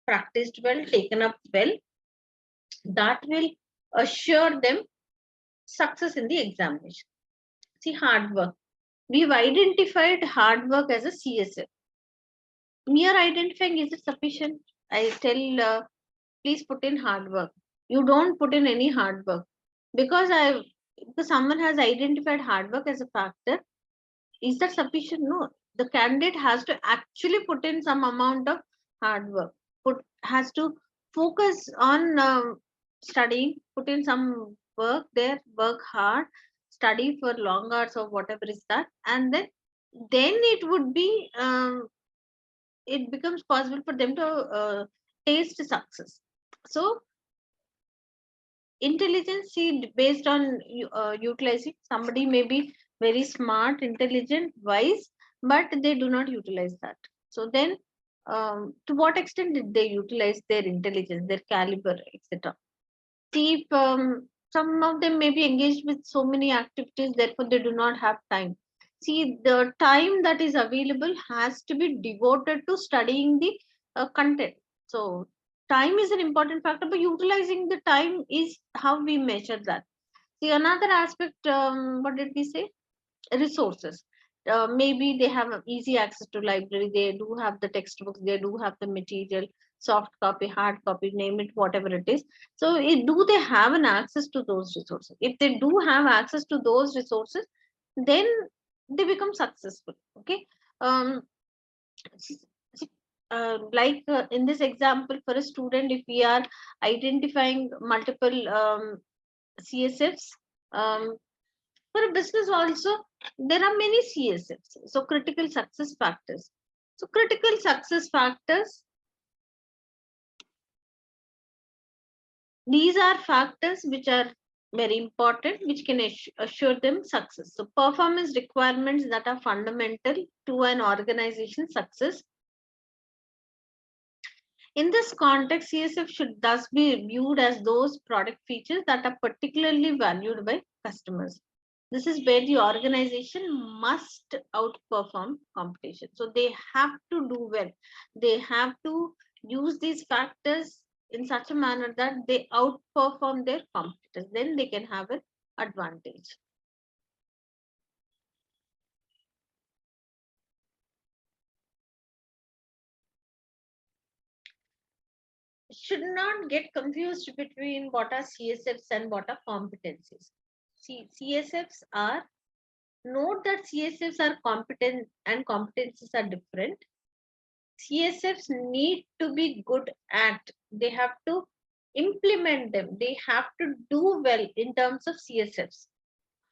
practiced well, taken up well, that will assure them success in the examination. See, hard work. We've identified hard work as a CSF. Mere identifying, is it sufficient? I tell, please put in hard work. You don't put in any hard work, because someone has identified hard work as a factor. Is that sufficient? No. The candidate has to actually put in some amount of hard work. has to focus on studying, put in some work there, work hard, study for long hours or whatever is that, and then it would be it becomes possible for them to taste success. So intelligence based on utilizing, somebody may be very smart, intelligent, wise, but they do not utilize that. So then to what extent did they utilize their intelligence, their caliber, etc. See, if some of them may be engaged with so many activities, therefore they do not have time. See, the time that is available has to be devoted to studying the content. So, time is an important factor, but utilizing the time is how we measure that. See, another aspect, what did we say? Resources. Maybe they have easy access to library, they do have the textbooks, they do have the material, soft copy, hard copy, name it, whatever it is. So do they have an access to those resources? If they do have access to those resources, then they become successful. Okay. um s- like in this example, for a student, if we are identifying multiple CSFs, for a business also, there are many CSFs. So critical success factors. So critical success factors, these are factors which are very important, which can assure them success. So performance requirements that are fundamental to an organization's success. In this context, CSF should thus be viewed as those product features that are particularly valued by customers. This is where the organization must outperform competition. So they have to do well. They have to use these factors in such a manner that they outperform their competitors. Then they can have an advantage. Should not get confused between what are CSFs and what are competencies. See, CSFs are, note that CSFs are competent and competencies are different. CSFs need to be good at, they have to implement them, they have to do well in terms of CSFs.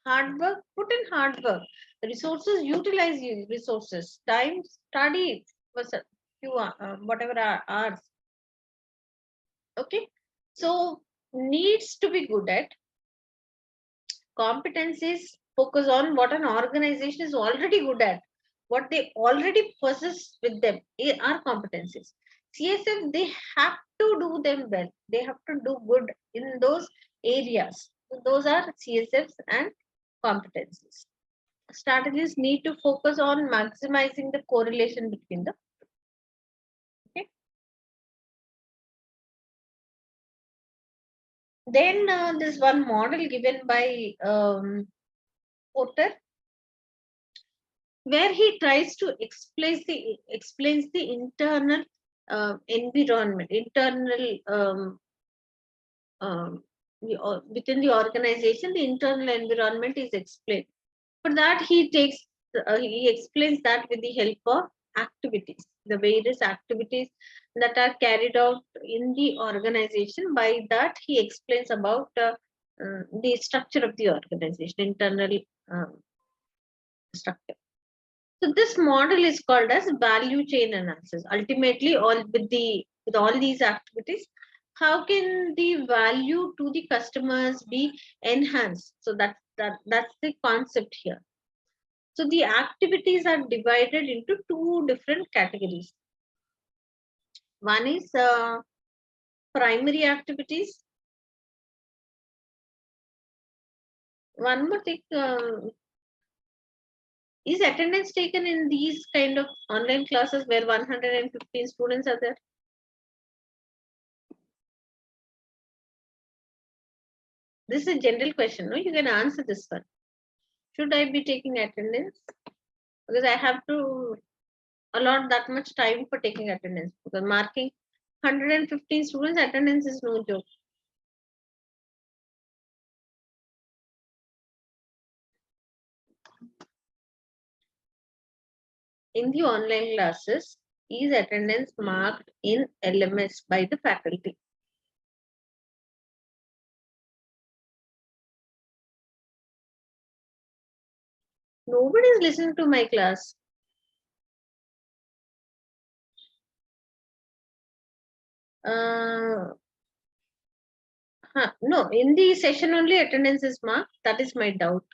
Hard work, put in hard work. Resources, utilize resources. Time, study for few whatever hours. Okay. So needs to be good at. Competencies focus on what an organization is already good at, what they already possess with them are competencies. CSF, they have to do them well. They have to do good in those areas. So those are CSFs and competencies. Strategies need to focus on maximizing the correlation between them. Okay. Then there's one model given by Porter, where he tries to explains the internal environment, internal um, within the organization, the internal environment is explained. For that, he explains that with the help of activities, the various activities that are carried out in the organization. By that, he explains about the structure of the organization, internal structure. So this model is called as value chain analysis. Ultimately, all with all these activities, how can the value to the customers be enhanced? So that's the concept here. So the activities are divided into two different categories. One is primary activities. One more thing, is attendance taken in these kind of online classes where 115 students are there? This is a general question. No, you can answer this one. Should I be taking attendance? Because I have to allot that much time for taking attendance. Because marking 115 students, attendance is no joke. In the online classes, Is attendance marked in LMS by the faculty? Nobody is listening to my class. No, in the session only attendance is marked. That is my doubt.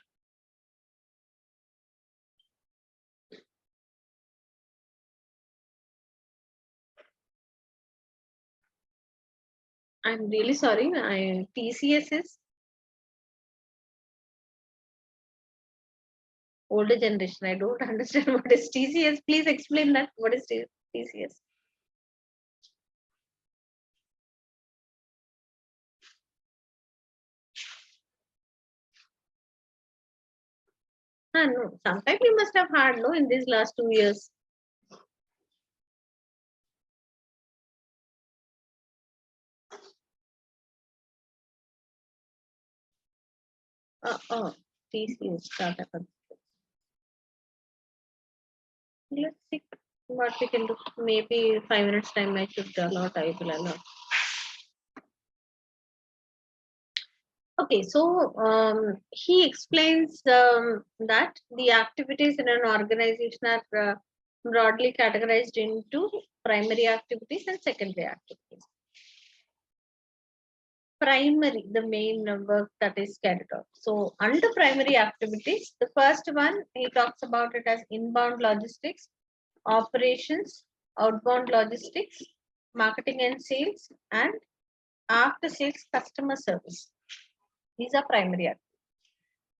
I'm really sorry. TCS is older generation. I don't understand what is TCS. Please explain that. What is TCS? No. Sometime you must have heard, no, in these last 2 years. TCS. Let's see what we can do. Maybe 5 minutes time I should allot. I will allot. Okay, so he explains that the activities in an organization are broadly categorized into primary activities and secondary activities. Primary, the main work that is carried out. So under primary activities, the first one, he talks about it as inbound logistics, operations, outbound logistics, marketing and sales, and after sales customer service. These are primary activities.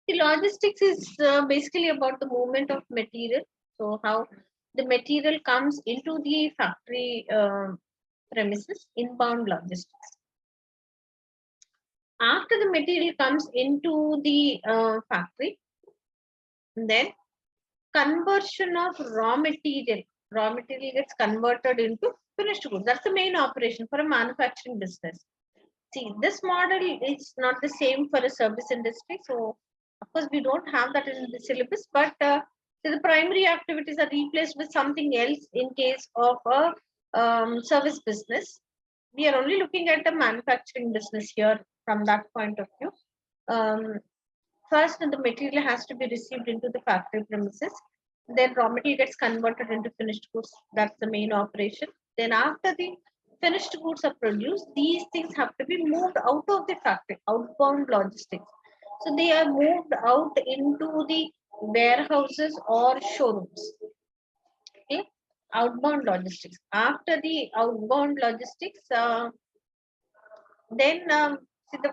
The logistics is basically about the movement of material. So how the material comes into the factory premises, inbound logistics. After the material comes into the factory, then conversion of raw material gets converted into finished goods. That's the main operation for a manufacturing business. See, this model is not the same for a service industry. So, of course, we don't have that in the syllabus, but the primary activities are replaced with something else in case of a service business. We are only looking at the manufacturing business here from that point of view. First, the material has to be received into the factory premises. Then raw material gets converted into finished goods. That's the main operation. Then after the finished goods are produced, these things have to be moved out of the factory, outbound logistics. So they are moved out into the warehouses or showrooms. Okay, outbound logistics. After the outbound logistics, then see the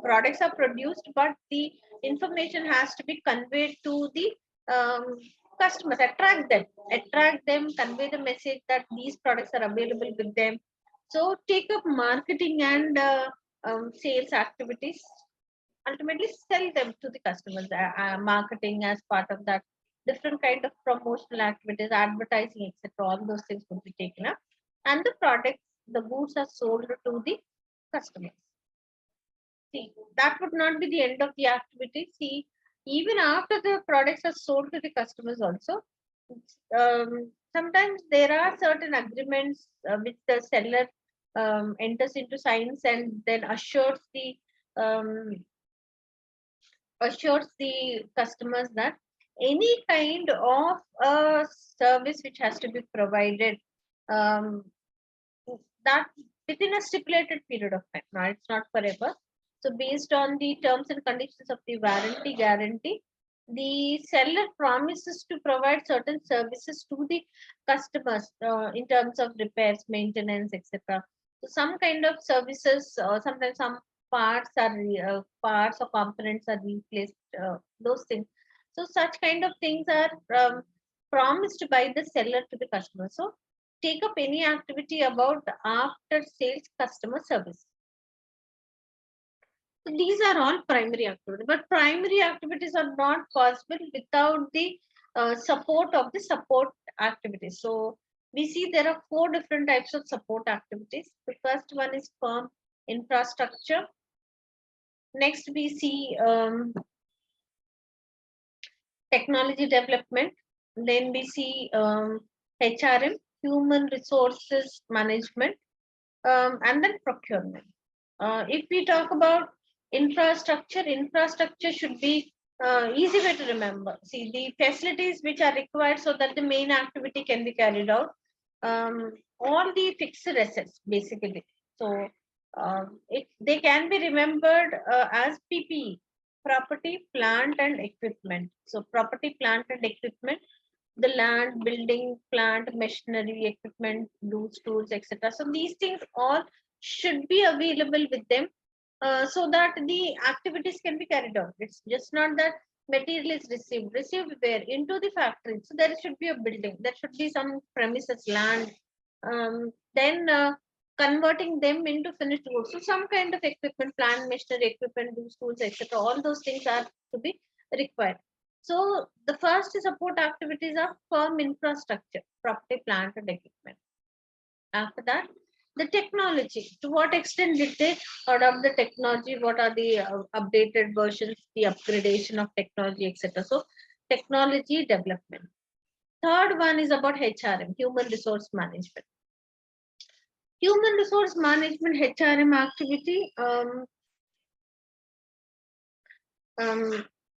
products are produced, but the information has to be conveyed to the customers, attract them, convey the message that these products are available with them. So take up marketing and sales activities, ultimately sell them to the customers. Marketing as part of that, different kind of promotional activities, advertising, etc. All those things would be taken up, and the products, the goods are sold to the customers. See, that would not be the end of the activity. See, even after the products are sold to the customers also, sometimes there are certain agreements which the seller enters into signs and then um, assures the customers that any kind of a service which has to be provided, um, that within a stipulated period of time. Now, it's not forever. So based on the terms and conditions of the warranty guarantee, the seller promises to provide certain services to the customers in terms of repairs, maintenance, etc. So some kind of services, sometimes some parts or components are replaced. Those things. So such kind of things are promised by the seller to the customer. So take up any activity about after sales customer service. So these are all primary activities, but primary activities are not possible without the support of the support activities. So we see there are 4 different types of support activities. The first one is firm infrastructure. Next we see technology development. Then we see HRM. human resources management, and then procurement. If we talk about infrastructure, infrastructure should be easy way to remember. See the facilities which are required so that the main activity can be carried out. All the fixed assets basically. So they can be remembered as PPE, property, plant, and equipment. So property, plant, and equipment, the land, building, plant, machinery, equipment, goods, tools, etc. So these things all should be available with them, so that the activities can be carried out. It's just not that material is received where into the factory. So there should be a building, there should be some premises, land, then converting them into finished goods. So some kind of equipment, plant, machinery, equipment, goods, tools, etc. All those things are to be required. So the first support activities are firm infrastructure, property, plant, and equipment. After that, the technology. To what extent did they adopt the technology? What are the updated versions, the upgradation of technology, etc. So technology development. Third one is about HRM, human resource management. Human resource management HRM activity.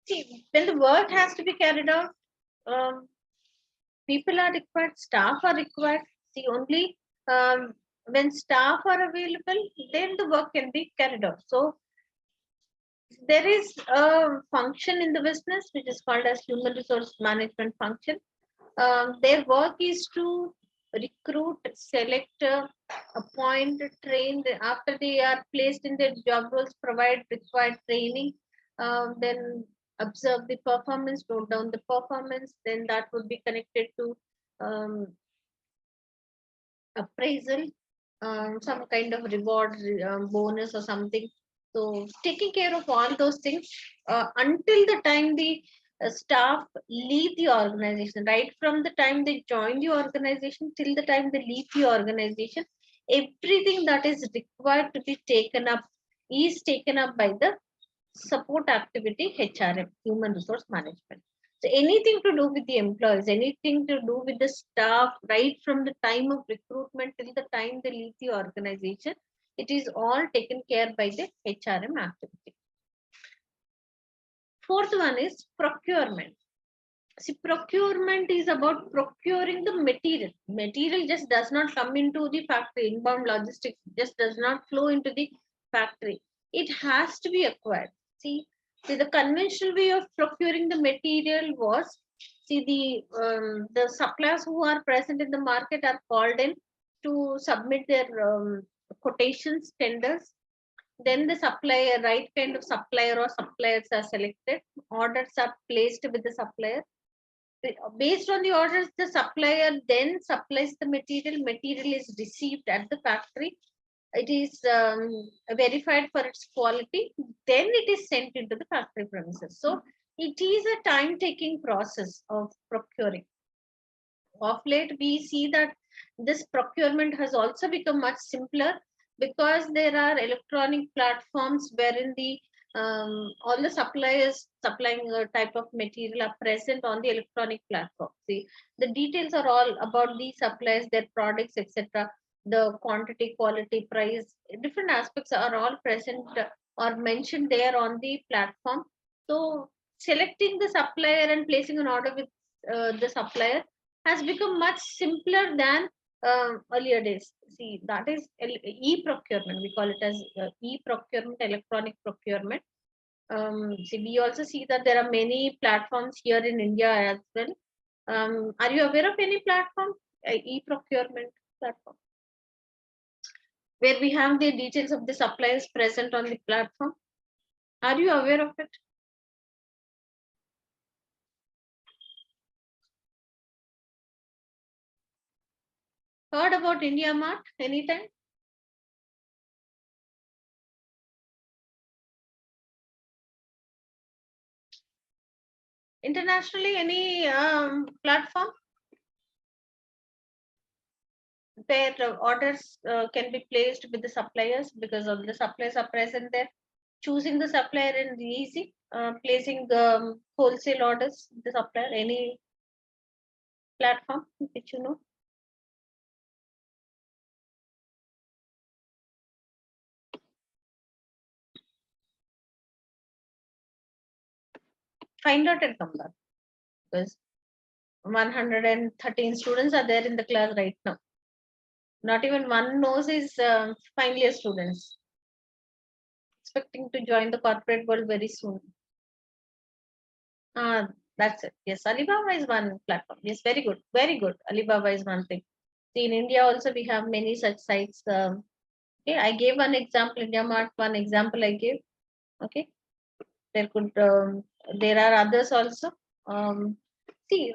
See, when the work has to be carried out, um, people are required, staff are required. See, only when staff are available, then the work can be carried out. So there is a function in the business which is called as human resource management function. Their work is to recruit, select, appoint, train. After they are placed in their job roles, provide required training, then observe the performance, note down the performance. Then that would be connected to um, appraisal, some kind of reward, bonus or something. So taking care of all those things until the time the staff leave the organization, right from the time they join the organization till the time they leave the organization, everything that is required to be taken up is taken up by the support activity HRM, human resource management. So anything to do with the employees, anything to do with the staff, right from the time of recruitment till the time they leave the organization, it is all taken care by the HRM activity. Fourth one is procurement. See, procurement is about procuring the material. Material just does not come into the factory. Inbound logistics just does not flow into the factory. It has to be acquired. See, the conventional way of procuring the material was, see, the suppliers who are present in the market are called in to submit their quotations, tenders. Then the supplier, right kind of supplier or suppliers are selected. Orders are placed with the supplier. Based on the orders, the supplier then supplies the material. Material is received at the factory. It is verified for its quality. Then it is sent into the factory premises. So it is a time-taking process of procuring. Of late, we see that this procurement has also become much simpler because there are electronic platforms wherein the all the suppliers supplying a type of material are present on the electronic platform. See, the details are all about the suppliers, their products, etc. The quantity, quality, price, different aspects are all present or mentioned there on the platform. So selecting the supplier and placing an order with the supplier has become much simpler than earlier days. See, that is e-procurement. We call it as e-procurement, electronic procurement. See, we also see that there are many platforms here in India as well. Are you aware of any platform, e-procurement platform, where we have the details of the suppliers present on the platform? Are you aware of it? Heard about India Mart anytime? Internationally, any platform where orders can be placed with the suppliers because of the suppliers are present there. Choosing the supplier is easy. Placing wholesale orders with the supplier, any platform which you know. find out and come back, because 113 students are there in the class right now. Not even one knows is final year students expecting to join the corporate world very soon. That's it. Yes, Alibaba is one platform. Yes, very good. Very good. Alibaba is one thing. See, in India also we have many such sites. Okay, I gave one example, India Mart, one example I gave. Okay, there are others also. Um, see,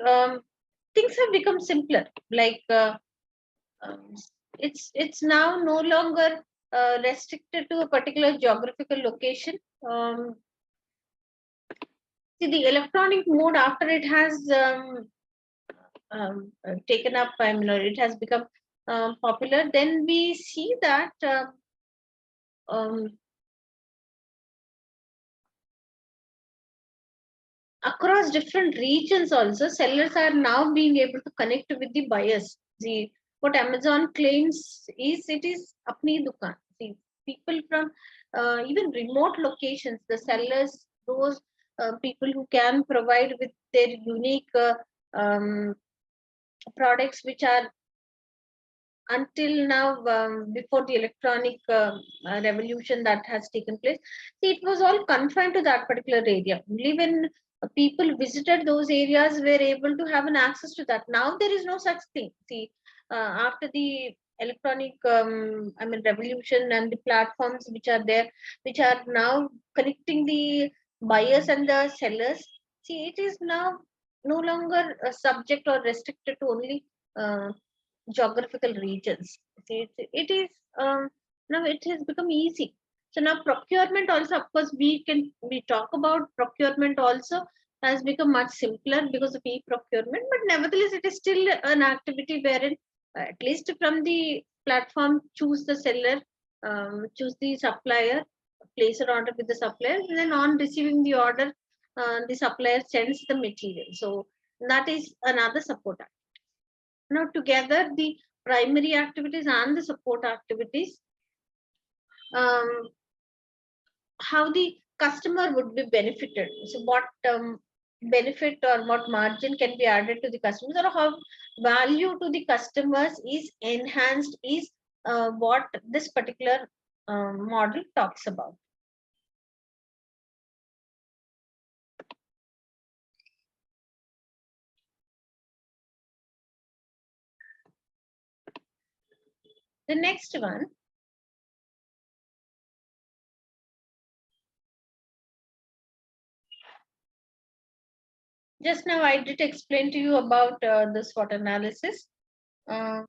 things have become simpler. Like um, it's now no longer restricted to a particular geographical location. See, the electronic mode, after it has taken up, I mean, or it has become popular, then we see that um, across different regions also, sellers are now being able to connect with the buyers. See, what Amazon claims is it is apni dukan. See, people from even remote locations, the sellers, those people who can provide with their unique um, products which are until now, before the electronic revolution that has taken place, see, it was all confined to that particular area. Only when people visited those areas were able to have an access to that. Now there is no such thing. See, after the electronic, I mean, revolution and the platforms which are there, which are now connecting the buyers and the sellers. See, it is now no longer subject or restricted to only geographical regions. See, it is now it has become easy. So now procurement also, of course, we talk about procurement also has become much simpler because of e-procurement, but nevertheless, it is still an activity wherein at least from the platform, choose the seller, choose the supplier, place an order with the supplier, and then on receiving the order, the supplier sends the material. So that is another support. Now, together, the primary activities and the support activities, um, how the customer would be benefited. So, what benefit or what margin can be added to the customers, or how value to the customers is enhanced, is what this particular model talks about. The next one, just now I did explain to you about the SWOT analysis. Uh,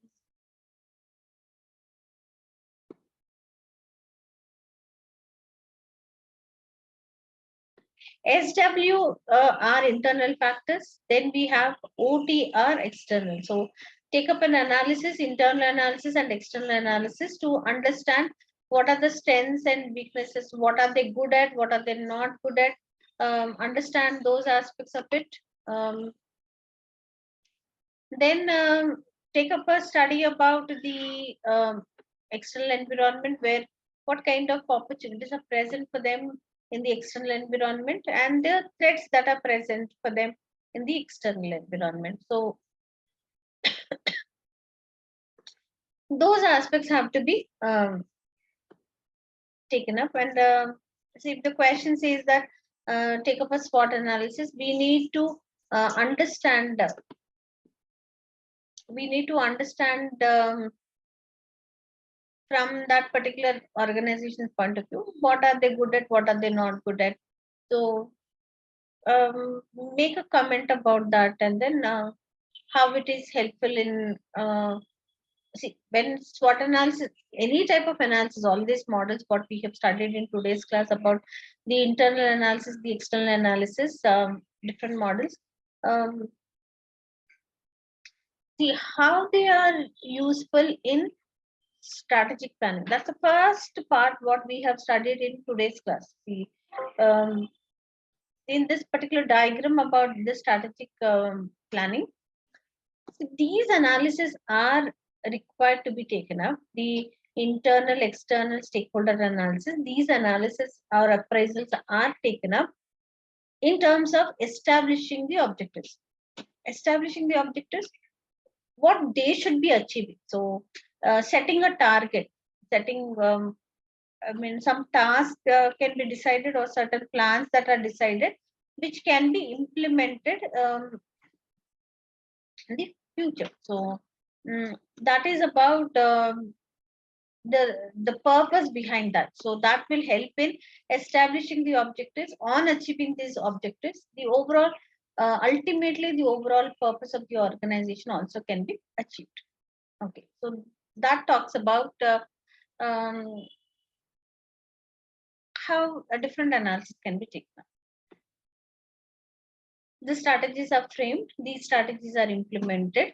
SW are internal factors. Then we have OTR external. So take up an analysis, internal analysis and external analysis to understand what are the strengths and weaknesses, what are they good at, what are they not good at, understand those aspects of it. Then take up a study about the external environment, where what kind of opportunities are present for them in the external environment and the threats that are present for them in the external environment. So those aspects have to be taken up. And see, if the question says that take up a SWOT analysis, we need to understand. We need to understand from that particular organization's point of view, what are they good at, what are they not good at. So make a comment about that, and then how it is helpful in see, when SWOT analysis, any type of analysis, all these models what we have studied in today's class about the internal analysis, the external analysis, different models, um, see how they are useful in strategic planning. That's the first part what we have studied in today's class. See, um, in this particular diagram about the strategic planning, so these analyses are required to be taken up. The internal, external stakeholder analysis, these analysis or appraisals are taken up in terms of establishing the objectives. Establishing the objectives, what they should be achieving. So, setting a target, setting, some tasks can be decided, or certain plans that are decided, which can be implemented in the future. So, that is about the purpose behind that. So that will help in establishing the objectives. On achieving these objectives, the overall ultimately the overall purpose of the organization also can be achieved. Okay, so that talks about um, how a different analysis can be taken. The strategies are framed, these strategies are implemented,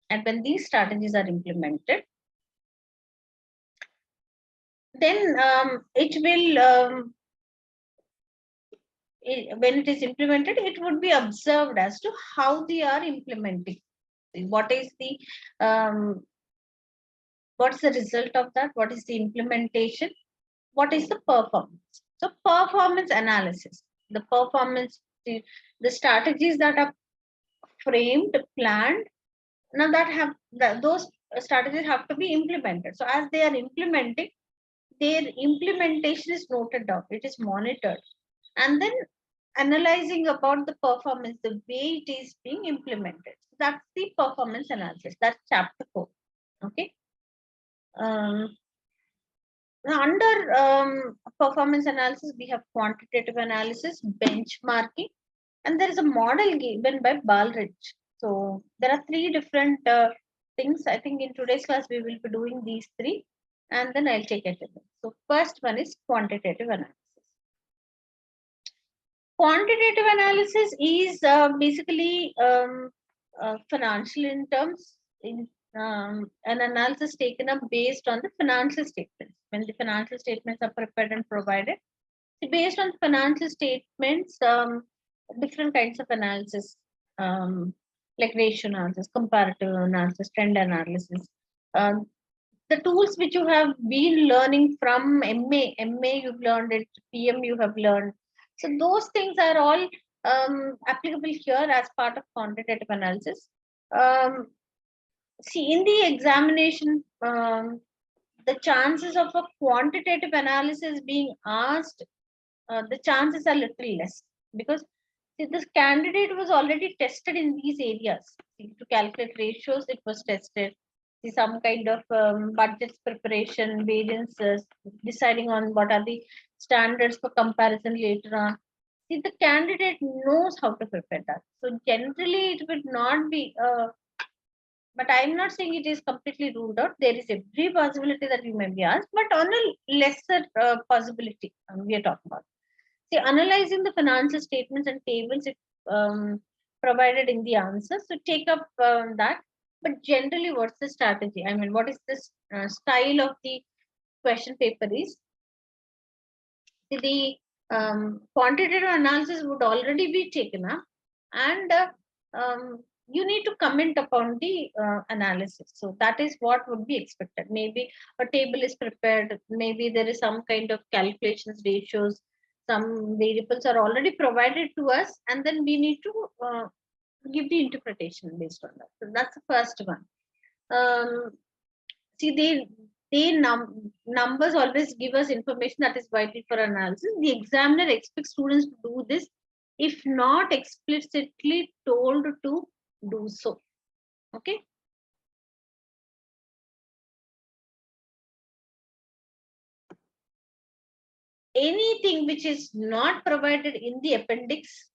and when these strategies are implemented, then it will when it is implemented, it would be observed as to how they are implementing. What is the what's the result of that? What is the implementation? What is the performance? So performance analysis, the performance, the strategies that are framed, planned. Now that have those strategies have to be implemented. So as they are implementing, their implementation is noted down. It is monitored, and then analyzing about the performance, the way it is being implemented. That's the performance analysis. That's chapter 4. Okay. Under performance analysis, we have quantitative analysis, benchmarking, and there is a model given by Balrich. So there are 3 different things. I think in today's class we will be doing these 3, and then I'll take it. So first one is quantitative analysis. Quantitative analysis is basically financial in terms, in an analysis taken up based on the financial statements. When the financial statements are prepared and provided, based on financial statements, different kinds of analysis, like ratio analysis, comparative analysis, trend analysis. The tools which you have been learning from MA you've learned it, PM you have learned. So those things are all applicable here as part of quantitative analysis. See, in the examination, the chances of a quantitative analysis being asked, the chances are little less, because see, this candidate was already tested in these areas. See, to calculate ratios, it was tested. See, some kind of budgets preparation, variances, deciding on what are the standards for comparison later on. See, the candidate knows how to prepare that. So generally, it would not be. But I'm not saying it is completely ruled out. There is every possibility that you may be asked, but on a lesser possibility we are talking about. See, analyzing the financial statements and tables provided in the answers. So take up that. But generally, what's the strategy? I mean, what is this style of the question paper is? The quantitative analysis would already be taken up, and you need to comment upon the analysis. So that is what would be expected. Maybe a table is prepared, maybe there is some kind of calculations, ratios, some variables are already provided to us, and then we need to give the interpretation based on that. So that's the first one. See, numbers always give us information that is vital for analysis. The examiner expects students to do this, if not explicitly told to do so. Okay. Anything which is not provided in the appendix.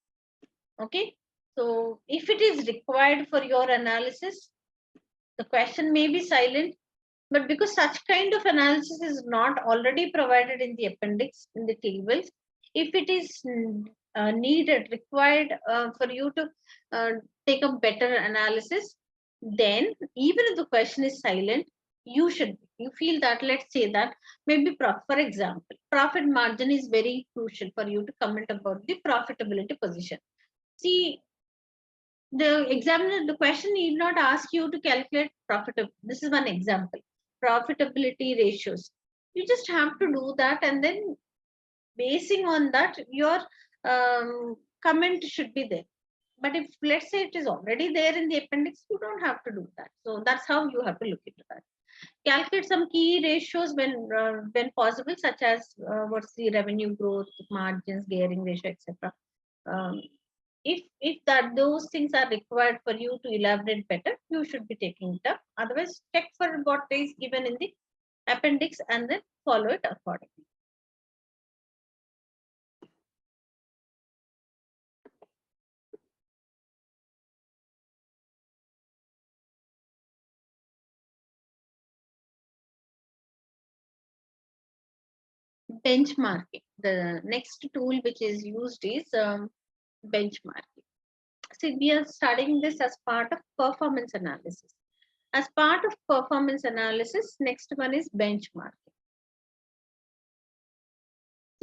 Okay. So if it is required for your analysis, the question may be silent, but because such kind of analysis is not already provided in the appendix, in the tables, if it is needed, required for you to take a better analysis, then even if the question is silent, you feel that, let's say that maybe, for example, profit margin is very crucial for you to comment about the profitability position. See, the question need not ask you to calculate profit. This is one example. Profitability ratios. You just have to do that, and then basing on that, your comment should be there. But if let's say it is already there in the appendix, you don't have to do that. So that's how you have to look into that. Calculate some key ratios when possible, such as what's the revenue growth, margins, gearing ratio, etc. Um, if that those things are required for you to elaborate better, you should be taking it up. Otherwise, check for what is given in the appendix and then follow it accordingly. Benchmarking. The next tool which is used is benchmarking. See, we are studying this as part of performance analysis. As part of performance analysis, next one is benchmarking.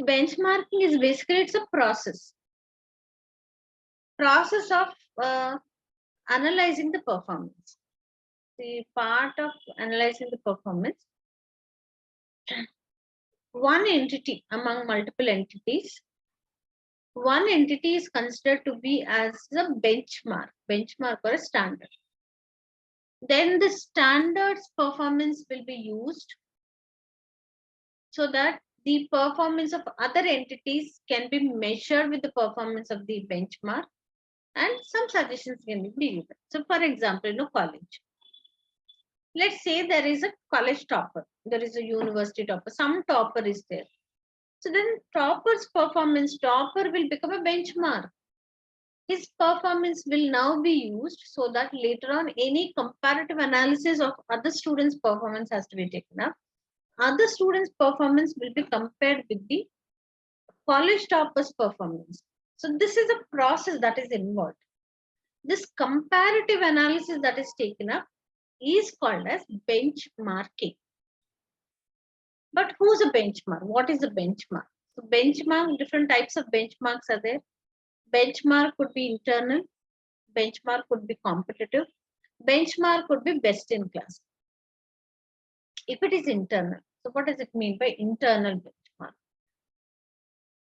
Benchmarking is basically it's a process of analyzing the performance. The part of analyzing the performance, one entity among multiple entities, one entity is considered to be as a benchmark or a standard. Then the standard's performance will be used so that the performance of other entities can be measured with the performance of the benchmark, and some suggestions can be given. So, for example, college. Let's say there is a college topper, there is a university topper, some topper is there. So then topper will become a benchmark. His performance will now be used so that later on any comparative analysis of other students' performance has to be taken up. Other students' performance will be compared with the college topper's performance. So this is a process that is involved. This comparative analysis that is taken up is called as benchmarking. But who's a benchmark? What is a benchmark? So benchmark, different types of benchmarks are there. Benchmark could be internal, benchmark could be competitive, benchmark could be best in class. If it is internal, so what does it mean by internal benchmark?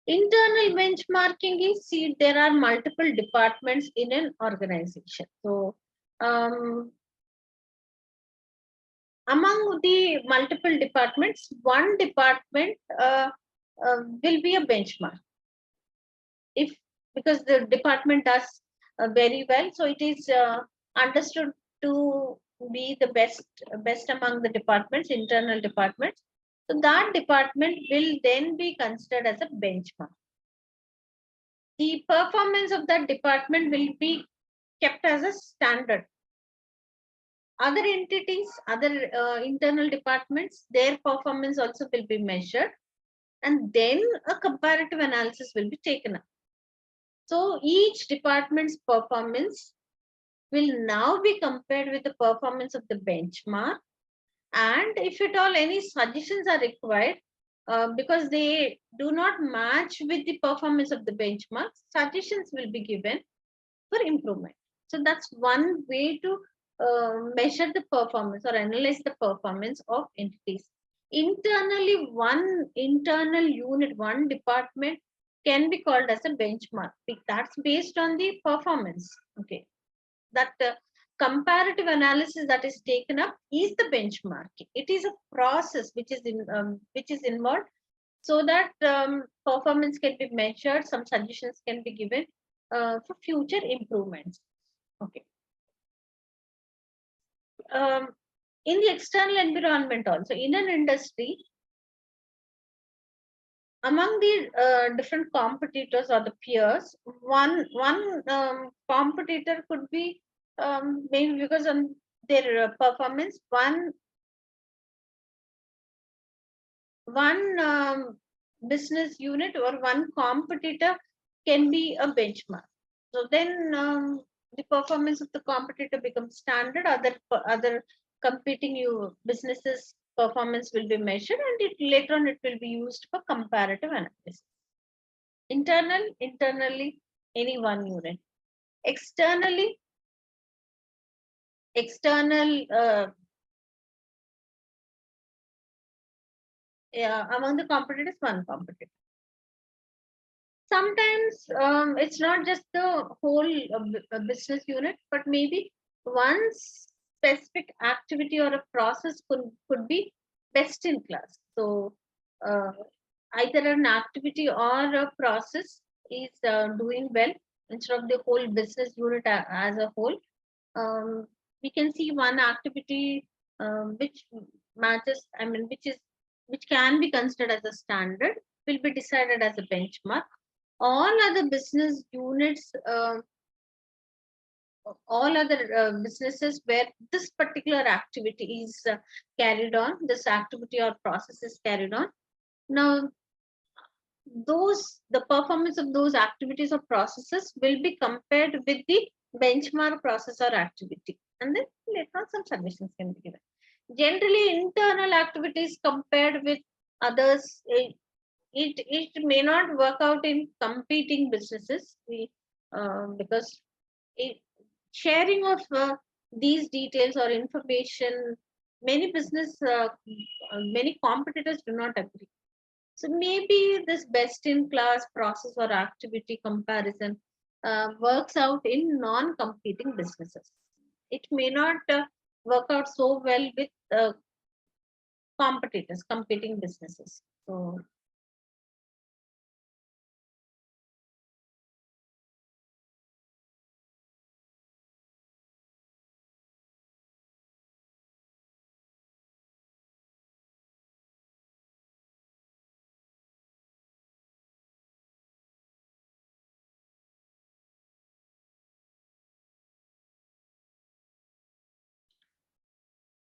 Internal benchmarking is, see, there are multiple departments in an organization. So among the multiple departments, one department will be a benchmark. If because the department does very well, so it is understood to be the best among the departments, internal departments. So that department will then be considered as a benchmark. The performance of that department will be kept as a standard. Other entities, other internal departments, their performance also will be measured, and then a comparative analysis will be taken up. So each department's performance will now be compared with the performance of the benchmark. And if at all any suggestions are required, because they do not match with the performance of the benchmark, suggestions will be given for improvement. So that's one way to measure the performance or analyze the performance of entities. Internally, one internal unit, one department can be called as a benchmark. That's based on the performance. Okay, that comparative analysis that is taken up is the benchmarking. It is a process which is involved so that performance can be measured. Some suggestions can be given for future improvements. Okay. In the external environment also, in an industry, among the different competitors or the peers, one competitor could be maybe because of their performance, one business unit or one competitor can be a benchmark. So then the performance of the competitor becomes standard. Other competing businesses performance will be measured, and later on it will be used for comparative analysis. Internally, any one unit. External among the competitors, one competitor. Sometimes it's not just the whole business unit, but maybe one specific activity or a process could be best in class. So uh, either an activity or a process is doing well instead of the whole business unit as a whole. um, we can see one activity which matches, I mean, which can be considered as a standard, will be decided as a benchmark. All other business units, all other businesses where this particular activity is carried on, this activity or process is carried on. Now, the performance of those activities or processes will be compared with the benchmark process or activity, and then later on some suggestions can be given. Generally, internal activities compared with others, it may not work out in competing businesses. Because it, sharing of these details or information, many competitors do not agree. So maybe this best in class process or activity comparison works out in non-competing businesses. It may not work out so well with competitors, competing businesses. So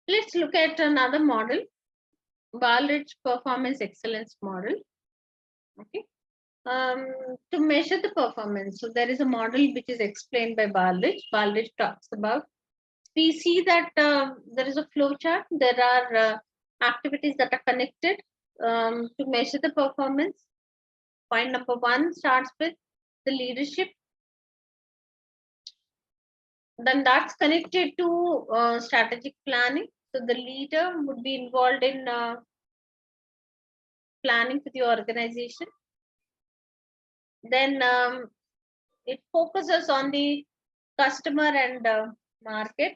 let's look at another model, Baldrige Performance Excellence Model. Okay. Um, to measure the performance, so there is a model which is explained by Baldrige. Baldrige talks about, we see that there is a flow chart. There are activities that are connected to measure the performance. Point number one starts with the leadership. Then that's connected to strategic planning. So the leader would be involved in planning for the organization. Then it focuses on the customer and market.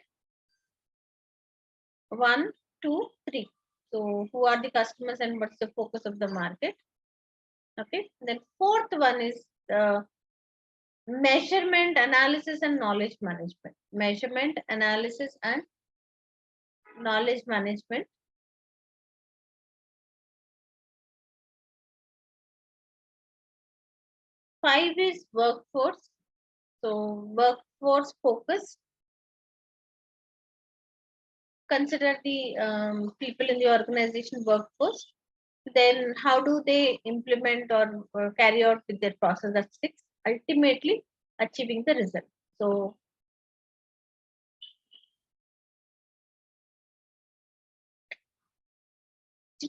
One, two, three. So who are the customers and what's the focus of the market? Okay. Then fourth one is measurement, analysis, and knowledge management. Measurement, analysis, and knowledge management. Five is workforce. So workforce focus. Consider the people in the organization workforce. Then how do they implement or carry out with their process? That's six. Ultimately achieving the result. So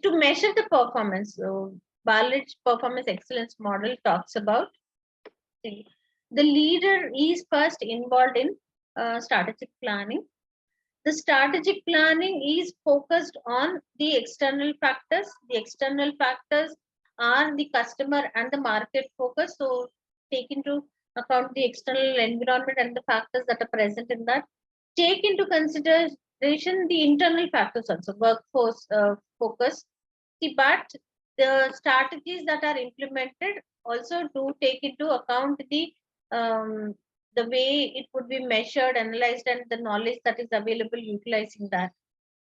to measure the performance, so Baldrige Performance Excellence Model talks about the leader is first involved in strategic planning. The strategic planning is focused on the external factors. The external factors are the customer and the market focus. So take into account the external environment and the factors that are present in that. Take into consideration the internal factors also, workforce focus. See, but the strategies that are implemented also do take into account um, the way it would be measured, analyzed, and the knowledge that is available utilizing that.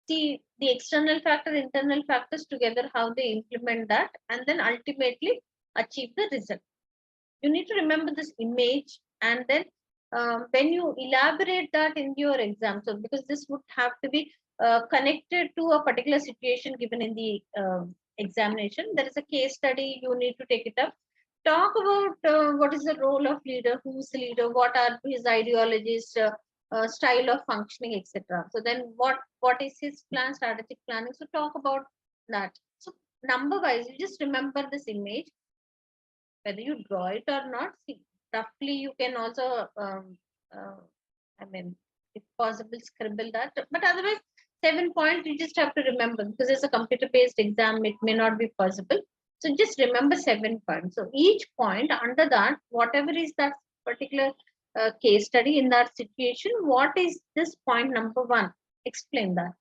See the external factor, internal factors together, how they implement that, and then ultimately achieve the result. You need to remember this image, and then when you elaborate that in your exam, so because this would have to be connected to a particular situation given in the examination, there is a case study, you need to take it up. Talk about what is the role of leader, who's the leader, what are his ideologies, style of functioning, etc. So then what is his plan, strategic planning? So talk about that. So number wise, you just remember this image, whether you draw it or not. See, roughly you can also uh, I mean, if possible, scribble that, but otherwise 7 points you just have to remember, because it's a computer based exam, it may not be possible. So just remember 7 points. So each point under that, whatever is that particular case study in that situation, what is this point number one? Explain that.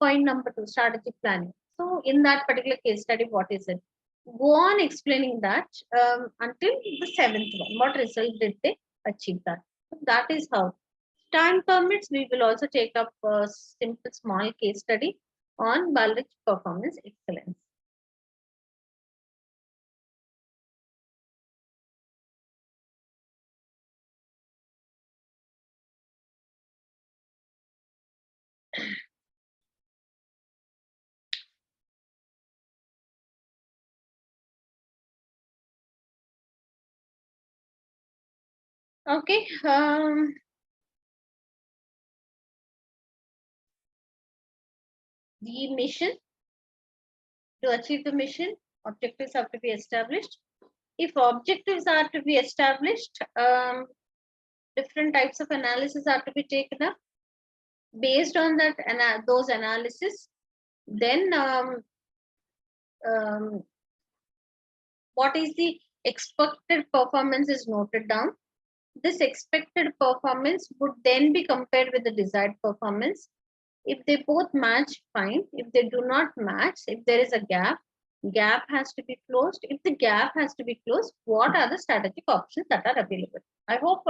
Point number two, strategic planning. So in that particular case study, what is it? Go on explaining that until the seventh one. What result did they achieve that? So that is how. Time permits, we will also take up a simple small case study on Balrich performance excellence. Okay. The mission, to achieve the mission, objectives have to be established. If objectives are to be established, different types of analysis are to be taken up. Based on that those analysis, then um, what is the expected performance is noted down. This expected performance would then be compared with the desired performance. If they both match, fine. If they do not match, if there is a gap has to be closed. If the gap has to be closed, what are the strategic options that are available? I hope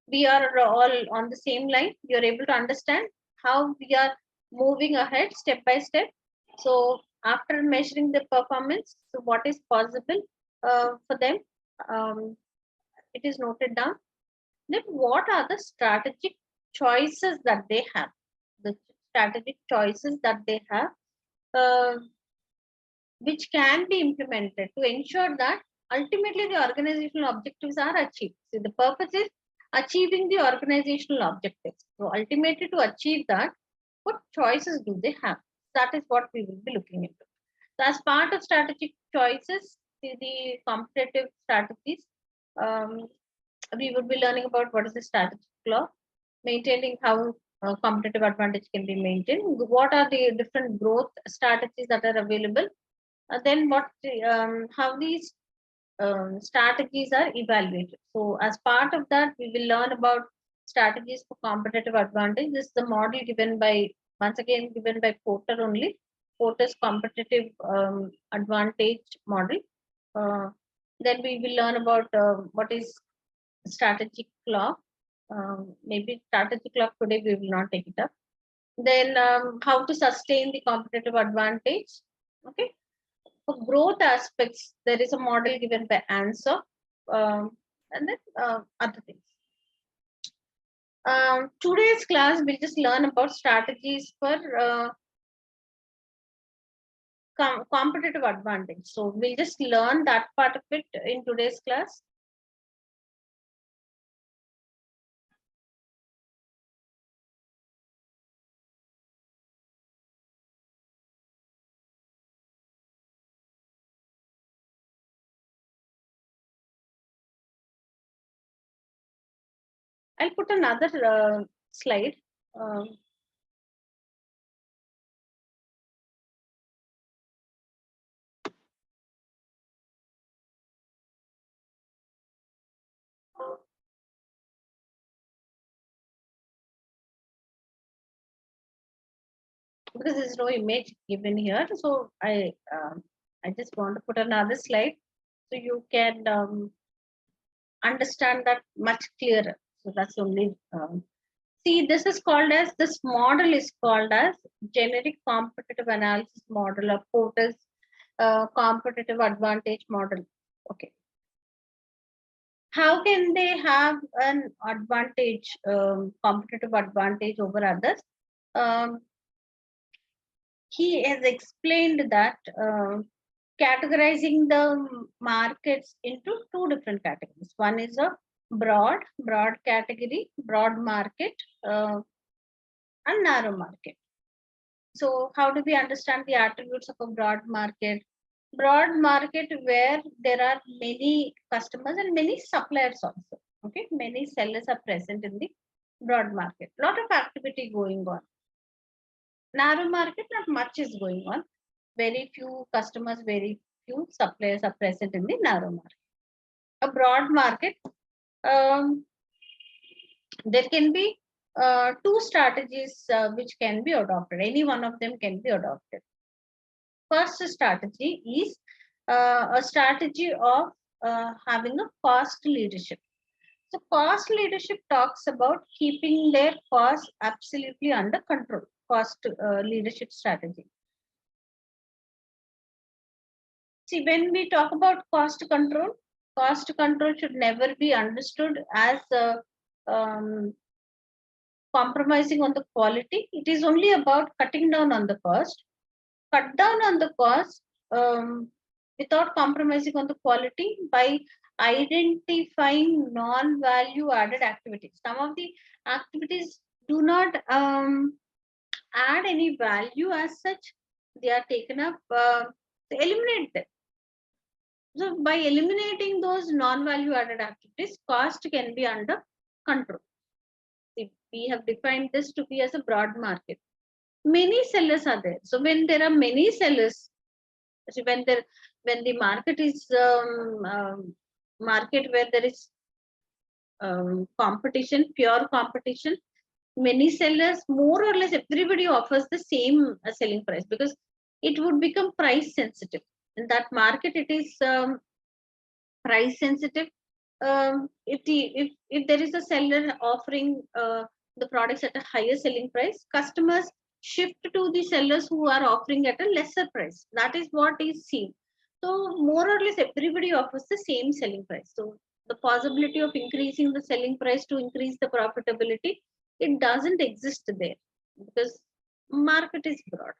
we are all on the same line. You're able to understand how we are moving ahead step by step. So after measuring the performance, so what is possible for them, it is noted down. Then what are the strategic choices that they have? The strategic choices that they have, uh, which can be implemented to ensure that ultimately the organizational objectives are achieved. So the purpose is achieving the organizational objectives. So ultimately to achieve that, what choices do they have? That is what we will be looking into. So as part of strategic choices, the competitive strategies, um, we would be learning about what is the strategic law, maintaining how competitive advantage can be maintained, what are the different growth strategies that are available, then how these strategies are evaluated. So as part of that, we will learn about strategies for competitive advantage. This is the model given by, once again, given by Porter only. Porter's competitive advantage model. Then we will learn about what is strategic clock. Maybe strategic clock today we will not take it up. Then how to sustain the competitive advantage. Okay. For growth aspects, there is a model given by answer, and then other things. Today's class we'll just learn about strategies for competitive advantage. So we'll just learn that part of it in today's class. I'll put another slide. Um, because there's no image given here, so I just want to put another slide so you can understand that much clearer. So that's only see, this is called as, this model is called as generic competitive analysis model, or Porter's competitive advantage model. Okay. How can they have an advantage, competitive advantage over others? He has explained that categorizing the markets into two different categories. One is a broad category, broad market, and narrow market. So how do we understand the attributes of a broad market? Broad market where there are many customers and many suppliers also. Okay, many sellers are present in the broad market. Lot of activity going on. Narrow market, not much is going on. Very few customers, very few suppliers are present in the narrow market. A broad market, there can be two strategies which can be adopted. Any one of them can be adopted. First strategy is a strategy of having a cost leadership. So cost leadership talks about keeping their costs absolutely under control. Cost leadership strategy. See, when we talk about cost control should never be understood as compromising on the quality. It is only about cutting down on the cost. Cut down on the cost without compromising on the quality by identifying non-value added activities. Some of the activities do not add any value as such. They are taken up, eliminate them. So by eliminating those non-value added activities, cost can be under control. We have defined this to be as a broad market. Many sellers are there. So when there are many sellers, when the market is market where there is competition, pure competition, many sellers, more or less everybody offers the same selling price, because it would become price sensitive. In that market, it is price sensitive. If there is a seller offering the products at a higher selling price, customers shift to the sellers who are offering at a lesser price. That is what is seen. So more or less everybody offers the same selling price. So the possibility of increasing the selling price to increase the profitability, it doesn't exist there, because market is broad.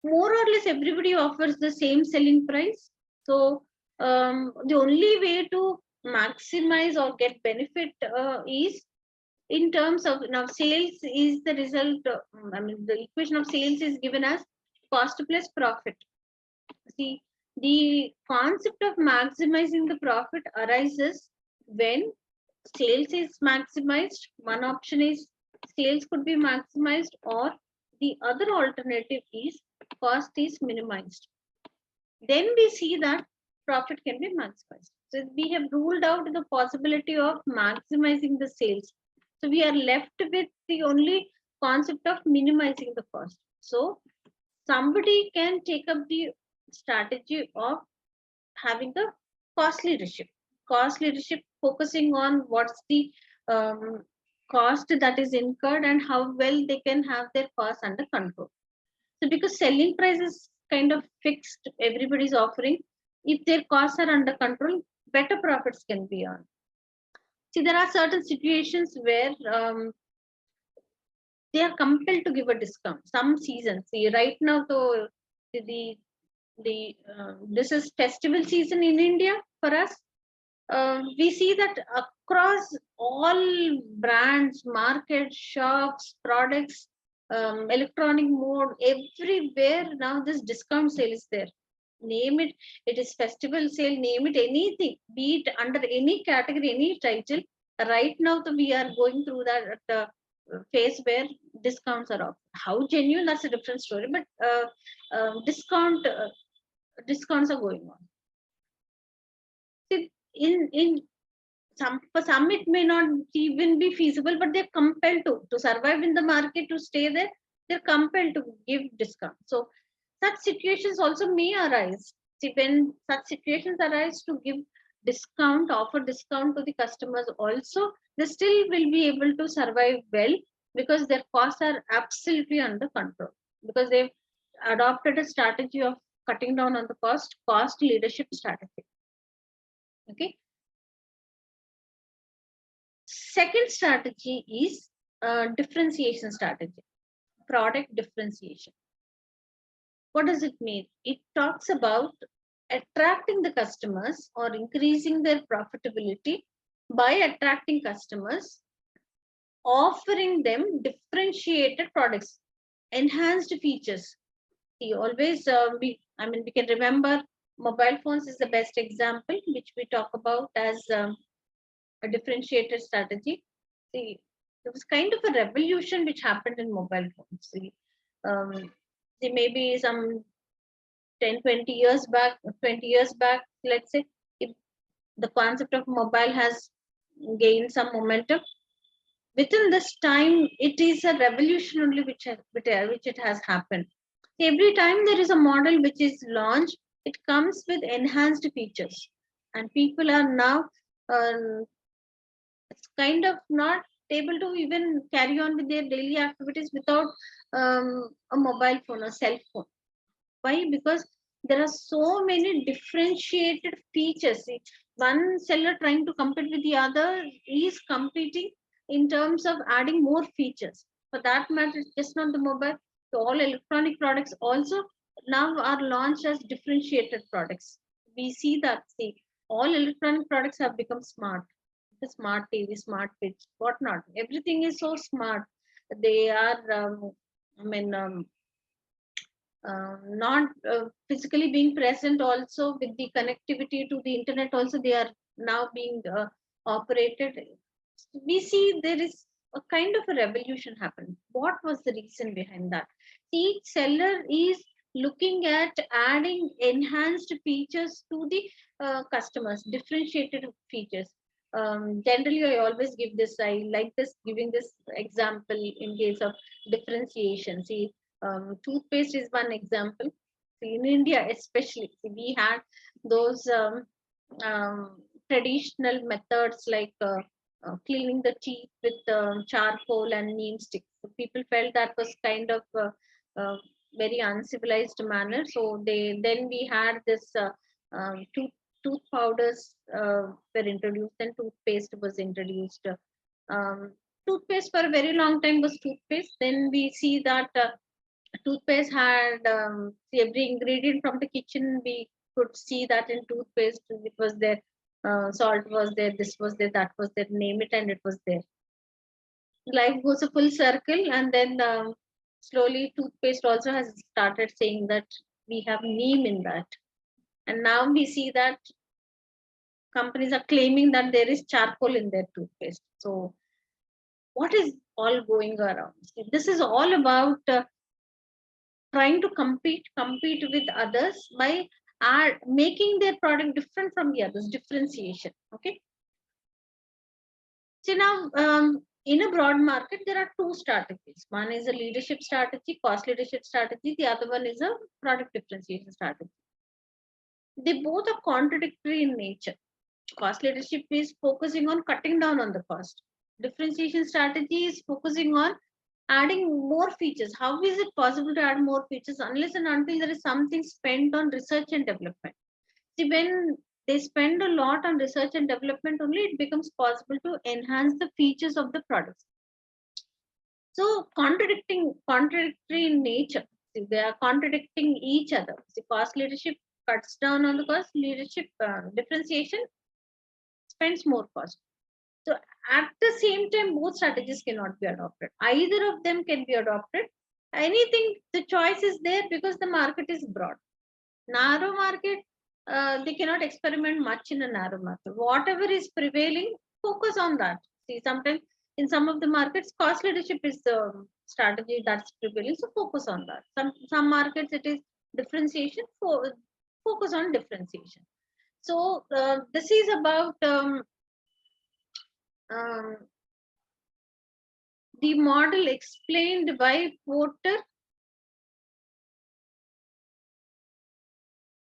More or less everybody offers the same selling price. So the only way to maximize or get benefit is in terms of, now sales is the result. The equation of sales is given as cost plus profit. See, the concept of maximizing the profit arises when sales is maximized. One option is sales could be maximized, or the other alternative is cost is minimized. Then we see that profit can be maximized. So we have ruled out the possibility of maximizing the sales. So we are left with the only concept of minimizing the cost. So somebody can take up the strategy of having the cost leadership. Cost leadership focusing on what's the cost that is incurred and how well they can have their costs under control. So because selling price is kind of fixed, everybody's offering, if their costs are under control, better profits can be earned. See, there are certain situations where they are compelled to give a discount. Some seasons, see, right now, so this is festival season in India for us. We see that across all brands, markets, shops, products, electronic mode, everywhere now this discount sale is there. Name it, it is festival sale, name it anything, be it under any category, any title. Right now, we are going through that phase where discounts are off. How genuine, that's a different story, but discounts are going on. See, in for some it may not even be feasible, but they're compelled to survive in the market, to stay there. They're compelled to give discount. So such situations also may arise. See, when such situations arise, to give discount, offer discount to the customers also, they still will be able to survive well, because their costs are absolutely under control, because they've adopted a strategy of cutting down on the cost leadership strategy. Okay. Second strategy is differentiation strategy, product differentiation. What does it mean? It talks about attracting the customers or increasing their profitability by attracting customers, offering them differentiated products, enhanced features. See, always we can remember mobile phones is the best example, which we talk about as a differentiated strategy. See, there was kind of a revolution which happened in mobile phones. See, there may be some 10, 20 years back, 20 years back, let's say, if the concept of mobile has gained some momentum, within this time, it is a revolution only which it has happened. Every time there is a model which is launched, it comes with enhanced features, and people are now uh, it's kind of not able to even carry on with their daily activities without a mobile phone or cell phone. Why? Because there are so many differentiated features. See, one seller trying to compete with the other is competing in terms of adding more features. For that matter, it's just not the mobile. So all electronic products also now are launched as differentiated products. We see that. See, all electronic products have become smart. The smart TV, smart fridge, whatnot. Everything is so smart. They are, I mean, not physically being present, also with the connectivity to the internet also they are now being operated. We see there is a kind of a revolution happened. What was the reason behind that? Each seller is looking at adding enhanced features to the customers, differentiated features. Generally I always give this, I like this giving this example in case of differentiation. See, toothpaste is one example. In India, especially, we had those traditional methods like cleaning the teeth with charcoal and neem sticks. So people felt that was kind of uh, very uncivilized manner. So they then we had this tooth powders were introduced, and toothpaste was introduced. Um, Toothpaste for a very long time was toothpaste. Then we see that. Toothpaste had every ingredient from the kitchen. We could see that in toothpaste. It was there, salt was there, this was there, that was there, name it, and it was there. Life goes a full circle, and then slowly toothpaste also has started saying that we have neem in that. And now we see that companies are claiming that there is charcoal in their toothpaste. So what is all going around? This is all about trying to compete with others by making their product different from the others, differentiation. Okay, so now in a broad market there are two strategies. One is a leadership strategy, cost leadership strategy. The other one is a product differentiation strategy. They both are contradictory in nature. Cost leadership is focusing on cutting down on the cost. Differentiation strategy is focusing on adding more features. How is it possible to add more features unless and until there is something spent on research and development? See, when they spend a lot on research and development, only it becomes possible to enhance the features of the products. So contradictory in nature. See, they are contradicting each other. See, cost leadership cuts down on the cost. Leadership differentiation spends more cost. So at the same time, both strategies cannot be adopted. Either of them can be adopted. Anything, the choice is there because the market is broad. Narrow market, they cannot experiment much in a narrow market. Whatever is prevailing, focus on that. See, sometimes in some of the markets, cost leadership is the strategy that's prevailing. So focus on that. Some markets it is differentiation. Focus on differentiation. So this is about um, the model explained by Porter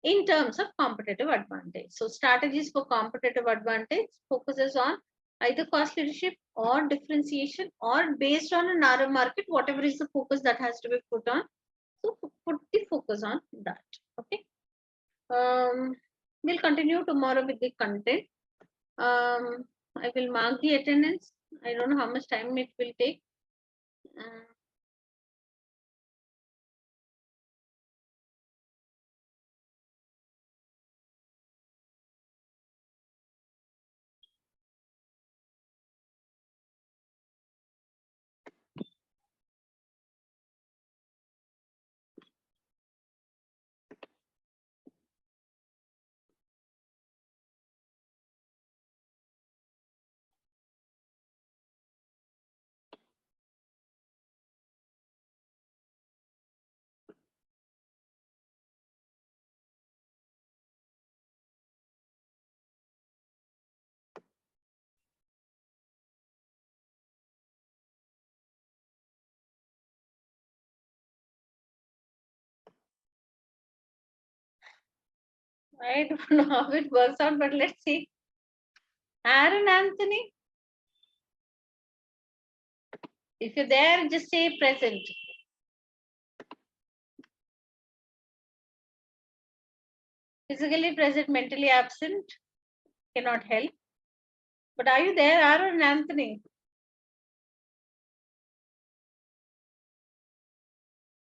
in terms of competitive advantage. So strategies for competitive advantage focuses on either cost leadership or differentiation, or based on a narrow market, whatever is the focus that has to be put on. So put the focus on that. Okay. We'll continue tomorrow with the content. I will mark the attendance. I don't know how much time it will take. Uh, I don't know how it works out, but let's see. Aaron Anthony. If you're there, just say present. Physically present, mentally absent. Cannot help. But are you there, Aaron Anthony?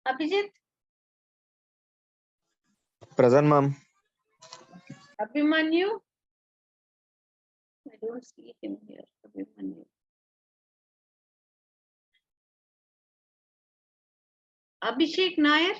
Abhijit? Present, ma'am. Abhimanyu? I don't see him here. Abhimanyu. Abhishek Nair?